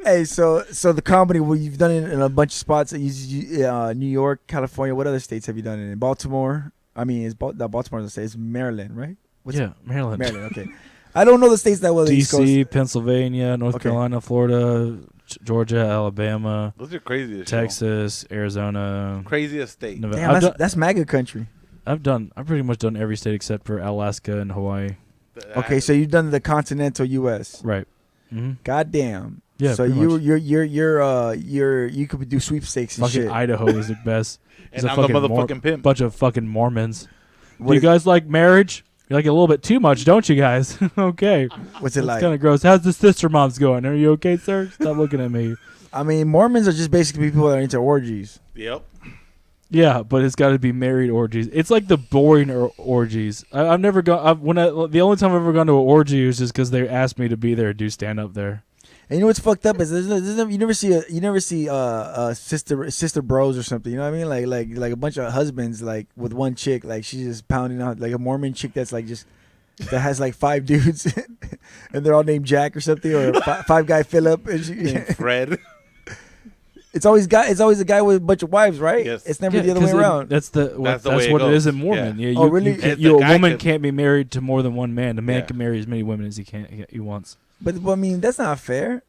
Hey, so the comedy, well, you've done it in a bunch of spots. New York, California. What other states have you done it in? Baltimore. I mean, not Baltimore the state. It's Maryland, right? Yeah, Maryland. Maryland. Okay. I don't know the states that well. The East Coast. DC, Pennsylvania, North Okay. Carolina, Florida, Georgia, Alabama, Those are crazy. Texas, Arizona, Craziest state. Nevada. Damn, that's MAGA country. I've pretty much done every state except for Alaska and Hawaii. Okay, so you've done the continental U.S. Right. Mm-hmm. Goddamn. Yeah, So pretty much. you could do sweepstakes and Fucking shit. Idaho is the best. It's And I'm the motherfucking pimp. Bunch of fucking Mormons. What Do you is- guys like marriage? You like it a little bit too much, don't you guys? Okay. What's it like? It's kind of gross. How's the sister moms going? Are you okay, sir? Stop looking at me. I mean, Mormons are just basically people that are into orgies. Yep. Yeah, but it's got to be married orgies. It's like the boring orgies. I've never gone. The only time I've ever gone to an orgy was just because they asked me to be there and do stand up there. And you know what's fucked up is you never see sister bros or something. You know what I mean? Like a bunch of husbands like with one chick. Like she's just pounding out like a Mormon chick that's like just that has like 5 dudes and they're all named Jack or something or five guy Philip and Named Fred. It's always a guy with a bunch of wives, right? Yes. It's never the other way around. That's the way what it it is goes. in Mormon. Yeah. Yeah. Oh, really? A guy woman can- can't be married to more than one man. A man Yeah. can marry as many women as he wants. But I mean, that's not fair.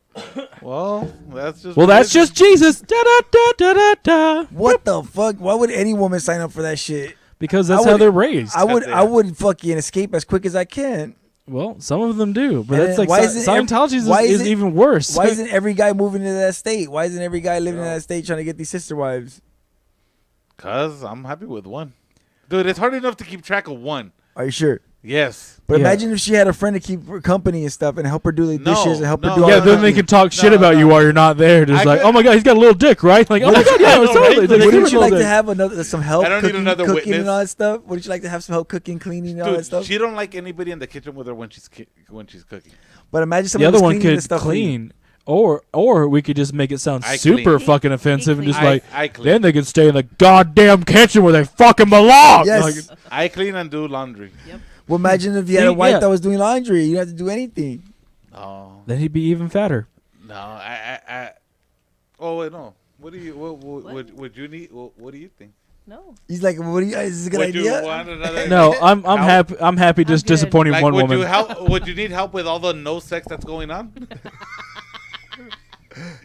Well, that's just. Well, that's religion. just Jesus. Da, da, da, da, da, da. What the fuck? Why would any woman sign up for that shit? Because I that's how would- they're raised. I would fucking escape as quick as I can. Well, some of them do, but And that's then like why isn't Scientology is is even worse. Why isn't every guy moving to that state? Why isn't every guy living in that state trying to get these sister wives? Cause I'm happy with one. Dude, it's hard enough to keep track of one. Are you sure? Yes. But Yeah. imagine if she had a friend to keep her company and stuff and help her do the No, dishes and help her no. do all Yeah, that then they cooking. can talk shit about you while you're not there. Just I like, could- oh my god, he's got a little dick, right? Like, oh my god, yeah, I know, totally. right? They give him Wouldn't a you little like to dick. have some help I don't need cooking, another cooking and witness. all that stuff? Wouldn't you like to have some help cooking, cleaning, and all that Dude, stuff? she don't like anybody in the kitchen with her when she's cooking. But imagine The somebody other was one cleaning the could stuff for you. clean, or we could just make it sound I super clean. fucking offensive and just I like, clean. then they can stay in the goddamn kitchen where they fucking belong. Yes. Like, I clean and do laundry. Yep. Well, imagine if you had See, a wife yeah. that was doing laundry. You don't have to do anything. Oh then he'd be even fatter. no, I. Oh wait, no. What do you? What would you need? What do you think? No. He's like, "What? Is this a good Would idea?" you want another? No, I'm help? happy. I'm happy just good. disappointing Like, one would woman. you help? Would you need help with all the no sex that's going on?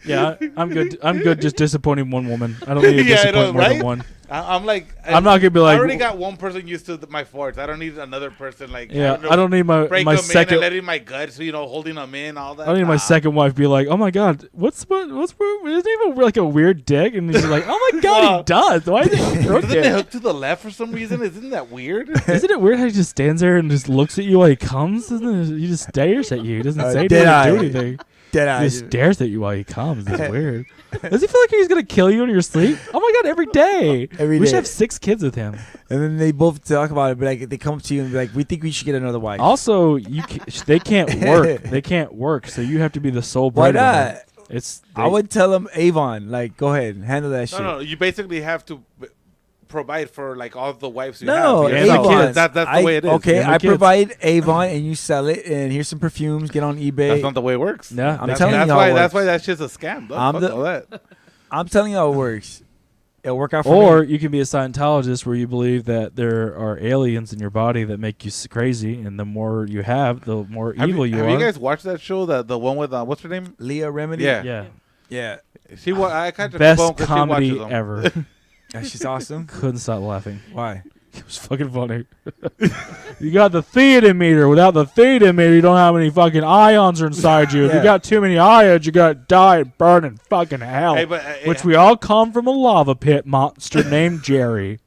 Yeah, I'm good. I'm good just disappointing one woman. I don't need to Yeah, I disappoint know, more right? than one. I'm like, I'm not gonna be like. I already got one person used to my farts. I don't need another person like. Yeah, I don't need my break my them second. in and letting my guts, holding them in, all that. I don't need my second wife be like, oh my god, what's isn't he even like a weird dick? And she's like, oh my god, he does. Why is it crooked? Doesn't it hook to the left for some reason? Isn't that weird? Isn't it weird how he just stands there and just looks at you while he comes? He just stares at you. He doesn't say anything or do anything. He just stares at you while he comes. It's weird. Does he feel like he's gonna kill you in your sleep? Oh my god, every day. We should have 6 kids with him. And then they both talk about it, but like they come to you and be like, "We think we should get another wife." Also, they can't work. They can't work, so you have to be the sole Why breadwinner. not? I would tell them, Avon, like, go ahead, handle that shit. No, you basically have to provide for like all the wives you No, have. Avon. That's the way it is. Okay, I provide Avon and you sell it, and here's some perfumes. Get on eBay. That's not the way it works. Yeah, I'm telling you how it works. That's why that shit's a scam. I'm telling you how it works. It'll work out for Or me. you can be a Scientologist where you believe that there are aliens in your body that make you crazy, and the more you have, the more evil you are. Have you guys watched that show? The one with what's her name? Leah Remini. Yeah. I kind of Best comedy ever. Yeah, she's awesome. Couldn't stop laughing. Why? It was fucking funny. You got the thetan meter. Without the thetan meter, you don't have any fucking ions inside you. If you got too many ions, you got to die and burn in fucking hell. Hey, but, which we all come from a lava pit monster named Jerry.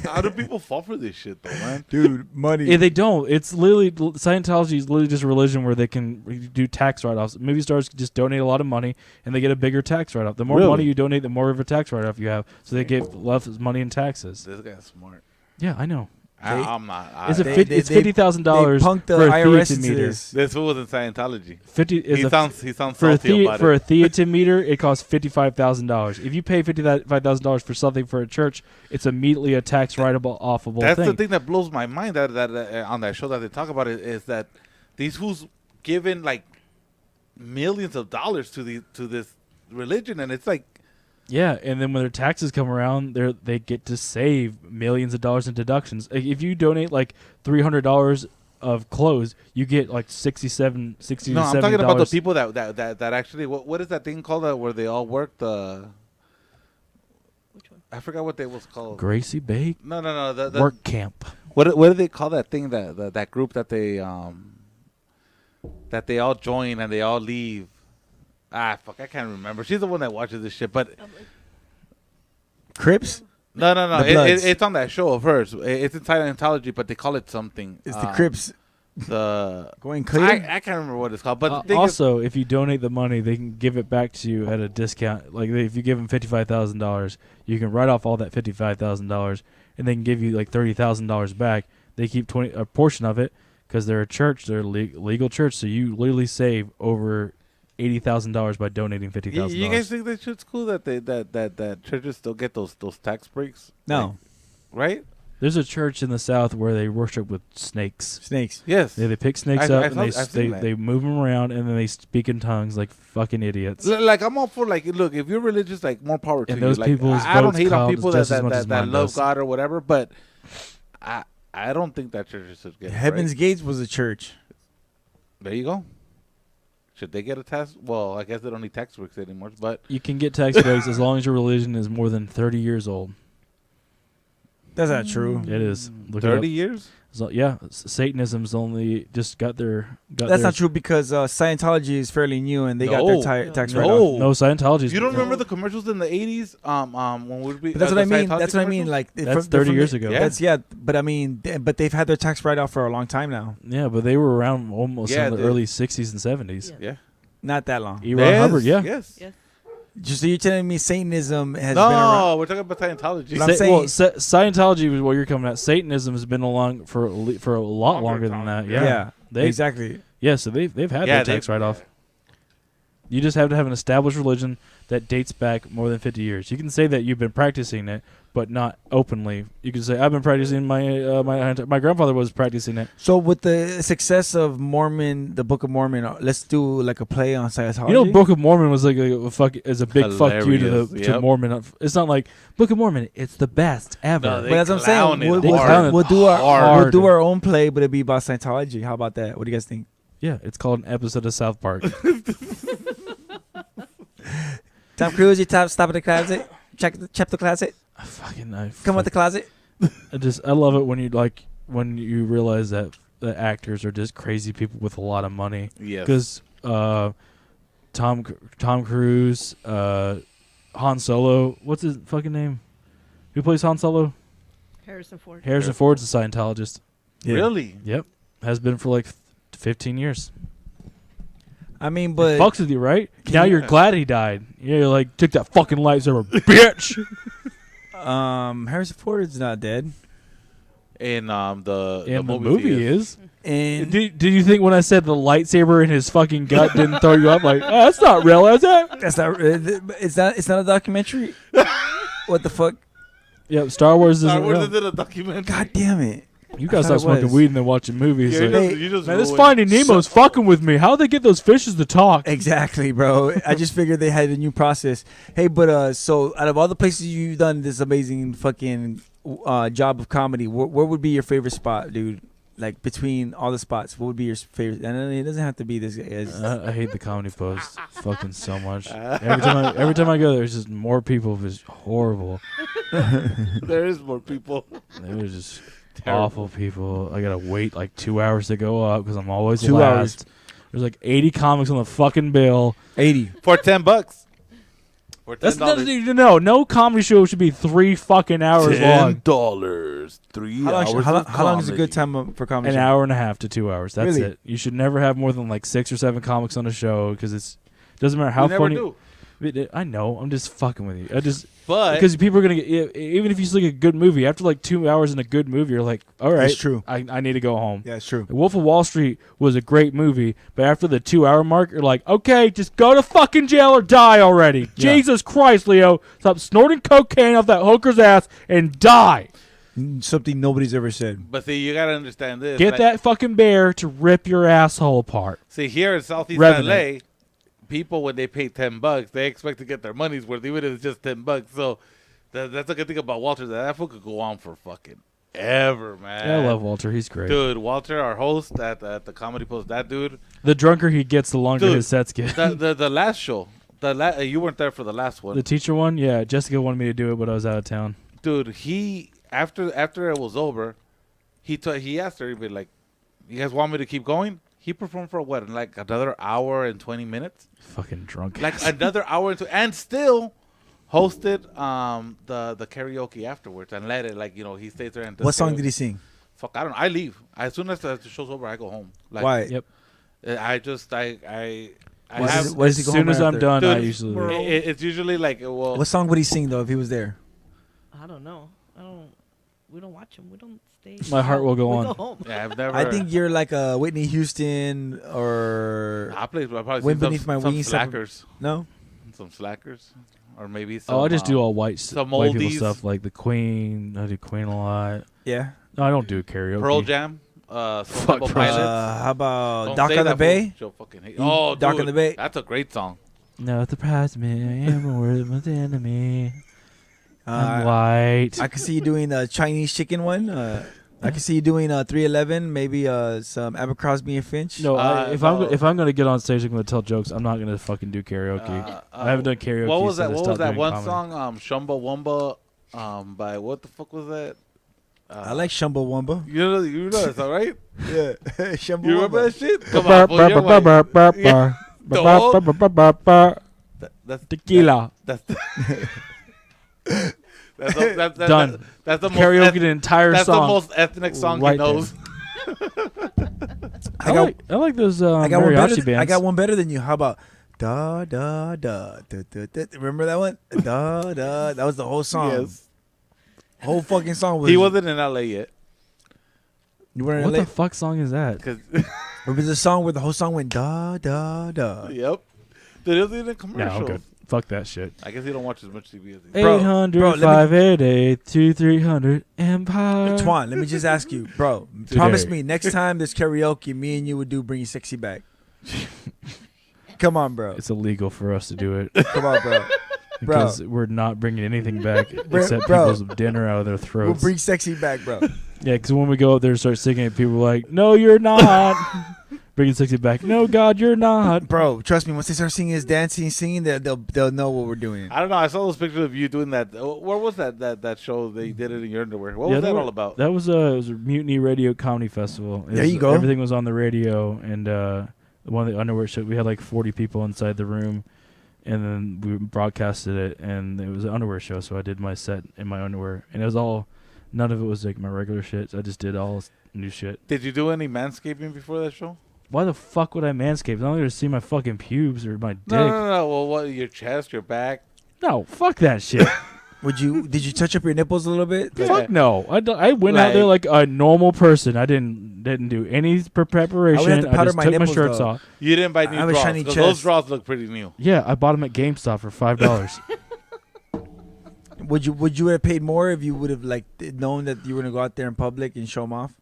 How do people fall for this shit, though, man? Dude, money. Yeah, they don't. It's literally Scientology is literally just a religion where they can do tax write-offs. Movie stars can just donate a lot of money and they get a bigger tax write-off. The more money you donate, the more of a tax write-off you have. So they get less money in taxes. This guy's smart. Yeah, I know. I'm not. It's $50,000 for a thetan meter. This fool was in Scientology. He sounds for salty about for it. a thetan meter, it costs $55,000. If you pay $55,000 for something for a church, it's immediately a tax write-offable That's thing. the thing that blows my mind that on that show that they talk about it is that these fools given like millions of dollars to this religion, and it's like. Yeah, and then when their taxes come around, they get to save millions of dollars in deductions. If you donate like $300 of clothes, you get like $60 to $70. No, I'm talking about the people that actually. What is that thing called where they all work? Which one? I forgot what they was called. Gracie Bake. No. The work camp. What do they call that thing that group that they all join and they all leave? I can't remember. She's the one that watches this shit, but Crips? No. The It's on that show of hers. It's in Scientology, but they call it something. It's the Crips. The going clear. I can't remember what it's called. But the thing also, if you donate the money, they can give it back to you at a discount. Like if you give them $55,000, you can write off all that $55,000, and they can give you like $30,000 back. They keep a portion of it because they're a church. They're a legal church, so you literally save over $80,000 by donating $50,000. You guys think that shit's cool that churches still get those tax breaks? No, right? There's a church in the South where they worship with snakes. Snakes. Yes. They pick snakes up and they move them around and then they speak in tongues like fucking idiots. Like I'm all for like, look, if you're religious, like more power to and you. those like, people's I don't votes hate on count people just as much as that mine love does. God or whatever, but I don't think that churches should get Heaven's breaks. Gates was a church. There you go. Should they get a tax? Well, I guess they don't need tax breaks anymore, but You can get tax breaks as long as your religion is more than 30 years old. That's not true. It is. Look it 30 up. years? So, yeah, Satanism's only just got their. That's not true because Scientology is fairly new and they got their tax write-off. No, Scientology. You don't remember the commercials in the 80s? When we'd be. But that's what I mean. Scientology That's what I mean. commercials? Like That's 30 years ago. Yeah. That's but I mean, but they've had their tax write-off for a long time now. Yeah, but they were around almost in the dude. early 60s and 70s. Yeah. Not that long. E. Ron Hubbard, yeah. Yes. Just so you're telling me Satanism has No, been around? we're talking about Scientology. But I'm saying- Scientology was what you're coming at. Satanism has been along for a lot longer than that. Yeah, exactly. Yeah, so they've had their tax write-off. You just have to have an established religion that dates back more than 50 years. You can say that you've been practicing it, but not openly. You can say, I've been practicing my grandfather was practicing it. So with the success of Mormon, the Book of Mormon, let's do like a play on Scientology. You know, Book of Mormon was like a big fuck you Hilarious, to yep. Mormon. It's not like Book of Mormon. It's the best ever. No, But that's what I'm saying. clown it We'll hard. do our own play, but it'd be about Scientology. How about that? What do you guys think? Yeah, it's called an episode of South Park. Tom Cruise, you stop at the closet. check the closet. Come with the closet. I love it when you realize that the actors are just crazy people with a lot of money. Yes. Because Tom Cruise, Han Solo. What's his fucking name? Who plays Han Solo? Harrison Ford. Harrison Ford's a Scientologist. Yeah. Really? Yep. Has been for like 15 years. I mean, but It fucks with you, right? Now you're glad he died. Yeah, you're like, took that fucking lightsaber, bitch. Harrison Ford is not dead. In the movie is. And did you think when I said the lightsaber in his fucking gut didn't throw you up? Like, oh, that's not real, is it? That's not. It's not a documentary. What the fuck? Yep, Star Wars isn't real. isn't a documentary. God damn it! You guys I thought stop it smoking was. weed and then watching movies. Yeah, like, you just man, this ruined- Finding Nemo's fucking with me. How'd they get those fishes to talk? Exactly, bro. I just figured they had a new process. Hey, but so out of all the places you've done this amazing fucking job of comedy, where would be your favorite spot, dude? Like between all the spots, what would be your favorite? And it doesn't have to be this. I hate the Comedy Post fucking so much. Every time I go there, it's just more people. It's horrible. There is more people. They're just Terrible. awful people. I gotta wait like 2 hours to go up because I'm always 2 last. hours. There's like 80 comics on the fucking bill. 80 for $10. For That's $10. nothing you know. No comedy show should be 3 fucking hours long. $10. 3 How hours. how long is a good time for comedy? An hour and a half to 2 hours. That's Really? it. You should never have more than like 6 or 7 comics on a show because it doesn't matter how We never funny. do. I know. I'm just fucking with you. But because people are gonna get, even if you see like a good movie after like 2 hours in a good movie, you're like, all right, That's true. I need to go home. Yeah, it's true. The Wolf of Wall Street was a great movie, but after the 2 hour mark, you're like, okay, just go to fucking jail or die already. Yeah. Jesus Christ, Leo, stop snorting cocaine off that hooker's ass and die. Something nobody's ever said. But see, you gotta understand this. Get like- that fucking bear to rip your asshole apart. See, here in Southeast Revenant. LA, people when they pay $10, they expect to get their money's worth, even if it's just $10. So that's a good thing about Walter. That fool could go on for fucking ever, man. Yeah, I love Walter. He's great. Dude, Walter, our host at the Comedy Post, that dude. The drunker he gets, the longer Dude, his sets get. The last show, you weren't there for the last one. The teacher one, yeah. Jessica wanted me to do it, but I was out of town. Dude, he after it was over, he asked everybody like, "You guys want me to keep going?" He performed for what, in like another hour and 20 minutes. Fucking drunk. Like another hour and still hosted the karaoke afterwards and let it he stays there and does What song karaoke. did he sing? Fuck, I don't know. I leave as soon as the show's over. I go home. Like, Why? Yep. I just I What have. does- what does he As go soon home as I'm after? done, I Dude, usually. it's usually like well. What song would he sing though if he was there? I don't know. We don't watch them. We don't stay. My heart will go We on. Go home. Yeah, I've never. I think you're like a Whitney Houston or I probably Wind seen Beneath My some Wings. slackers. No. Some slackers, or maybe some. Oh, I just do all white some white people oldies. stuff like the Queen. I do Queen a lot. Yeah. No, I don't do karaoke. Pearl Jam. Fuck Fuck Pearl Pilots. How about Don't Dock say on the that, Bay? fool. She'll fucking hate. Oh, Dock dude, on the Bay. That's a great song. No, surprise me. I am worth my enemy. I'm Uh, white. I can see you doing the Chinese chicken one. I can see you doing 311, maybe some Abercrombie and Finch. No, if no. I'm gonna get on stage, I'm gonna tell jokes. I'm not gonna fucking do karaoke. I haven't done karaoke. What was since that? I What was stopped that doing one comedy. song? Shumba Wumba. By what the fuck was that? I like Shumba Wumba. You know that's all right. Yeah, Shumba You remember Wumba. that shit? Come on, fool, you're white. Yeah. That's Tequila. That's Done. That's the most Karaoke the entire that's song. the most ethnic song Right he knows. I like those I got one mariachi better. bands. I got one better than you. How about da da da da da? Da. Remember that one? Da da. That was the whole song. Yes. Whole fucking song was. He wasn't in LA yet. You weren't What in the fuck song is that? It was a song where the whole song went da da da. Yep. Dude, it was in a commercial. Yeah, I'm good. Fuck that shit. I guess you don't watch as much TV as he. 800-588-2300 Empire. Twan, let me just ask you, bro. Today. Promise me next time there's karaoke, me and you would do Bring Your Sexy Back. Come on, bro. It's illegal for us to do it. Come on, bro. Because we're not bringing anything back except bro. people's dinner out of their We'll throats. bring sexy back, bro. Yeah, because when we go up there and start singing it, people are like, no, you're not. bringing sexy back. No, God, you're not. Bro, trust me. Once they start singing his dancing, singing, they'll know what we're doing. I don't know. I saw those pictures of you doing that. Where was that show that you did it in your underwear? What was that all about? That was it was a Mutiny Radio Comedy Festival. There you go. Everything was on the radio, and one of the underwear shows. We had like 40 people inside the room, and then we broadcasted it, and it was an underwear show. So I did my set in my underwear, and it was all. None of it was like my regular shit. I just did all new shit. Did you do any manscaping before that show? Why the fuck would I manscape? I'm not going to see my fucking pubes or my dick. No. Well, what? Your chest, your back? No, fuck that shit. Did you touch up your nipples a little bit? Fuck no. I went out there like a normal person. I didn't do any preparation. I just took my shirts off. You didn't buy new draws. Because those draws look pretty new. Yeah, I bought them at GameStop for $5. Would you have paid more if you would have like known that you were gonna go out there in public and show them off?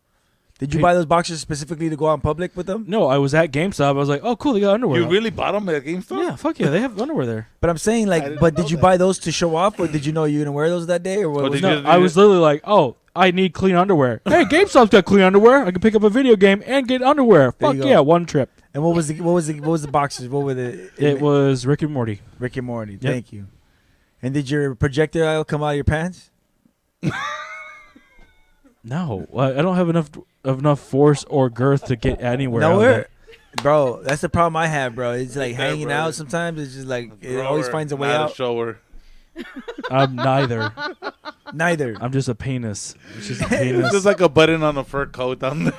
Did you buy those boxers specifically to go out in public with them? No, I was at GameStop. I was like, oh, cool, they got underwear. You really bought them at GameStop? Yeah, fuck yeah, they have underwear there. But I'm saying but did you buy those to show off, or did you know you were gonna wear those that day, or what? I was literally like, oh, I need clean underwear. Hey, GameStop's got clean underwear. I can pick up a video game and get underwear. Fuck yeah, one trip. And what was the boxers? What were the? It was Rick and Morty. Rick and Morty. Yep. Thank you. And did your projectile come out of your pants? No, I don't have enough force or girth to get anywhere. Nowhere, bro. That's the problem I have, bro. It's like hanging out. Sometimes it's just like it always finds a way out. Shower. I'm neither. Neither. I'm just a penis. It's just a penis. It's just like a button on a fur coat down there.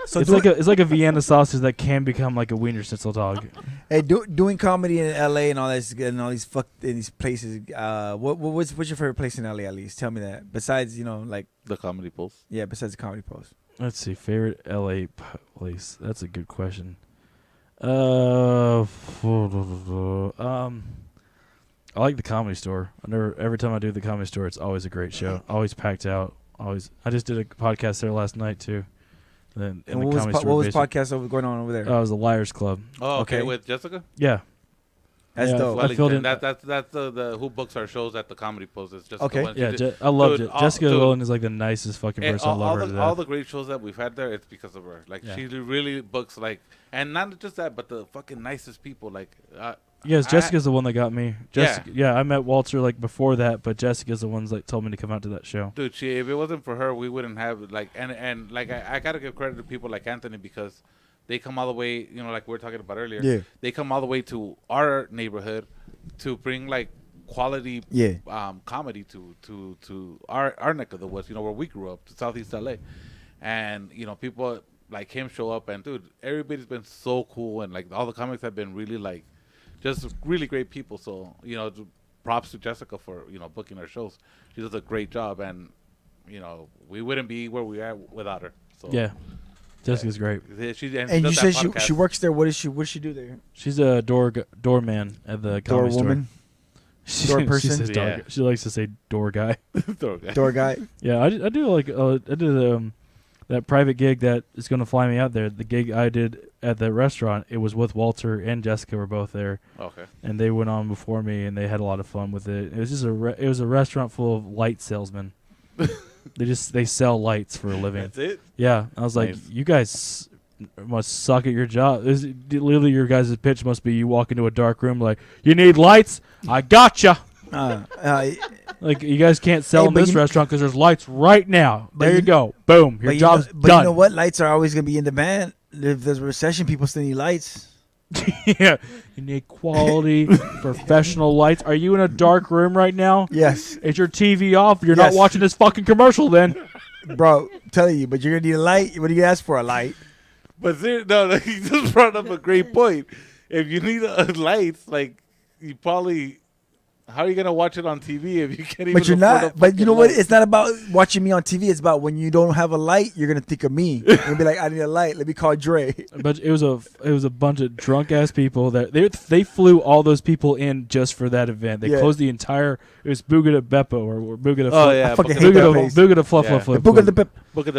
So it's like a Vienna sausage that can become like a Wiener Schnitzel dog. Hey, doing comedy in LA and all this and all these these places. What's your favorite place in LA? At least tell me that. Besides, like the Comedy Pulse. Yeah, besides the Comedy Pulse. Let's see, favorite LA place. That's a good question. I like the Comedy Store. Every time I do the Comedy Store, it's always a great show. Always packed out. Always. I just did a podcast there last night too. And what was podcast going on over there? It was the Liars Club. Oh, okay. With Jessica? Yeah. That's dope. I filled in. That's the who books our shows at the Comedy Post. It's Jessica. Okay. Yeah, I loved it. Jessica Lillen is like the nicest fucking person. I love her to death. All the great shows that we've had there, it's because of her. Like she really books and not just that, but the fucking nicest people. Like. Yes, Jessica's the one that got me. Yeah, I met Walter before that, but Jessica's the ones that told me to come out to that show. Dude, if it wasn't for her, we wouldn't have I gotta give credit to people like Anthony because they come all the way, like we were talking about earlier. Yeah. They come all the way to our neighborhood to bring quality comedy to our neck of the woods, where we grew up, to Southeast LA. And, people like him show up and dude, everybody's been so cool and all the comics have been really just really great people. So, props to Jessica for, booking our shows. She does a great job and, we wouldn't be where we are without her. So yeah. Jessica's great. And you said she works there. What does she do there? She's a doorman at the comedy store. Woman? Door person? She likes to say door guy. Door guy. Yeah, I did that private gig that is going to fly me out there. The gig I did at the restaurant, it was with Walter and Jessica were both there. Okay. And they went on before me, and they had a lot of fun with it. It was just it was a restaurant full of light salesmen. They sell lights for a living. That's it? Yeah. I was like, you guys must suck at your job. Literally, your guys' pitch must be you walk into a dark room like, you need lights? I gotcha. You guys can't sell in this restaurant because there's lights right now. There you go. Boom. Your job's done. But you know what? Lights are always going to be in demand. If there's a recession, people still need lights. Yeah. You need quality, professional lights. Are you in a dark room right now? Yes. Is your TV off? You're not watching this fucking commercial then. Bro, I'm telling you, but you're going to need a light. What do you ask for, a light? But he just brought up a great point. If you need lights, you probably... How are you gonna watch it on TV if you can't even? But you're not. But you know what? It's not about watching me on TV. It's about when you don't have a light, you're gonna think of me and be like, "I need a light. Let me call Dre." But it was a bunch of drunk ass people that they flew all those people in just for that event. They closed the entire. It was Buga de Beppo or Buga de. Oh yeah, Buga de Fluff Fluff Fluff. Buga de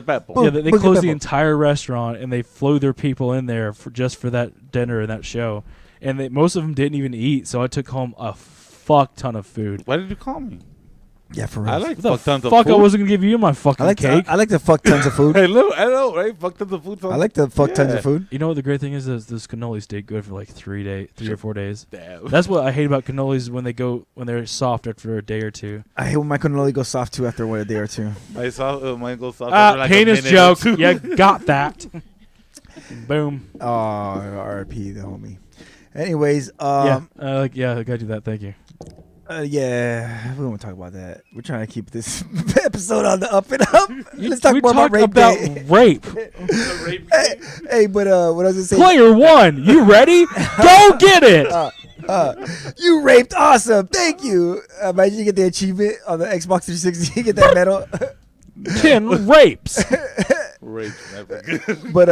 Beppo. Yeah, they closed the entire restaurant and they flew their people in there just for that dinner and that show. And most of them didn't even eat, so I took home a fuck ton of food. Why did you call me? Yeah, for real. I like What the fuck tons of fuck? food. I wasn't gonna give you my fucking I like cake. I like to fuck tons of food. I know, right? Fuck tons of food. I like to fuck tons of food. You know what the great thing is? Those cannolis stay good for like 3 or 4 days. Damn. That's what I hate about cannolis when they're soft after a day or two. I hate when my cannoli goes soft too after a day or two. Mine goes soft after like penis a minute joke. or two. You got that. Boom. Oh, R.I.P. the homie. Anyways, I gotta do that. Thank you. Yeah, we won't talk about that. We're trying to keep this episode on the up and up. Let's talk more talk about rape. rape. Hey, but what I was gonna say. Player 1, you ready? Go get it. You raped. Awesome. Thank you. Imagine you get the achievement on the Xbox 360. You get that medal. 10 rapes. Rape, never good. But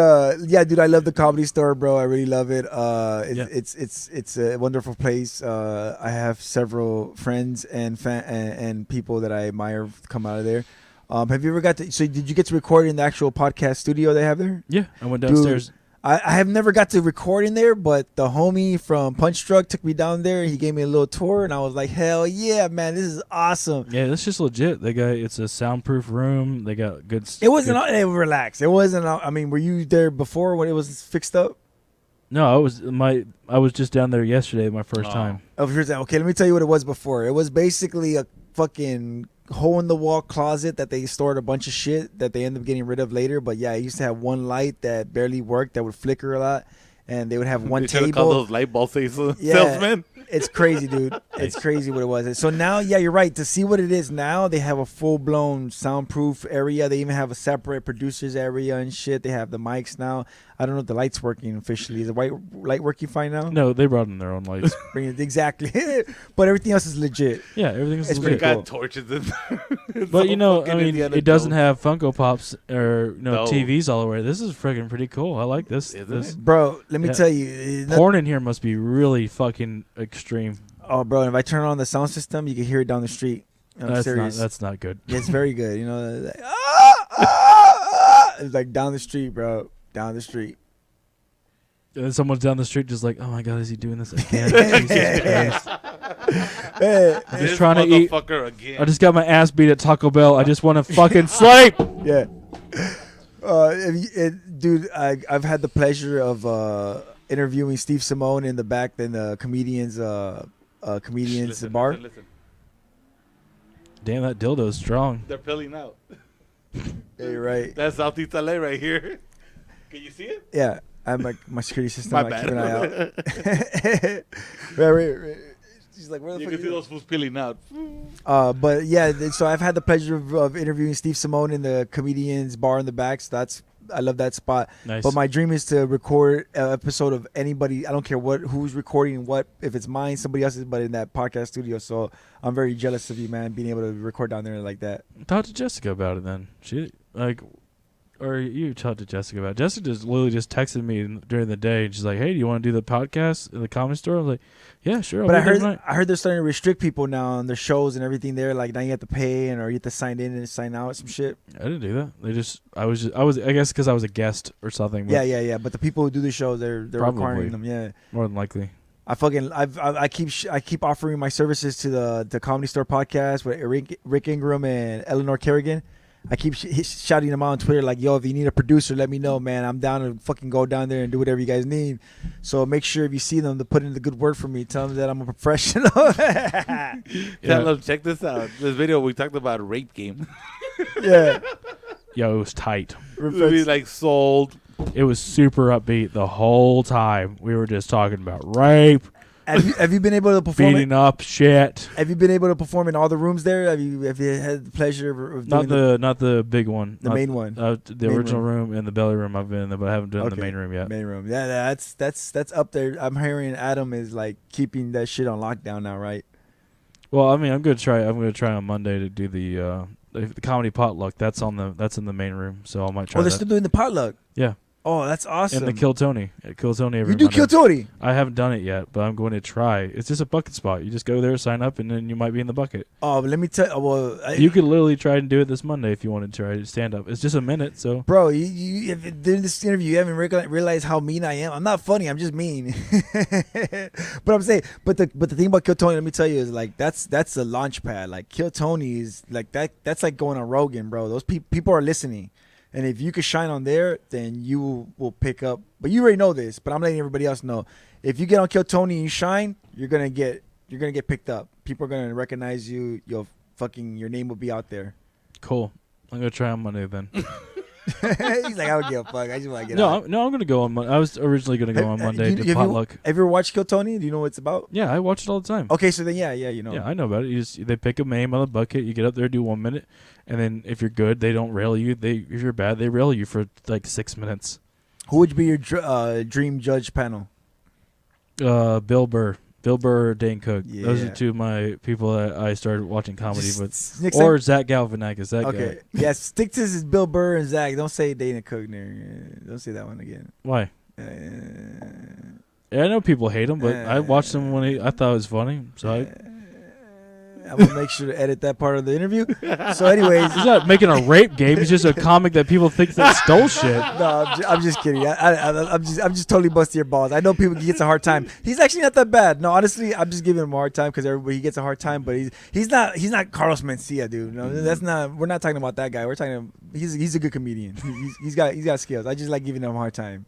yeah, dude, I love the Comedy Store, bro. I really love it. It's a wonderful place. I have several friends and people that I admire come out of there. Have you ever got to? So did you get to record in the actual podcast studio they have there? Yeah, I went downstairs. Dude, I have never got to record in there, but the homie from Punch Drunk took me down there. He gave me a little tour, and I was like, "Hell yeah, man, this is awesome." Yeah, that's just legit. It's a soundproof room. They got good. It wasn't. Relax. It wasn't. I mean, were you there before when it was fixed up? No, I was just down there yesterday, my first time. Oh, okay, let me tell you what it was before. It was basically a fucking hole in the wall closet that they stored a bunch of shit that they ended up getting rid of later. But yeah, I used to have one light that barely worked that would flicker a lot, and they would have one table. Call those light bulb salesmen. It's crazy, dude. It's crazy what it was. So now, yeah, you're right. To see what it is now, they have a full-blown soundproof area. They even have a separate producers area and shit. They have the mics now. I don't know if the light's working officially. Is the white light working fine now? No, they brought in their own lights. Exactly. But everything else is legit. Yeah, everything's It's legit. got torches in there. But I mean, it doesn't have Funko Pops or TVs all the way. This is freaking pretty cool. I like this. Bro, let me tell you. Porn in here must be really fucking extreme. Oh, bro, if I turn on the sound system, you can hear it down the street. I'm serious. That's not good. It's very good. You know, like, it's like down the street, bro. Down the street. And someone's down the street just like, oh my god, is he doing this again? Jesus Christ. I'm just trying to eat. Again. I just got my ass beat at Taco Bell. I just want to fucking sleep. Yeah. Dude, I've had the pleasure of interviewing Steve Simone in the back in the comedians bar. Listen. Damn, that dildo's strong. They're peeling out. Yeah, you're right. That's Southeast LA right here. Can you see it? Yeah. I have my security system. My I bad. keep an eye out. right. She's like, where the You fuck can see those fools peeling out. But yeah, so I've had the pleasure of interviewing Steve Simone in the comedians bar in the back. So I love that spot. Nice. But my dream is to record an episode of anybody. I don't care who's recording what, if it's mine, somebody else's, but in that podcast studio. So I'm very jealous of you, man, being able to record down there like that. Talk to Jessica about it then. Or you talked to Jessica about it. Jessica literally just texted me during the day, and she's like, "Hey, do you want to do the podcast in the Comedy Store?" I was like, "Yeah, sure." But I heard they're starting to restrict people now on their shows and everything. There, like now you have to pay or you have to sign in and sign out some shit. I didn't do that. I guess because I was a guest or something. But yeah. But the people who do the shows, they're requiring them. Yeah, more than likely. I keep offering my services to the Comedy Store podcast with Rick Ingram and Eleanor Kerrigan. I keep shouting them out on Twitter like, yo, if you need a producer, let me know, man. I'm down to fucking go down there and do whatever you guys need. So make sure if you see them to put in the good word for me. Tell them that I'm a professional. Tell them, check this out. This video we talked about a rape game. Yeah. Yo, it was tight. We like sold. It was super upbeat the whole time. We were just talking about rape. Have you been able to perform? Beating up shit. Have you been able to perform in all the rooms there? Have you had the pleasure of doing not the big one, main one, the main original room and the belly room I've been in, but I haven't done the main room yet. Main room, yeah, that's up there. I'm hearing Adam is like keeping that shit on lockdown now, right? Well, I mean, I'm gonna try on Monday to do the comedy potluck. That's in the main room, so I might try. Oh, they're still doing the potluck. Yeah. Oh, that's awesome. And the Kill Tony. Kill Tony every You do Monday. Kill Tony? I haven't done it yet, but I'm going to try. It's just a bucket spot. You just go there, sign up, and then you might be in the bucket. Oh, but let me tell. Well, You could literally try and do it this Monday if you wanted to try to stand up. It's just a minute, so. Bro, you if during this interview you haven't realized how mean I am. I'm not funny. I'm just mean. But I'm saying, but the thing about Kill Tony, let me tell you, is like that's a launch pad. Like Kill Tony is like that. That's like going on Rogan, bro. Those people are listening. And if you could shine on there, then you will pick up. But you already know this, but I'm letting everybody else know. If you get on Kill Tony and you shine, you're gonna get picked up. People are gonna recognize you. Your name will be out there. Cool. I'm going to try on Monday then. He's like, I don't give a fuck. I just want to get out. I'm going to go on Monday. I was originally going to go on Monday to potluck. Have you ever watched Kill Tony? Do you know what it's about? Yeah, I watch it all the time. Okay, so then you know. Yeah, I know about it. They pick a name on the bucket. You get up there, do 1 minute, and then if you're good, they don't rail you. If you're bad, they rail you for like 6 minutes. Who would be your dream judge panel? Bill Burr or Dane Cook. Yeah. Those are two of my people that I started watching comedy with. Next Or time- Zach Galifianakis. That Okay. guy. Yeah, stick to this is Bill Burr and Zach. Don't say Dana Cook there. Don't say that one again. Why? Yeah, I know people hate him, but I watched him when I thought it was funny. So I'm gonna make sure to edit that part of the interview. So, anyways, he's not making a rape game. He's just a comic that people think that stole shit. No, I'm just kidding. I'm just totally busting your balls. I know people gets a hard time. He's actually not that bad. No, honestly, I'm just giving him a hard time because everybody gets a hard time. But he's not Carlos Mencia, dude. No, that's not. We're not talking about that guy. We're talking. He's a good comedian. He's got skills. I just like giving him a hard time.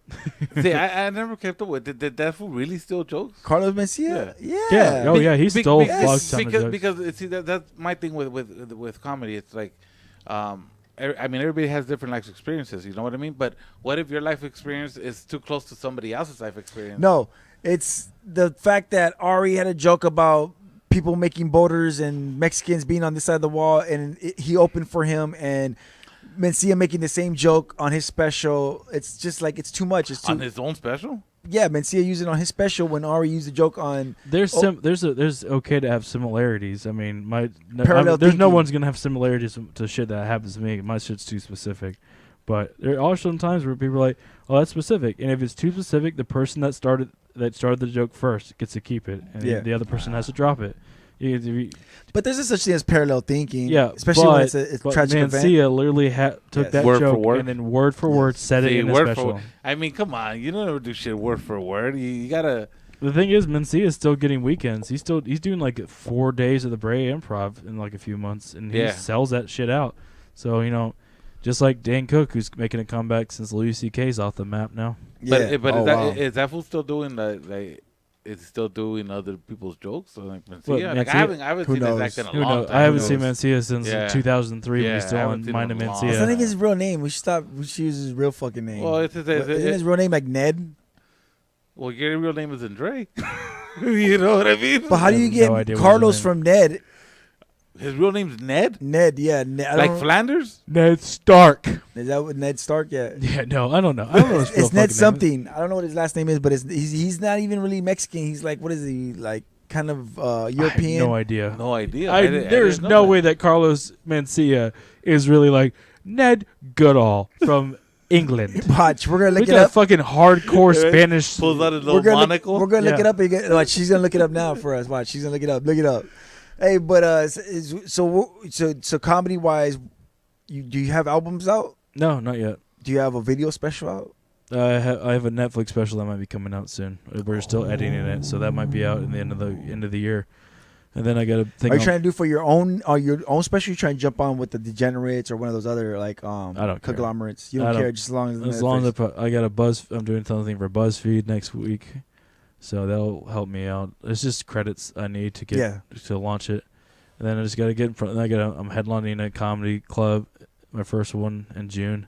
See, I never kept up with. Did that fool really steal jokes? Carlos Mencia? Yeah. Yeah. Oh yeah, he stole fuck ton of jokes. Because see that's my thing with comedy. It's like, I mean, everybody has different life experiences. You know what I mean? But what if your life experience is too close to somebody else's life experience? No, it's the fact that Ari had a joke about people making boulders and Mexicans being on this side of the wall, and he opened for him, and Mencia making the same joke on his special. It's just like it's too much. It's too, on his own special. Yeah, Mencia used it on his special when Ari used the joke on. There's okay to have similarities. I mean, Parallel there's no thinking. one's gonna have similarities to shit that happens to me. My shit's too specific. But there are some times where people are like, "Oh, that's specific," and if it's too specific, the person that started the joke first gets to keep it, and the other person has to drop it. But there's a such thing as parallel thinking. Yeah, especially when it's a tragic event. Mancia literally took that word joke for word. and then word for word said it in his word special. I mean, come on, you don't ever do shit word for word. You gotta. The thing is, Mencia is still getting weekends. He's doing like 4 days of the Bray Improv in like a few months, and he sells that shit out. So just like Dan Cook, who's making a comeback since Louis C.K.'s off the map now. Yeah. But is that fool still doing is still doing other people's jokes? Or like Mencia? Like I haven't seen this act in a long time. I haven't seen Mencia since 2003. Yeah, We still on Mind of Mencia. It's not even his real name. We should stop. We should use his real fucking name. Well, isn't his real name like Ned? Well, your real name is Andre. You know what I mean? But how do you get Carlos from Ned? His real name's Ned? Ned, yeah. Ned, like Flanders? Ned Stark. Is that what Ned Stark? Yeah. Yeah, no, I don't know. I don't know his real it's Ned fucking something. I don't know what his last name is, but he's not even really Mexican. He's like, what is he? Like kind of European? I have no idea. No idea. There's no way that Carlos Mencia is really like Ned Goodall from England. Watch, we're gonna look it that up. Fucking hardcore Spanish. Pulls out a little monocle. We're gonna look it up. Watch, she's gonna look it up now for us. Watch, she's gonna look it up. Look it up. Hey, but so comedy wise, do you have albums out? No, not yet. Do you have a video special out? I have a Netflix special that might be coming out soon. We're still editing it, so that might be out in the end of the year. And then I got to think. Are you trying to do for your own special? You trying to jump on with the Degenerates or one of those other like I don't conglomerates? Care. You don't care just as long as I got I'm doing something for BuzzFeed next week, so that'll help me out. It's just credits I need to get to launch it, and then I just got to get in front. I'm headlining a comedy club, my first one in June.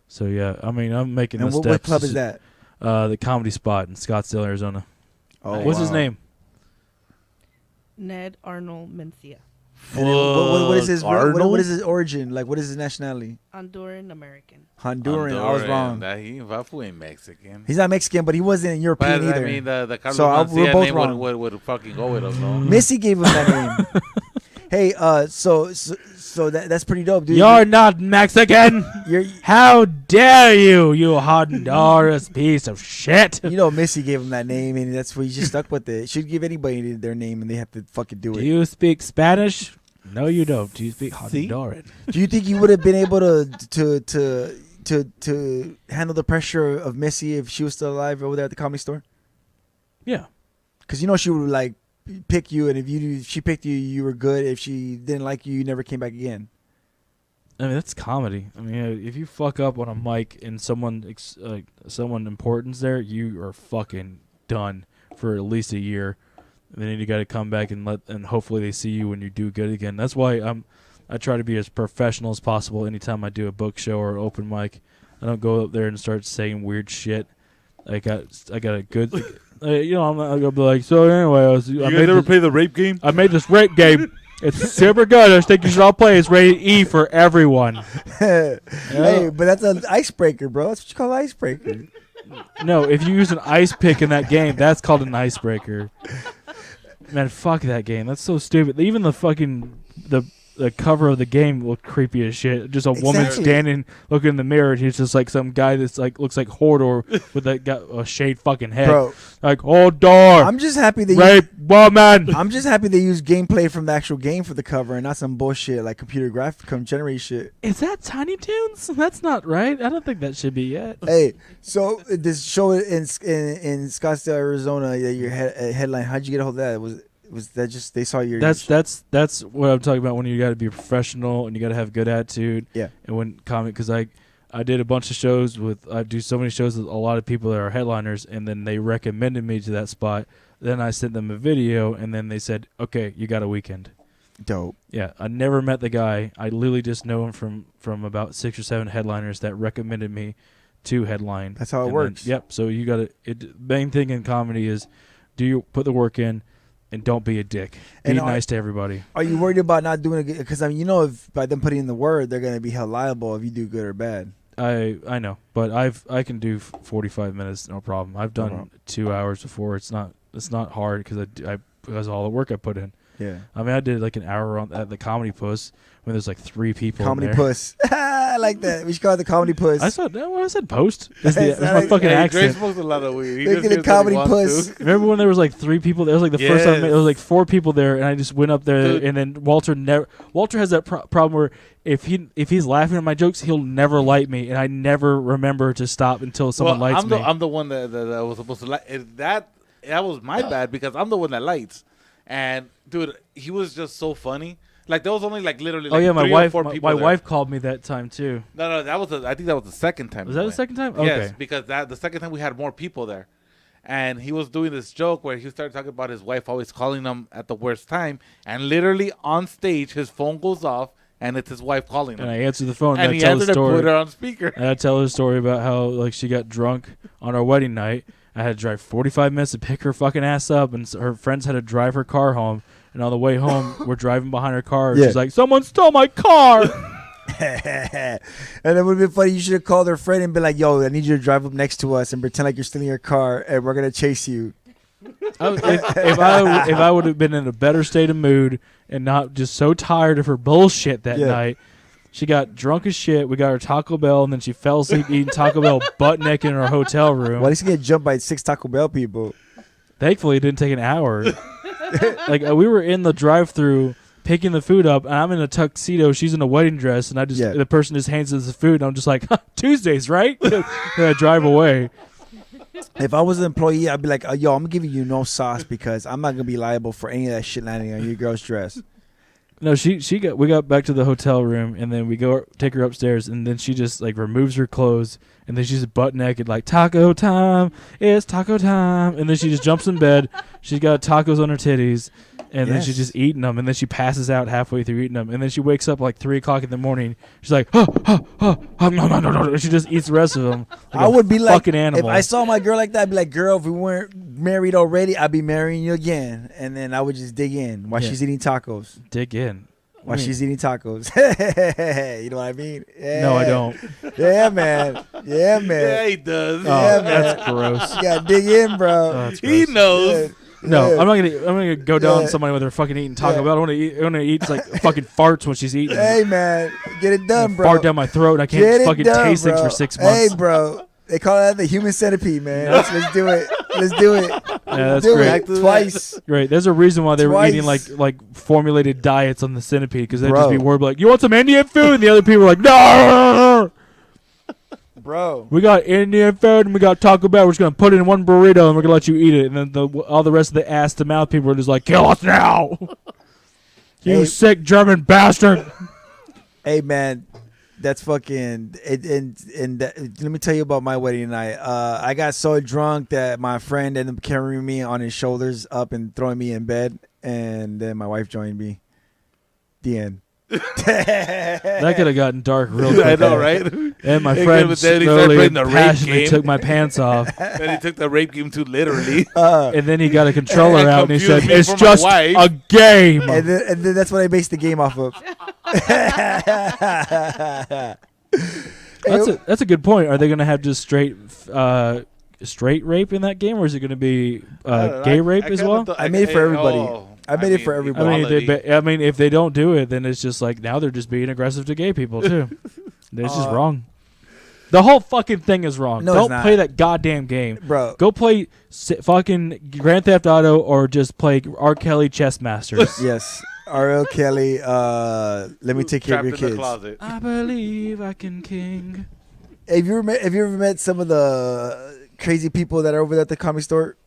So yeah, I mean I'm making the steps. What club is that? The Comedy Spot in Scottsdale, Arizona. Oh, what's his name? Ned Arnold Mencia. What is his what is his origin? Like, what is his nationality? Honduran American. Honduran. I was wrong. He ain't Mexican. He's not Mexican, but he wasn't European either. I mean, the Carlos Mencia we're both name wrong. would fucking go with him, no? Missy gave him that name. Hey, so that's pretty dope, dude. You're not Mexican. How dare you, you Honduras piece of shit. You know, Missy gave him that name, and that's where he just stuck with it. Should give anybody their name, and they have to fucking do it. Do you speak Spanish? No, you don't. Do you speak Honduran? Do you think you would have been able to handle the pressure of Missy if she was still alive over there at the Comedy Store? Yeah. Because you know she would like pick you, and if she picked you, you were good. If she didn't like you, you never came back again. I mean, that's comedy. I mean, if you fuck up on a mic and someone important's there, you are fucking done for at least a year. And then you got to come back and hopefully they see you when you do good again. That's why I try to be as professional as possible anytime I do a book show or open mic. I don't go up there and start saying weird shit. I got a good, I'm not gonna be like, so anyway, You guys ever play the rape game? I made this rape game. It's super good. I think you should all play. It's rated E for everyone. Hey, but that's an icebreaker, bro. That's what you call an icebreaker. No, if you use an ice pick in that game, that's called an icebreaker. Man, fuck that game. That's so stupid. Even the fucking the cover of the game looked creepy as shit. Just a woman standing, looking in the mirror, and he's just like some guy that's like looks like Hodor with a shaved fucking head. Bro. Like Hodor. I'm just happy they rape woman. I'm just happy they use gameplay from the actual game for the cover and not some bullshit like computer graphic generate shit. Is that Tiny Toons? That's not right. I don't think that should be yet. Hey, so this show in Scottsdale, Arizona, your headline. How'd you get a hold of that? Was that just they saw your? That's what I'm talking about when you got to be professional and you got to have good attitude. Yeah. And when because I did a bunch of shows I do so many shows with a lot of people that are headliners, and then they recommended me to that spot. Then I sent them a video, and then they said, "Okay, you got a weekend." Dope. Yeah, I never met the guy. I literally just know him from about 6 or 7 headliners that recommended me to headline. That's how it works. Yep. So you got to. Main thing in comedy is, do you put the work in? And don't be a dick. Be nice to everybody. Are you worried about not doing it? Because I mean, if by them putting in the word, they're gonna be held liable if you do good or bad. I know, but I can do 45 minutes, no problem. I've done 2 hours before. It's not hard because all the work I put in. Yeah. I mean, I did like an hour at the Comedy Puss when there's like 3 people. Comedy in there. Puss. I like that. We should call it the Comedy Puss. I said post. That's my fucking accent. Dre smokes a lot of weed. Look at the Comedy Puss. Remember when there was like 3 people? There was like the first time there was like 4 people there, and I just went up there, and then Walter has that problem where if he's laughing at my jokes, he'll never like me, and I never remember to stop until someone likes me. I'm the one that was supposed to like that. That was my bad because I'm the one that lights. And dude, he was just so funny. Like there was only like literally. Like, my 3 or 4 people. My wife called me that time too. No, that was. I think that was the second time. Was that the second time? Okay. Yes, because the second time we had more people there, and he was doing this joke where he started talking about his wife always calling him at the worst time, and literally on stage his phone goes off. And it's his wife calling him. And I answered the phone. And he answered and put her on speaker. And I tell her a story about how like she got drunk on our wedding night. I had to drive 45 minutes to pick her fucking ass up, and her friends had to drive her car home. And on the way home, we're driving behind her car. Yeah. She's like, "Someone stole my car." And it would have been funny. You should have called her friend and been like, "Yo, I need you to drive up next to us and pretend like you're stealing your car, and we're gonna chase you." If I would have been in a better state of mood and not just so tired of her bullshit that night. She got drunk as shit. We got her Taco Bell, and then she fell asleep eating Taco Bell butt naked in her hotel room. Well, at least you get jumped by 6 Taco Bell people. Thankfully, it didn't take an hour. We were in the drive-thru picking the food up, and I'm in a tuxedo. She's in a wedding dress, and the person just hands us the food, and I'm just like, Tuesdays, right? And I drive away. If I was an employee, I'd be like, yo, I'm giving you no sauce because I'm not gonna be liable for any of that shit landing on your girl's dress. No, we got back to the hotel room, and then we take her upstairs, and then she just like removes her clothes, and then she's butt naked, like taco time, it's taco time, and then she just jumps in bed. She's got tacos on her titties, and then she's just eating them, and then she passes out halfway through eating them, and then she wakes up like 3 o'clock in the morning. She's like, no, and she just eats the rest of them. Like I would be like, fucking animal. if I saw my girl like that, I'd be like, girl, if we weren't married already, I'd be marrying you again, and then I would just dig in while she's eating tacos. Dig in. While she's eating tacos. You know what I mean? Yeah. No, I don't. Yeah, man. Yeah, man. Yeah, he does. Yeah, man. That's gross. You gotta dig in, bro. He knows. No, Yeah. I'm gonna go down Yeah. somebody with her fucking eating Taco Yeah. Bell. I want to eat like fucking farts when she's eating. Hey man, get it done, bro. Fart down my throat and I can't Get it fucking done, taste things bro. for 6 months. Hey, bro. They call that the human centipede, man. Let's do it. Let's do it. Yeah, that's do great. it twice. Great. There's a reason why they were eating Twice. like formulated diets on the centipede because they'd just Bro. be worried like, you want some Indian food? And the other people were like, no. Bro. We got Indian food and we got Taco Bell. We're just gonna put it in one burrito and we're gonna let you eat it. And then all the rest of the ass to mouth people are just like, kill us now, you Hey. sick German bastard. Hey man, that's fucking and let me tell you about my wedding night. I got so drunk that my friend ended up carrying me on his shoulders up and throwing me in bed, and then my wife joined me. The end. That could have gotten dark real quick. I know, right? And my Hey, friend but then he started slowly playing and the rape passionately game. took my pants off. Then he took the rape game too literally. And then he got a controller And out and he said, confused me it's for my just wife." a game. And then that's what I based the game off of. That's a good point. Are they going to have just straight rape in that game, or is it going to be gay rape as well? I made it for everybody. I made it for everybody. I mean, if they don't do it, then it's just like now they're just being aggressive to gay people too. It's just wrong. The whole fucking thing is wrong. No, it's Don't not. play that goddamn game, Bro. Go play fucking Grand Theft Auto or just play R. Kelly Chess Masters. Yes. R.L. Kelly, let me take care of your Trapped in the kids. closet. I believe I can king. Have you ever met some of the crazy people that are over there at the comedy store?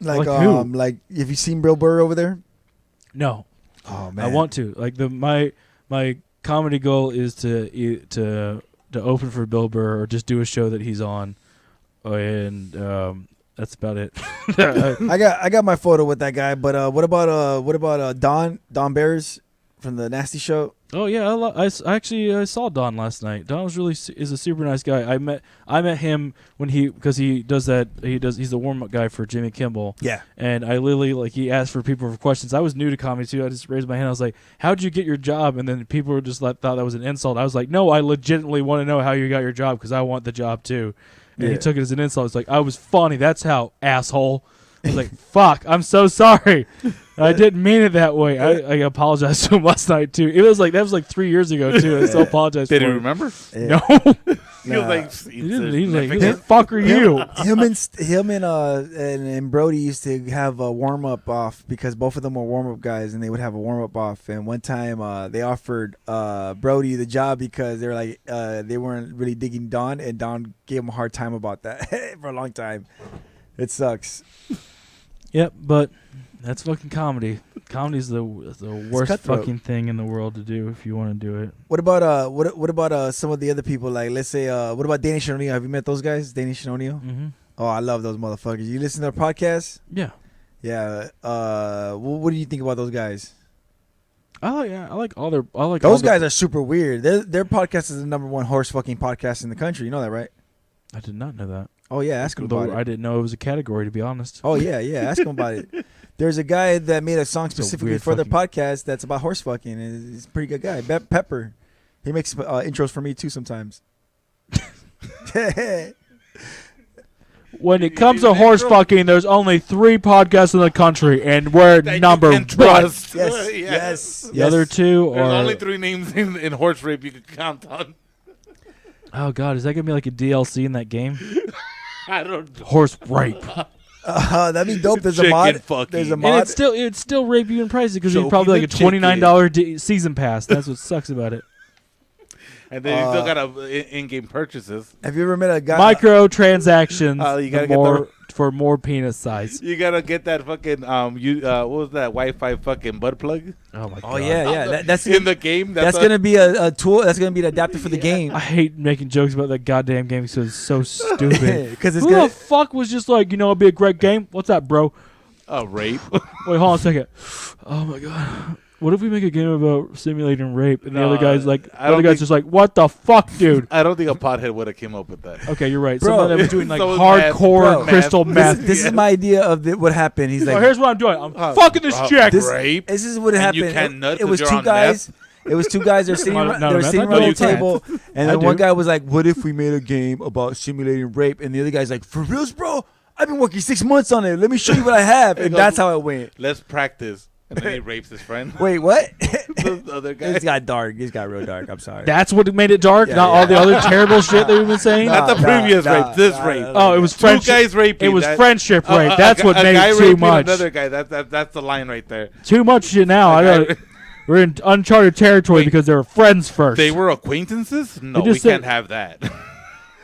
Like who? Like have you seen Bill Burr over there? No. Oh man. I want to. Like my comedy goal is to open for Bill Burr or just do a show that he's on, and that's about it. I got my photo with that guy, but what about Don Bears from the Nasty Show? Oh yeah, I saw Don last night. Don is a super nice guy. I met him when he's the warm up guy for Jimmy Kimmel. Yeah. And I literally he asked for people for questions. I was new to comedy too. I just raised my hand. I was like, "How'd you get your job?" And then people were just thought that was an insult. I was like, "No, I legitimately want to know how you got your job because I want the job too." And he Yeah. took it as an insult. It's like, "I was funny. That's how, asshole." I was like, "Fuck, I'm so sorry. I didn't mean it that way." I apologized to him last night too. That was like 3 years ago too. I still apologize. Did for he it. remember? No. He was like, He's like, "Fuck are you?" Him and Brody used to have a warm up off because both of them were warm up guys, and they would have a warm up off. And one time they offered Brody the job because they were like they weren't really digging Don, and Don gave him a hard time about that for a long time. It sucks. Yep, but that's fucking comedy. Comedy's the worst cutthroat. fucking thing in the world to do if you want to do it. What about what about some of the other people? Like let's say what about Danish and O'Neill? Have you met those guys? Danish and O'Neill? Mm-hmm. Oh, I love those motherfuckers. You listen to their podcast? Yeah. Yeah. What do you think about those guys? I like all their Those guys are super weird. Their podcast is the #1 horse fucking podcast in the country. You know that, right? I did not know that. Oh yeah, ask him about it. I didn't know it was a category, to be honest. Oh yeah, ask him about it. There's a guy that made a song It's a specifically weird for their podcast that's about horse fucking, and he's a pretty good guy. Pepper, he makes intros for me too sometimes. When it comes to horse fucking, there's only 3 podcasts in the country, and we're That you number can 1. trust. Yes. The other 2 There's are only 3 names in horse rape you can count on. Oh god, is that gonna be like a DLC in that game? I don't. Horse rape. That'd be dope. There's a Chicken mod. fucking. There's a And mod. it'd still rape you in prices because it's Choking probably like the a $29 season pass. That's what sucks about it. And then you still got in-game purchases. Have you ever met a guy? Microtransactions You gotta get for more penis size. You gotta get that fucking what was that Wi-Fi fucking butt plug? Oh my god. Oh yeah. That's in the game. That's gonna be a tool. That's gonna be an adapter for the game. I hate making jokes about that goddamn game because it's so stupid. 'Cause it's Who gonna- the fuck was just like, it'd be a great game? What's that, bro? Rape. Wait, hold on a second. Oh my god. What if we make a game about simulating rape? And the other guy's like, just like, what the fuck, dude? I don't think a pothead would have came up with that. Okay, you're right. Bro, Someone that was doing like someone hardcore meth. crystal meth. This is my idea of what happened. He's like, here's what I'm doing. I'm fucking this chick. Rape. This is what And happened. you can't nut It was 'cause two you're on guys. meth? It was 2 guys. They're sitting. Not They were on meth. sitting I around do. the table, and I then one do. guy was like, "What if we made a game about simulating rape?" And the other guy's like, "For reals, bro? I've been working 6 months on it. Let me show you what I have. And that's how it went. Let's practice. And then he rapes his friend. Wait, what? The other guy. It got dark. It got real dark. I'm sorry. That's what made it dark, not all the other terrible shit that we've been saying. Not the previous rape. This rape. Oh, it was friendship. Two guys raping. It was friendship rape. That's what made it too much. Another guy. That's the line right there. Too much shit now. We're in uncharted territory because they were friends first. They were acquaintances? No, we can't have that.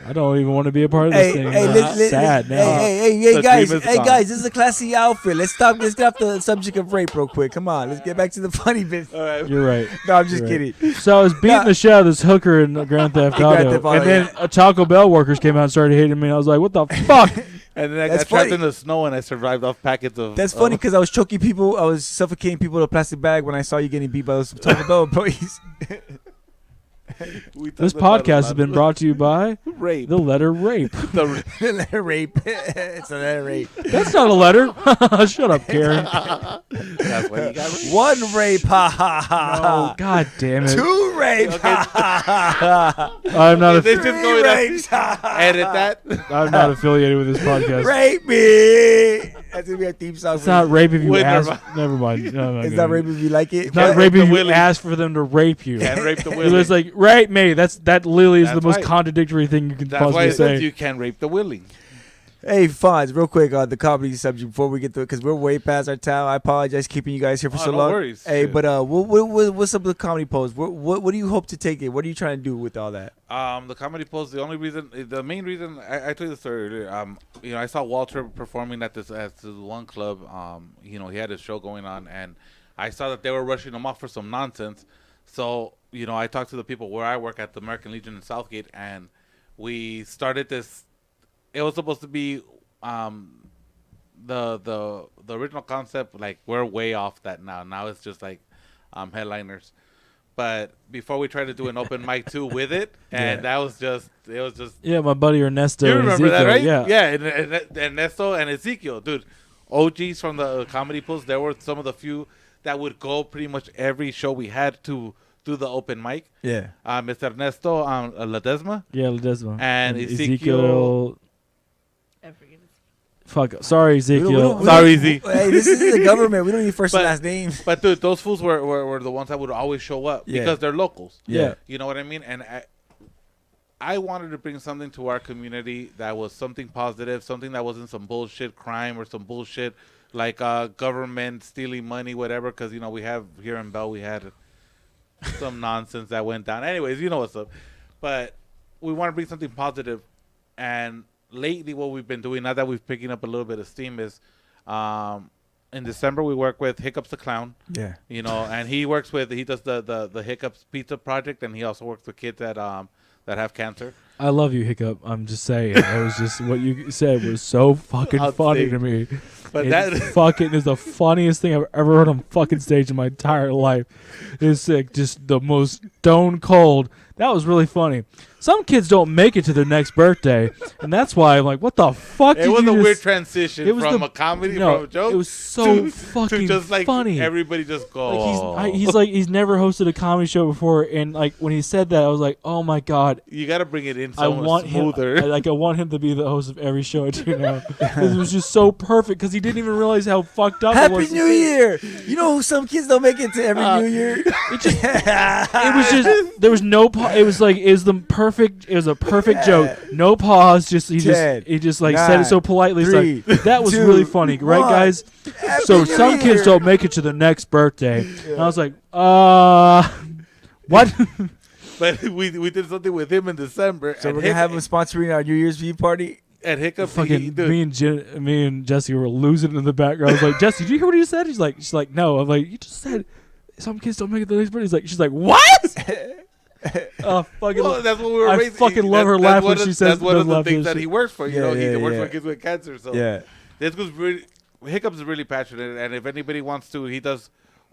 I don't even want to be a part of this thing. Sad now. Hey, guys, this is a classy outfit. Let's get off the subject of rape real quick. Come on, let's get back to the funny bit. All right. You're right. No, I'm just kidding. So I was beating the shit out of this hooker in Grand Theft Auto, and then Taco Bell workers came out and started hating me. And I was like, "What the fuck?" And then I got trapped in the snow, and I survived off packets of. That's funny because I was choking people. I was suffocating people with a plastic bag when I saw you getting beat by those Taco Bell employees. This podcast has been brought to you by rape. The letter rape. The letter rape. It's a letter rape. That's not a letter. Shut up, Karen. That's why you got raped. One rape. Ha ha ha. No, God damn it. 2 rapes. I'm not. They just go edit that. I'm not affiliated with this podcast. Rape me. That's gonna be our theme song. It's not rape if you Wait, ask. Never mind. No, It's not rape if you like it. It's not rape if you ask for them to rape you. Can't rape the It willing. was like rape me. That literally is the That's most right. contradictory thing you can That's why possibly it says say. you can't rape the willing. Hey, Fonz, real quick on the comedy subject before we get to it, because we're way past our time. I apologize keeping you guys here for so no long. worries. Hey, Shit. but what's up with the comedy pose? What do you hope to take it? What are you trying to do with all that? The comedy post. The main reason I told you the story earlier. I saw Walter performing at this one club. He had his show going on, and I saw that they were rushing him off for some nonsense. So I talked to the people where I work at the American Legion in Southgate, and we started this. It was supposed to be the original concept. Like, we're way off that now. Now it's just like headliners. But before we tried to do an open mic too with it, and it was just Yeah, my buddy Ernesto. you and remember that, Ezekiel, right? Yeah. and Ernesto and Ezekiel, dude, OGs from the comedy post. There were some of the few that would go pretty much every show we had to do the open mic. Yeah. Mr. Ernesto Ledesma. Yeah, Ledesma. And Ezekiel. Fuck. Sorry, Ezekiel. Sorry, Zeke. Hey, this is the government. We don't need first and last names. But dude, those fools were the ones that would always show up because they're locals. Yeah. You know what I mean? And I wanted to bring something to our community that was something positive, something that wasn't some bullshit crime or some bullshit like government stealing money, whatever. Because we have here in Bell, we had some nonsense that went down. Anyways, you know what's up. But we want to bring something positive. And lately, what we've been doing, now that we're picking up a little bit of steam, is in December we work with Hiccups the Clown. Yeah. And he does the Hiccups Pizza Project, and he also works with kids that have cancer. I love you, Hiccup. I'm just saying. It was just what you said was so fucking funny to me. But that fucking is the funniest thing I've ever heard on fucking stage in my entire life. It's like just the most stone cold. That was really funny. Some kids don't make it to their next birthday, and that's why I'm like, what the fuck? It was a weird transition from a comedy, from a joke. It was so fucking to just like funny. Everybody just go. Like he's never hosted a comedy show before, and like when he said that, I was like, oh my god, you got to bring it in. I want smoother. him. I want him to be the host of every show I do now. It was just so perfect because he didn't even realize how fucked up. Happy it was. New Year! You know, some kids don't make it to every New Year. It was just there was no. It was like it was the perfect. It was a perfect joke. No pause. He just like said it so politely. It's like that was really funny, right, guys? So some kids don't make it to the next birthday, and I was like, what? But we did something with him in December. So we're gonna have him sponsoring our New Year's Eve party. At Hiccup, fucking me and Jesse were losing in the background. I was like, Jesse, did you hear what he said? She's like, no. I'm like, you just said some kids don't make it to the next birthday. She's like, what? Oh, fucking! Well, that's what we were I raising. fucking love her laugh when she says that's one of the laugh things and that he shit. works for. He works yeah. for kids with cancer. So this was really Hiccups is really passionate, and if anybody wants to, he does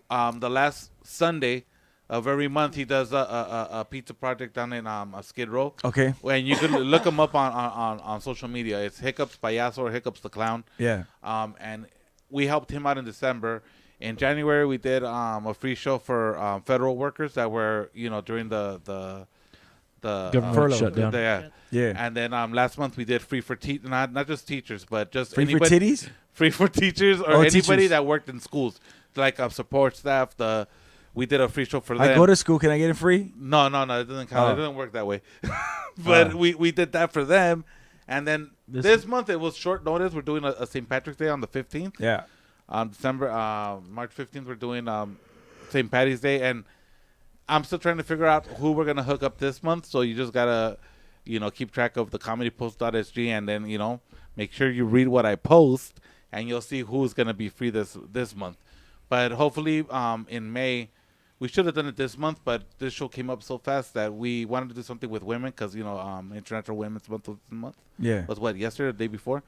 the last Sunday of every month. He does a pizza project down in Skid Row. Okay, and you can look him up on social media. It's Hiccups Payaso or Hiccups the Clown. Yeah. And we helped him out in December. In January, we did a free show for federal workers that were, during the the Government Furlough. shutdown. Yeah. And then last month we did free for not just teachers, but just Free for anybody, titties? free for teachers or Oh, anybody teachers. that worked in schools, like support staff. We did a free show for them. I go to school. Can I get it free? No, it doesn't count. Oh. It doesn't work that way. But we did that for them, and then this month it was short notice. We're doing a St. Patrick's Day on the 15th. Yeah. On March 15th, we're doing St. Patty's Day, and I'm still trying to figure out who we're gonna hook up this month. So you just gotta, keep track of the comedypost.sg, and then make sure you read what I post, and you'll see who's gonna be free this month. But hopefully, in May, we should have done it this month, but this show came up so fast that we wanted to do something with women because International Women's Month was this month. Yeah. Was what, yesterday or the day before?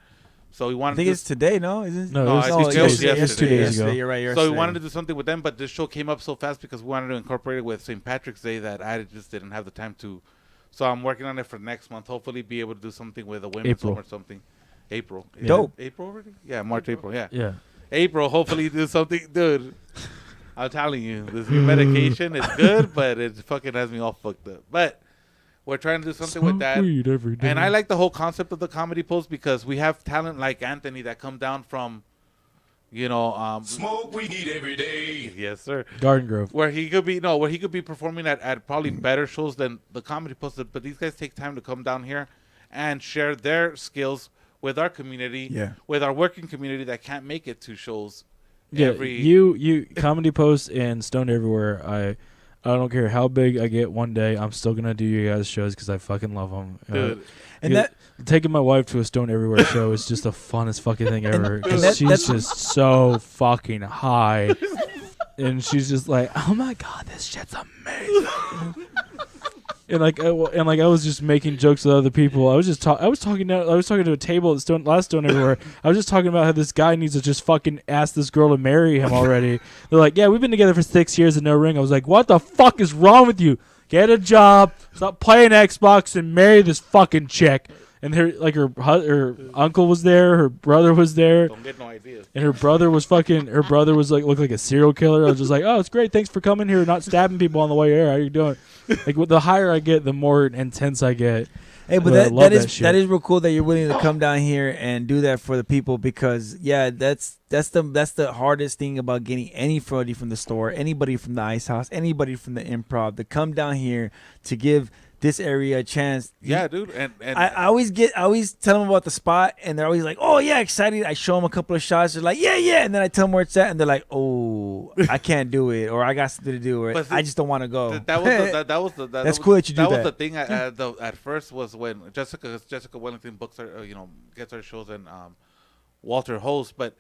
So we wanted. I think it's today. No, is it? No, it's yesterday. It's 2 days ago. You're right. So we wanted to do something with them, but this show came up so fast because we wanted to incorporate it with St. Patrick's Day that I just didn't have the time to. So I'm working on it for next month. Hopefully, be able to do something with a women's home or something. April. Dope. April already? Yeah, March, April. Yeah. Yeah. April. Hopefully, do something, dude. I'm telling you, this new medication is good, but it fucking has me all fucked up. But we're trying to do something with that. Weed every day. And I like the whole concept of the comedy post because we have talent like Anthony that come down from, smoke weed every day. Yes, sir. Garden Grove. Where he could be performing at probably better shows than the comedy post. But these guys take time to come down here and share their skills with our community, with our working community that can't make it to shows. Yeah, you Comedy Post and Stoned Everywhere. I don't care how big I get one day. I'm still gonna do you guys' shows because I fucking love them. Dude. And taking my wife to a Stoned Everywhere show is just the funnest fucking thing ever. And 'Cause she's just so fucking high, and she's just like, "Oh my god, this shit's amazing." And I was just making jokes with other people. I was talking to a table at last Stone Everywhere. I was just talking about how this guy needs to just fucking ask this girl to marry him already. They're like, "Yeah, we've been together for 6 years and no ring." I was like, "What the fuck is wrong with you? Get a job, stop playing Xbox, and marry this fuking chick." And her uncle was there, her brother was there. Don't get no ideas. And her brother was looked like a serial killer. I was just like, "Oh, it's great. Thanks for coming here, not stabbing people on the way here. How you doing?" Like, the higher I get, the more intense I get. Hey, but that is real cool that you're willing to come down here and do that for the people because that's the hardest thing about getting anybody from the store, anybody from the Ice House, anybody from the Improv to come down here to give this area a chance. Yeah, dude. And I always tell them about the spot, and they're always like, "Oh yeah, excited." I show them a couple of shots. They're like, "Yeah, yeah," and then I tell them where it's at, and they're like, "Oh, I can't do it," or "I got something to do," or "I just don't want to go." That's cool that you do that. That was the thing at first was when Jessica Wellington books her, gets her shows and Walter hosts, but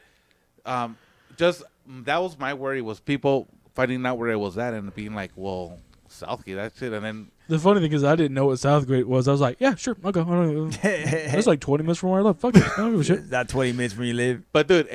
just that was my worry was people finding out where it was at and being like, "Well, Southgate, that's it," and then. The funny thing is, I didn't know what Southgate was. I was like, "Yeah, sure, I'll go." It's like 20 minutes from where I live. Fuck it, I don't give a shit. Not 20 minutes from where you live. But dude,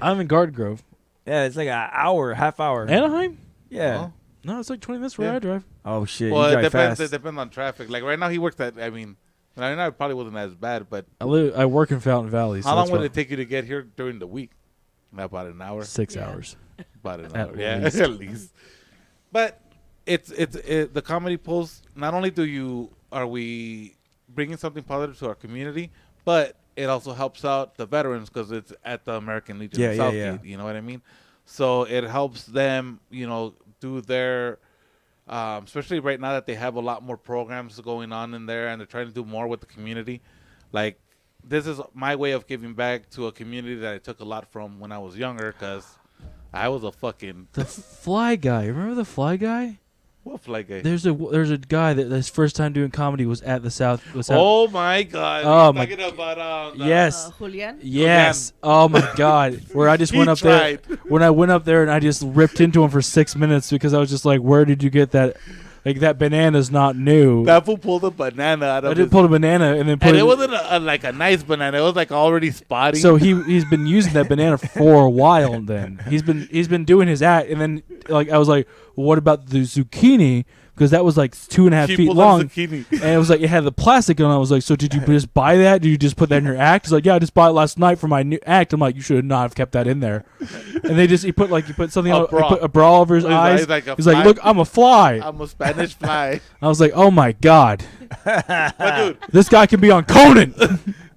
I'm in Garden Grove. Yeah, it's like an hour, half hour. Anaheim? Yeah. Oh. No, it's like 20 minutes where I drive. Oh shit! Well, you it drive fast. depends on traffic. Like right now, he works at. I mean, it probably wasn't as bad, but I work in Fountain Valley. So how long would it take you to get here during the week? About an hour. 6 hours. About an At hour. Yeah, least. at least. But it's the comedy post. Not only are we bringing something positive to our community, but it also helps out the veterans because it's at the American Legion of Southgate. Yeah. You know what I mean? So it helps them, do their, especially right now that they have a lot more programs going on in there and they're trying to do more with the community. Like, this is my way of giving back to a community that I took a lot from when I was younger because I was a fucking... The Fly Guy. Remember the Fly Guy? What Fly Guy? There's a guy that his first time doing comedy was at the South. Oh my God! Oh You're talking about yes, Julian. yes. Oh my God! Where I just went up there. When I went up there and I just ripped into him for 6 minutes because I was just like, "Where did you get that? Like that banana's not new." That fool pulled a banana out of. I did pull a banana and then put and it wasn't like a nice banana. It was like already spotty. So he's been using that banana for a while. And then he's been doing his act, and then like I was like, well, "What about the zucchini?" because that was like 2.5 He feet pulled out long, zucchini. and it was like it had the plastic on. I was like, so did you just buy that? Did you just put that in your act? He's like, yeah, I just bought it last night for my new act. I'm like, you should not have kept that in there. And he put something on, he put a bra over his eyes. He's like, look, I'm a fly. I'm a Spanish fly. I was like, oh my god, But dude, this guy can be on Conan.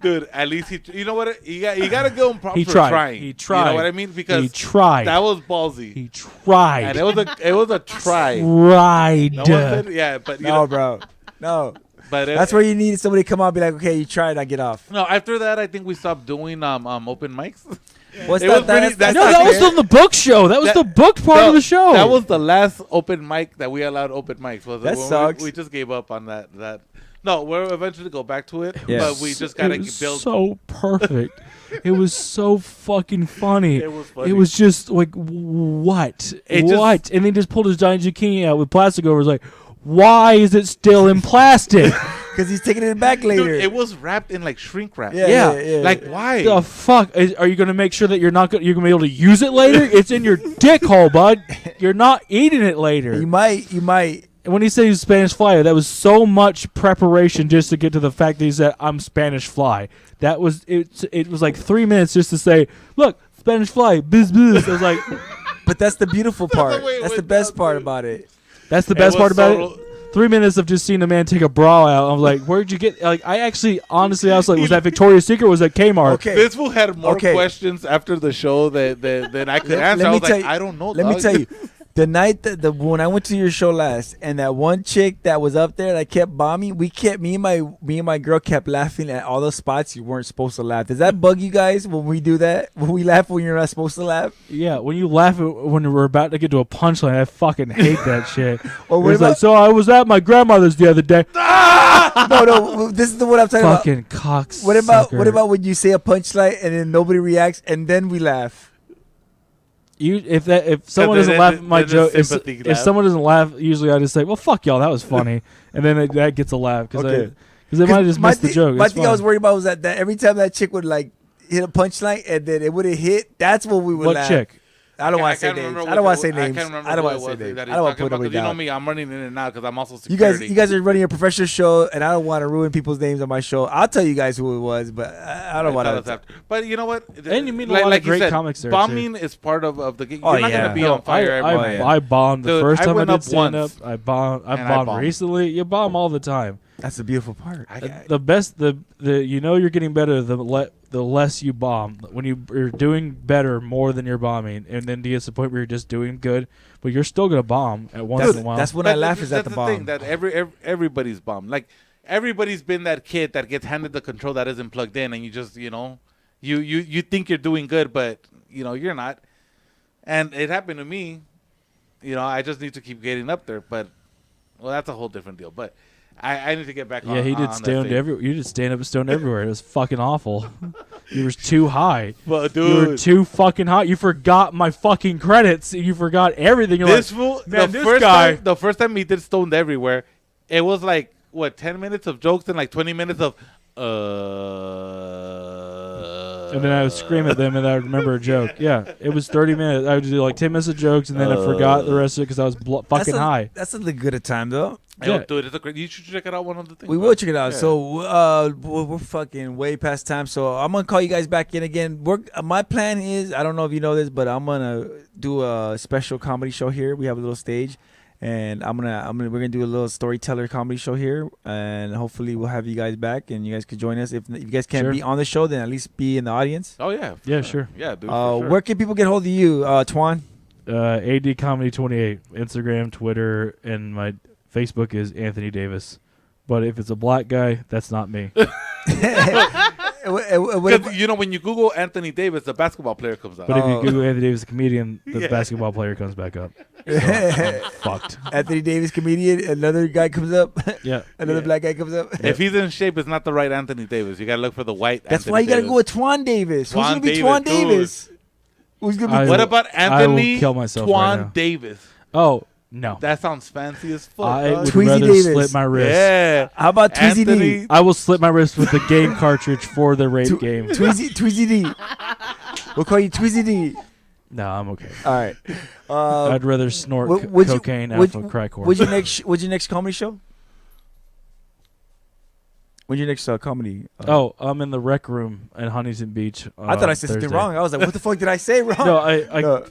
dude, at least you know what? You got to give him props He for tried. trying. He tried. You know what I mean? Because He tried. That was ballsy. He tried. And it was a try. Tried. No one said, yeah, but you No, know, bro. No. But That's where you need somebody to come out and be like, okay, you tried, I get off. No, after that, I think we stopped doing open mics. What's It that? was pretty- That's No, not that was fair. on the book show. That was the book part of the show. That was the last open mic that we allowed open mics. Was That when sucks. We just gave up on that. No, we'll eventually go back to it, Yes. but we just gotta It was build. so perfect. It was so fucking funny. It was funny. It was just like, what? It just- What? And they just pulled his giant zucchini out with plastic over. It was like, why is it still in plastic? Because he's taking it back later. Dude, it was wrapped in like shrink wrap. Yeah. Like why? The fuck? Are you gonna make sure that you're gonna be able to use it later? It's in your dick hole, bud. You're not eating it later. You might. And when he said he was Spanish fly, that was so much preparation just to get to the fact that he said, I'm Spanish fly. That was it. It was like 3 minutes just to say, look, Spanish fly, biz biz. I was like, But that's the beautiful part. way it That's the went best down, part dude. about it. that's the It best was part about so- it. 3 minutes of just seeing a man take a bra out. I was like, where'd you get? Like, I actually, honestly, I was like, was that Victoria's Secret? Or was that Kmart? Okay. This fool had more Okay. questions after the show than I could answer. I was like, I don't know. Let me dog. tell you. The night that when I went to your show last, and that one chick that was up there that kept bombing, me and my girl kept laughing at all the spots you weren't supposed to laugh. Does that bug you guys when we do that? When we laugh when you're not supposed to laugh? Yeah, when you laugh when we're about to get to a punchline, I fucking hate that shit. Or what It's like, about- so I was at my grandmother's the other day. No, this is the one I'm talking about. Fucking cocks. What about when you say a punchline and then nobody reacts and then we laugh? If someone then doesn't laugh at my then joke, the sympathy if laugh. someone doesn't laugh, usually I just say, "Well, fuck y'all, that was funny," and then that gets a laugh because Okay. they might have just missed the joke. My It's thing I was fine. worried about was that every time that chick would like hit a punchline and then it would have hit, that's when we would What laugh. chick? I don't want I to say can't names. remember I what don't want the- to say I names. can't remember I don't who want it to say was names. that I he's don't want to talking put about, nobody 'cause you know down. me, I'm running in and out because I'm also You security. guys are running a professional show, and I don't want to ruin people's names on my show. I'll tell you guys who it was, but I don't want Tell us to. after. But you know what? And you meet a like, lot of like you great said, comics there, too. bombing is part of the game. Oh, You're not yeah. gonna be No, on fire every I, night. I bombed the Dude, first I time I went did up stand up. once, I bombed and I bombed. recently. You bomb all the time. That's the beautiful part. The best, the you know you're getting better the less you bomb. When you're doing better more than you're bombing, and then to get to the point where you're just doing good, but you're still gonna bomb at once in a while. That's when I laugh is at That's the thing bomb. that everybody's bombed. Like everybody's been that kid that gets handed the control that isn't plugged in, and you just you think you're doing good, but you're not. And it happened to me. I just need to keep getting up there, but that's a whole different deal. But I need to get back on. Yeah, he did on stoned that every. You did stand up and stoned everywhere. It was fucking awful. You were too high. But you were dude, too fucking high. You forgot my fucking credits. You forgot everything. You're this like, fool, man, the this first guy. time, the first time he did stoned everywhere, it was like 10 minutes of jokes and like 20 minutes of And then I would scream at them, and I would remember a joke. Yeah, it was 30 minutes. I would do like 10 minutes of jokes, and then I forgot the rest of it because I was fucking high. That's a good a time though. Yo, dude, it's a great. You should check it out. One of the things. We will check it out. Yeah. So we're fucking way past time. So I'm gonna call you guys back in again. My plan is, I don't know if you know this, but I'm gonna do a special comedy show here. We have a little stage, and we're gonna do a little storyteller comedy show here, and hopefully we'll have you guys back, and you guys could join us. If you guys can't Sure. be on the show, then at least be in the audience. Oh yeah. Yeah, sure. Yeah, dude. For sure. Where can people get hold of you, Twan? AD Comedy 28, Instagram, Twitter, and my Facebook is Anthony Davis. But if it's a black guy, that's not me. Because when you Google Anthony Davis, the basketball player comes up. But if you Google Anthony Davis, the comedian, the basketball player comes back up. So I'm fucked. Anthony Davis, comedian. Another guy comes up. Yeah. Another black guy comes up. If he's in shape, it's not the right Anthony Davis. You gotta look for the white. That's Anthony why you gotta Davis. go with Twan Davis. Who's gonna be Davis, Twan dude. Davis? Who's gonna be? What about Anthony I will kill myself Twan right now. Davis? Oh, no. That sounds fancy as fuck. I dog. would Tweezy rather Davis. slit my wrist. Yeah. How about Tweezy Anthony- D? I will slit my wrist with the game cartridge for the rape game. Tweezy D. We'll call you Tweezy D. No, I'm okay. All right. I'd rather snort would you- cocaine would- off a crack horse. What's your next comedy show? When's your next comedy? I'm in the rec room at Huntington Beach. I thought I said something Thursday. wong. I was like, "What the fuck did I say wrong?" No, I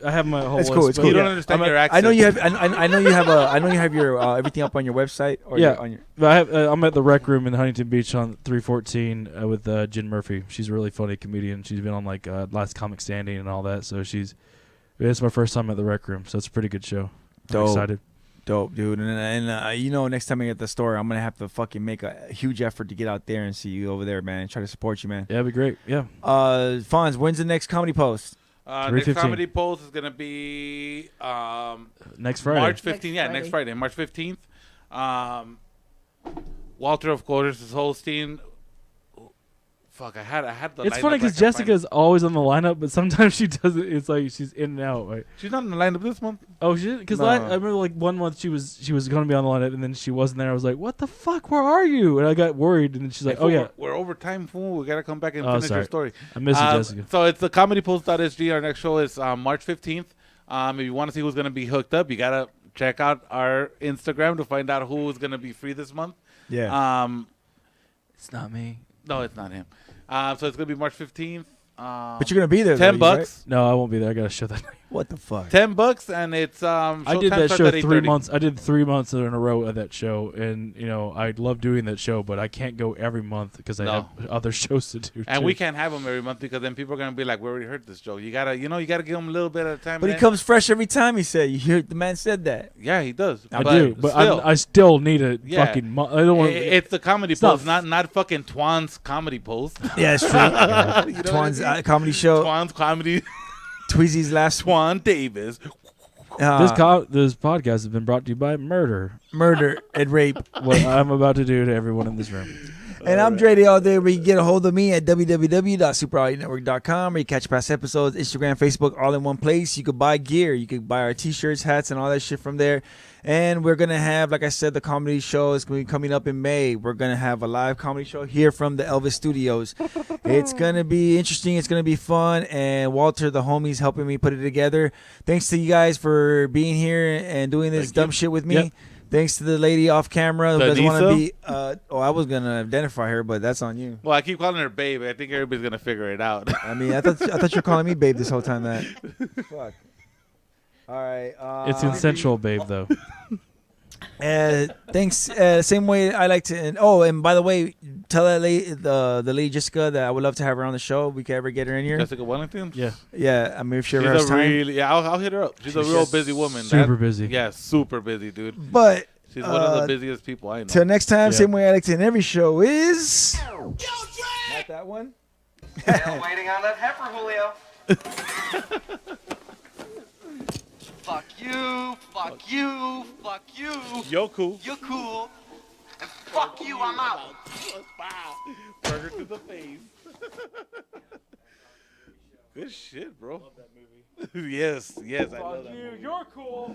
have my whole. It's cool. It's list, cool. but- You don't understand your I know accent. you have. I know you have I know you have your everything up on your website. Or Yeah, on your. but I have, I'm at the rec room in Huntington Beach on 314 with Jen Murphy. She's a really funny comedian. She's been on like Last Comic Standing and all that. So it's my first time at the rec room. So it's a pretty good show. I'm Dope. excited. Dope, dude. And you know, next time I get the store, I'm gonna have to fucking make a huge effort to get out there and see you over there, man. Try to support you, man. Yeah, it'd be great. Yeah. Fonz, when's the next comedy post? Next 3:15. comedy post is gonna be Next Friday. March 15th. Yeah, next Friday, March 15th. Walter, of course, is hosting. Fuck, I had the. It's lineup, funny I because can't find Jessica's always on the lineup, but sometimes she doesn't. It's like she's in and out. Right? She's not in the lineup this month. Oh, she because No. I remember like one month she was going to be on the lineup and then she wasn't there. I was like, what the fuck? Where are you? And I got worried. And then she's like, Hey, oh fool, yeah. we're over time, fool. We gotta come back and Oh, finish your sorry. story. I miss you, Jessica. So it's the comedypost.sg. Our next show is March 15th. If you want to see who's gonna be hooked up, you gotta check out our Instagram to find out who's gonna be free this month. Yeah. It's not me. No, it's not him. So it's gonna be March 15th. But you're gonna be there. $10. Right? No, I won't be there. I got to show that. What the fuck? $10, and it's I did showtime that starts show at 3 8:30. months. I did 3 months in a row of that show, and I love doing that show, but I can't go every month because I have other shows to do. And too. we can't have them every month because then people are gonna be like, "We already heard this joke." You gotta give them a little bit at a time. But he man. comes fresh every time. He said, "You hear the man said that." Yeah, he does. I do, but I still need a fucking. I don't want. It's the comedy post, not fucking Twan's comedy post. Yeah, it's true. You know what I Twan's mean? comedy show. Twan's comedy. Tweezy's last. Twan Davis. This podcast has been brought to you by murder and rape. What I'm about to do to everyone in this room. And I'm Dre Day all day, where you can get a hold of me at www.superaudionetwork.com, where you catch past episodes, Instagram, Facebook, all in one place. You could buy gear. You could buy our t-shirts, hats, and all that shit from there. And we're going to have, like I said, the comedy show is going to be coming up in May. We're going to have a live comedy show here from the Elvis Studios. It's going to be interesting. It's going to be fun. And Walter, the homie's helping me put it together. Thanks to you guys for being here and doing this dumb shit with me. Yep. Thanks to the lady off camera who doesn't want to Denisa? be. I was gonna identify her, but that's on you. Well, I keep calling her babe. I think everybody's gonna figure it out. I mean, I thought you were calling me babe this whole time. That. Fuck. All right. It's consensual, babe, though. Thanks. Same way I like to. And by the way, tell that lady, the lady Jessica, that I would love to have her on the show. If we could ever get her in here. Jessica Wellington. Yeah. Yeah. I mean, if she ever She's has a time. really I'll hit her up. She's a real busy woman. Super busy. Yeah, super busy, dude. But she's one of the busiest people I know. Till next time, Yeah. same way I like to end every show is. Not that one. Still waiting on that heifer, Julio. Fuck you, fuck you, fuck you. Yo, cool. You're cool. And fuck you, I'm out. Burger to the face. Good shit, bro. Love that movie. yes, I love that movie. You're cool.